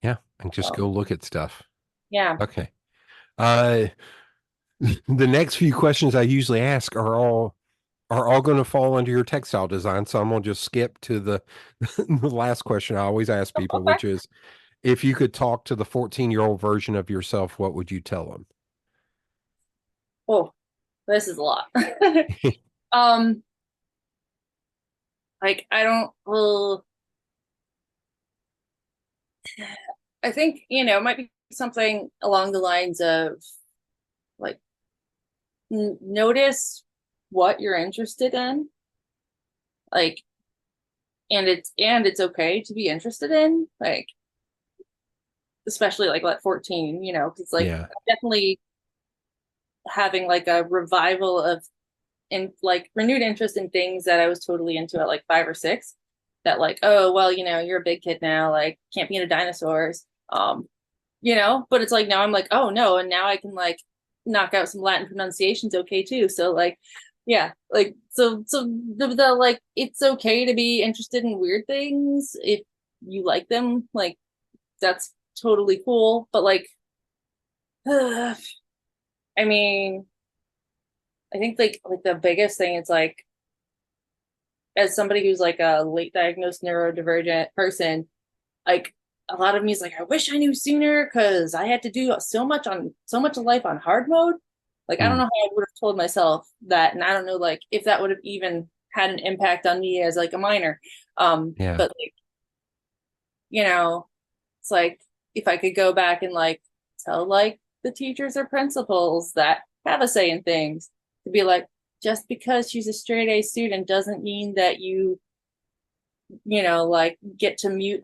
yeah. And just So go look at stuff. yeah. Okay. Uh, the next few questions I usually ask are all going to fall under your textile design. So I'm going to just skip to the the last question I always ask people, Okay. which is if you could talk to the 14-year-old version of yourself, what would you tell them? Oh, this is a lot. um, like I don't well, I think, it might be something along the lines of like notice what you're interested in. Like and it's okay to be interested in, like especially like at 14, because like Yeah. definitely having like a revival of and like renewed interest in things that I was totally into at like 5 or 6 that like, oh well, you're a big kid now, like can't be into dinosaurs. But it's like now I'm like, oh no, and now I can like knock out some Latin pronunciations okay too. So like yeah, like so the like it's okay to be interested in weird things if you like them, like that's totally cool. But like I mean, I think like the biggest thing is like as somebody who's like a late diagnosed neurodivergent person, like a lot of me is like, I wish I knew sooner because I had to do so much of life on hard mode. Like I don't Mm, know how I would have told myself that, and I don't know like if that would have even had an impact on me as like a minor. yeah. But like, it's like if I could go back and like tell like the teachers or principals that have a say in things to be like, just because she's a straight A student doesn't mean that like get to mute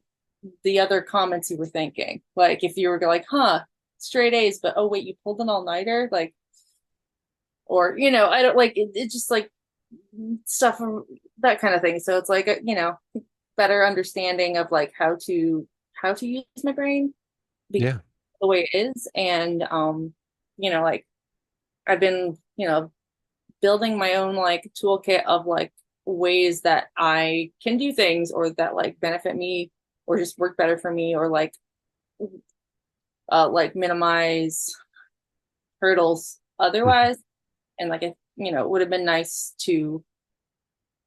the other comments you were thinking. Like if you were like, huh, straight A's, but oh wait, you pulled an all-nighter, like, or I don't like it's just like stuff that kind of thing. So it's like better understanding of like how to use my brain the Yeah. way it is, and like I've been building my own like toolkit of like ways that I can do things or that like benefit me or just work better for me or like minimize hurdles otherwise. And like, it would have been nice to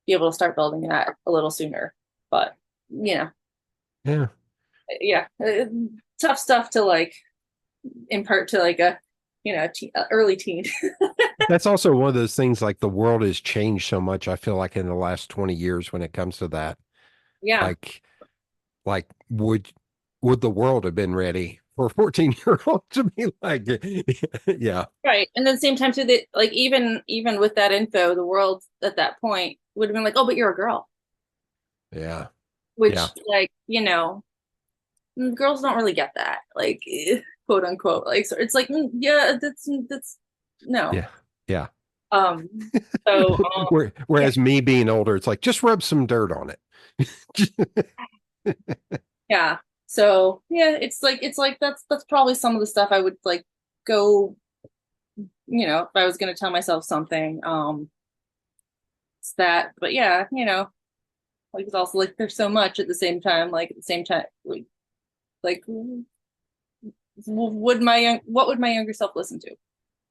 be able to start building that a little sooner. But, Yeah. Yeah, tough stuff to like impart to like a, early teen. That's also one of those things, like the world has changed so much, I feel like, in the last 20 years when it comes to that. Yeah. Like would the world have been ready for a 14-year-old to be like, yeah. Right. And then the same time too, that like even with that info, the world at that point would have been like, oh, but you're a girl. Yeah. Which Yeah. like, girls don't really get that, like, quote unquote. Like, so it's like, yeah, that's no. Yeah. Yeah. Um, so Whereas me being older, it's like, just rub some dirt on it. yeah. So yeah, it's like that's probably some of the stuff I would like go, if I was gonna tell myself something, it's that. But yeah, like it's also like there's so much at the same time, like at the same time, like what would my younger self listen to?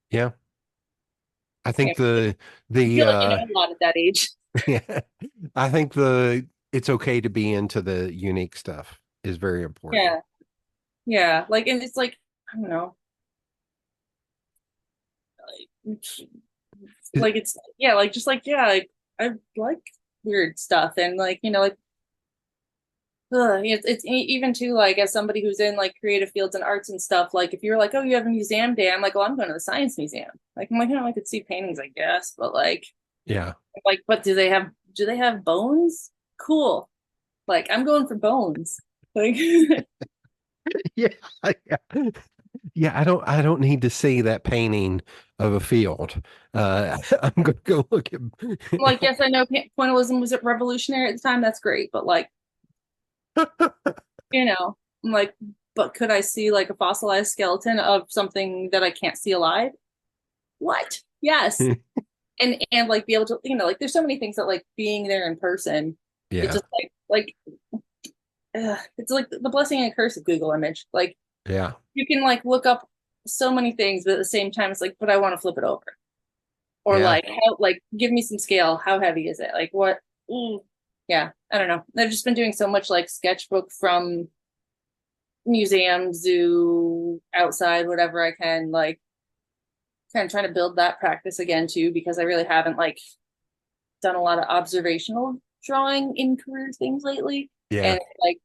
Yeah. I think I feel like you know a lot at that age. yeah, I think it's okay to be into the unique stuff is very important. Yeah. Yeah. Like, and it's like, I don't know. Like it's yeah, like just like yeah, like I like weird stuff and like like it's even too like as somebody who's in like creative fields and arts and stuff. Like if you're like, oh, you have a museum day, I'm like, well, I'm going to the science museum. Like I'm like, I could see paintings, I guess, but like, yeah, like, but do they have bones? Cool. Like I'm going for bones. Like yeah, yeah. Yeah, I don't need to see that painting of a field. I'm gonna go look at like yes, I know pointillism was revolutionary at the time. That's great, but like I'm like, but could I see like a fossilized skeleton of something that I can't see alive? What? Yes. And like be able to, like there's so many things that like being there in person, it yeah, just like it's like the blessing and curse of Google image. Like yeah, you can like look up so many things, but at the same time, it's like, but I want to flip it over. Or yeah, like how like give me some scale. How heavy is it? Like what? Ooh. Yeah, I don't know. I've just been doing so much like sketchbook from museum, zoo, outside, whatever I can, like kind of trying to build that practice again too, because I really haven't like done a lot of observational drawing in career things lately. yeah, And like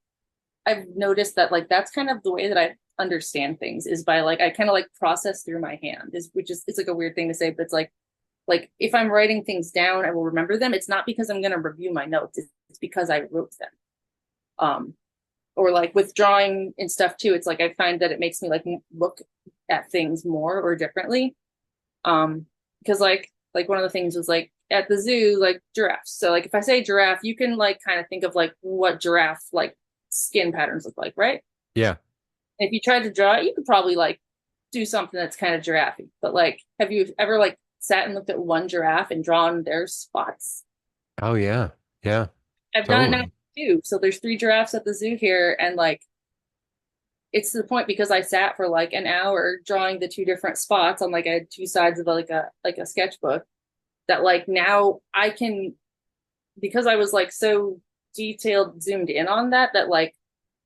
I've noticed that like that's kind of the way that I understand things is by like I kind of like process through my hand, which is it's like a weird thing to say, but it's like if I'm writing things down, I will remember them. It's not because I'm going to review my notes. It's because I wrote them. Or like with drawing and stuff too, it's like I find that it makes me like look at things more or differently. Because like one of the things was like at the zoo, like giraffes. So like if I say giraffe, you can like kind of think of like what giraffe like skin patterns look like, right? yeah. And if you tried to draw it, you could probably like do something that's kind of giraffe. But like, have you ever like sat and looked at one giraffe and drawn their spots? Oh yeah, yeah, I've done it now totally. too. So there's 3 giraffes at the zoo here, and like it's to the point because I sat for like an hour drawing the 2 different spots on like I had 2 sides of like a sketchbook that like now I can, because I was like so detailed zoomed in on that like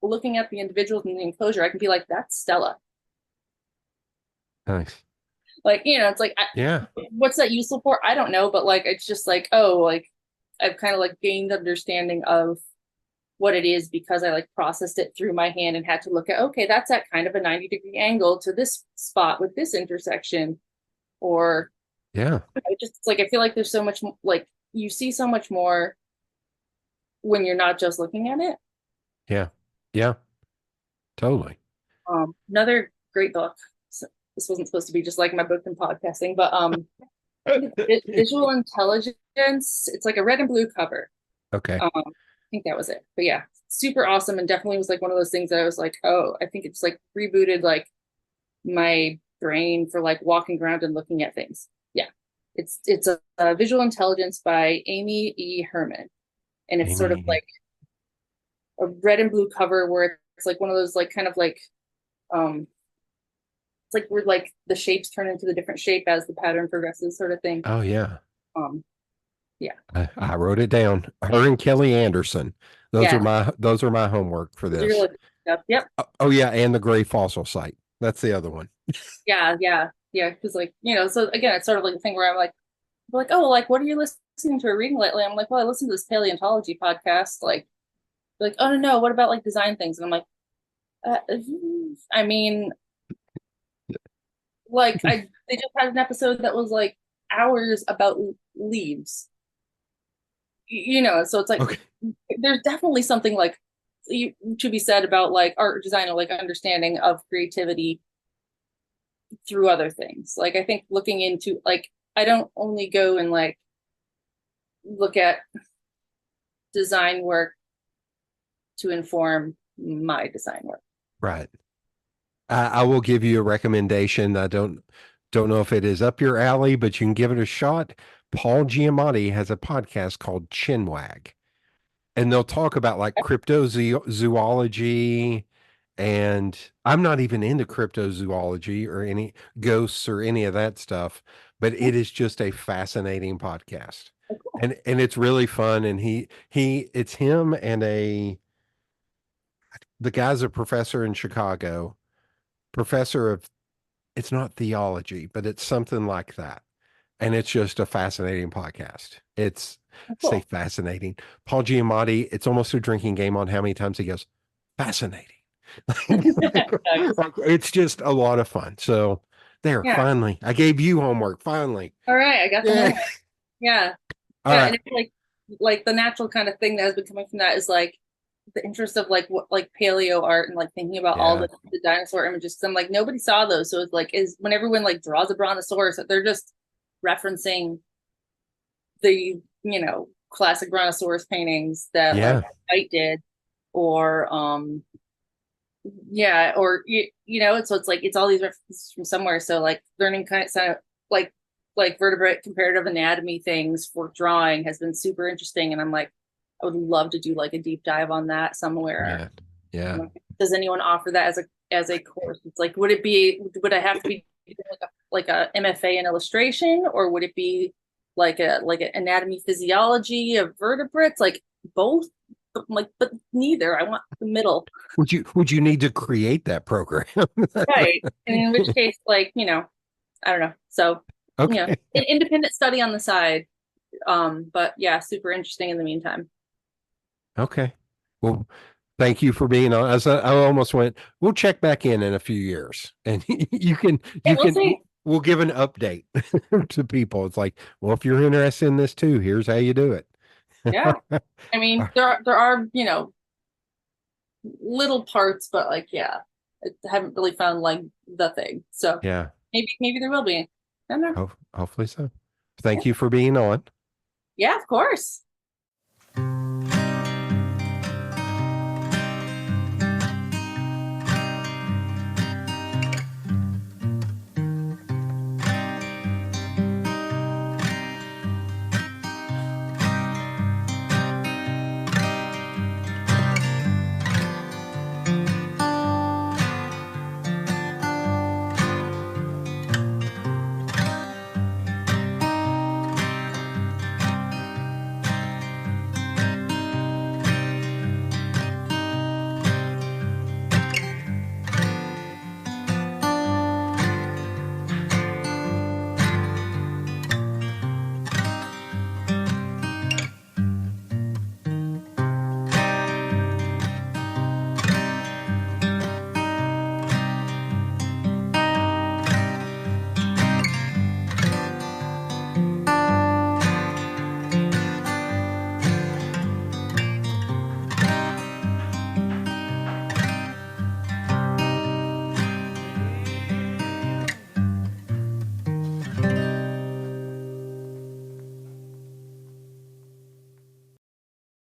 looking at the individuals in the enclosure, I can be like, that's Stella. Nice. Like, it's like, Yeah, what's that useful for? I don't know, but like, it's just like, oh, like I've kind of like gained understanding of what it is because I like processed it through my hand and had to look at, okay, that's at kind of a 90-degree angle to this spot with this intersection. Or yeah, I just like, I feel like there's so much like you see so much more when you're not just looking at it. yeah, yeah, totally. Another great book. So this wasn't supposed to be just like my book and podcasting, but Visual Intelligence. It's like a red and blue cover. Okay. I think that was it. But yeah, super awesome, and definitely was like one of those things that I was like, oh, I think it's like rebooted like my brain for like walking around and looking at things. Yeah, it's a Visual Intelligence by Amy E. Herman, and it's sort of Amy. like a red and blue cover where it's like one of those like kind of like um it's like we're like the shapes turn into the different shape as the pattern progresses, sort of thing. Oh yeah. Um, yeah, I wrote it down. Her and Kelly Anderson. yeah, Those are my homework for those are really this. good stuff. Yep. Oh yeah, and the Gray Fossil Site. That's the other one. Yeah, yeah, yeah. Because like so again, it's sort of like a thing where I'm like, oh, well, like what are you listening to or reading lately? I'm like, well, I listened to this paleontology podcast. Like, oh no, what about like design things? And I'm like, uh, I mean, like they just had an episode that was like hours about leaves. So it's like Okay. there's definitely something like to be said about like art design or like understanding of creativity through other things. Like I think looking into like I don't only go and like look at design work to inform my design work. Right. I will give you a recommendation. I don't know if it is up your alley, but you can give it a shot. Paul Giamatti has a podcast called Chinwag, and they'll talk about like cryptozoology. And I'm not even into cryptozoology or any ghosts or any of that stuff, but it is just a fascinating podcast. Like, cool. And it's really fun. And it's him and the guy's a professor in Chicago, professor of, it's not theology, but it's something like that. And it's just a fascinating podcast. It's say Cool. fascinating. Paul Giamatti, it's almost a drinking game on how many times he goes, fascinating. It's just a lot of fun. So there, Yeah. finally, I gave you homework. Finally. All right, I got the Yeah. moment. Yeah. All Yeah, right. and it's like the natural kind of thing that has been coming from that is like the interest of like what like paleo art and like thinking about all Yeah. the dinosaur images. 'Cause I'm like nobody saw those, so it's like is when everyone like draws a brontosaurus, they're just referencing the classic brontosaurus paintings that like Yeah. White did, or yeah, or so it's like it's all these references from somewhere. So like learning kind of like vertebrate comparative anatomy things for drawing has been super interesting, and I'm like, I would love to do like a deep dive on that somewhere. Yeah. Yeah. Does anyone offer that as a course? It's like, would I have to be doing like a MFA in illustration, or would it be like an anatomy physiology of vertebrates, like both? But neither. I want the middle. Would you need to create that program? Right. And in which case, like, I don't know. So, Okay. an independent study on the side. But yeah, super interesting in the meantime. Okay. Well, thank you for being on. As I almost went, we'll check back in a few years, and Hey, we'll see. we'll give an update to people. It's like, well, if you're interested in this too, here's how you do it. Yeah. I mean, there are, little parts, but like, yeah, I haven't really found like the thing. So Yeah. maybe there will be. I don't know. Hopefully so. Thank you for being on. Yeah, of course.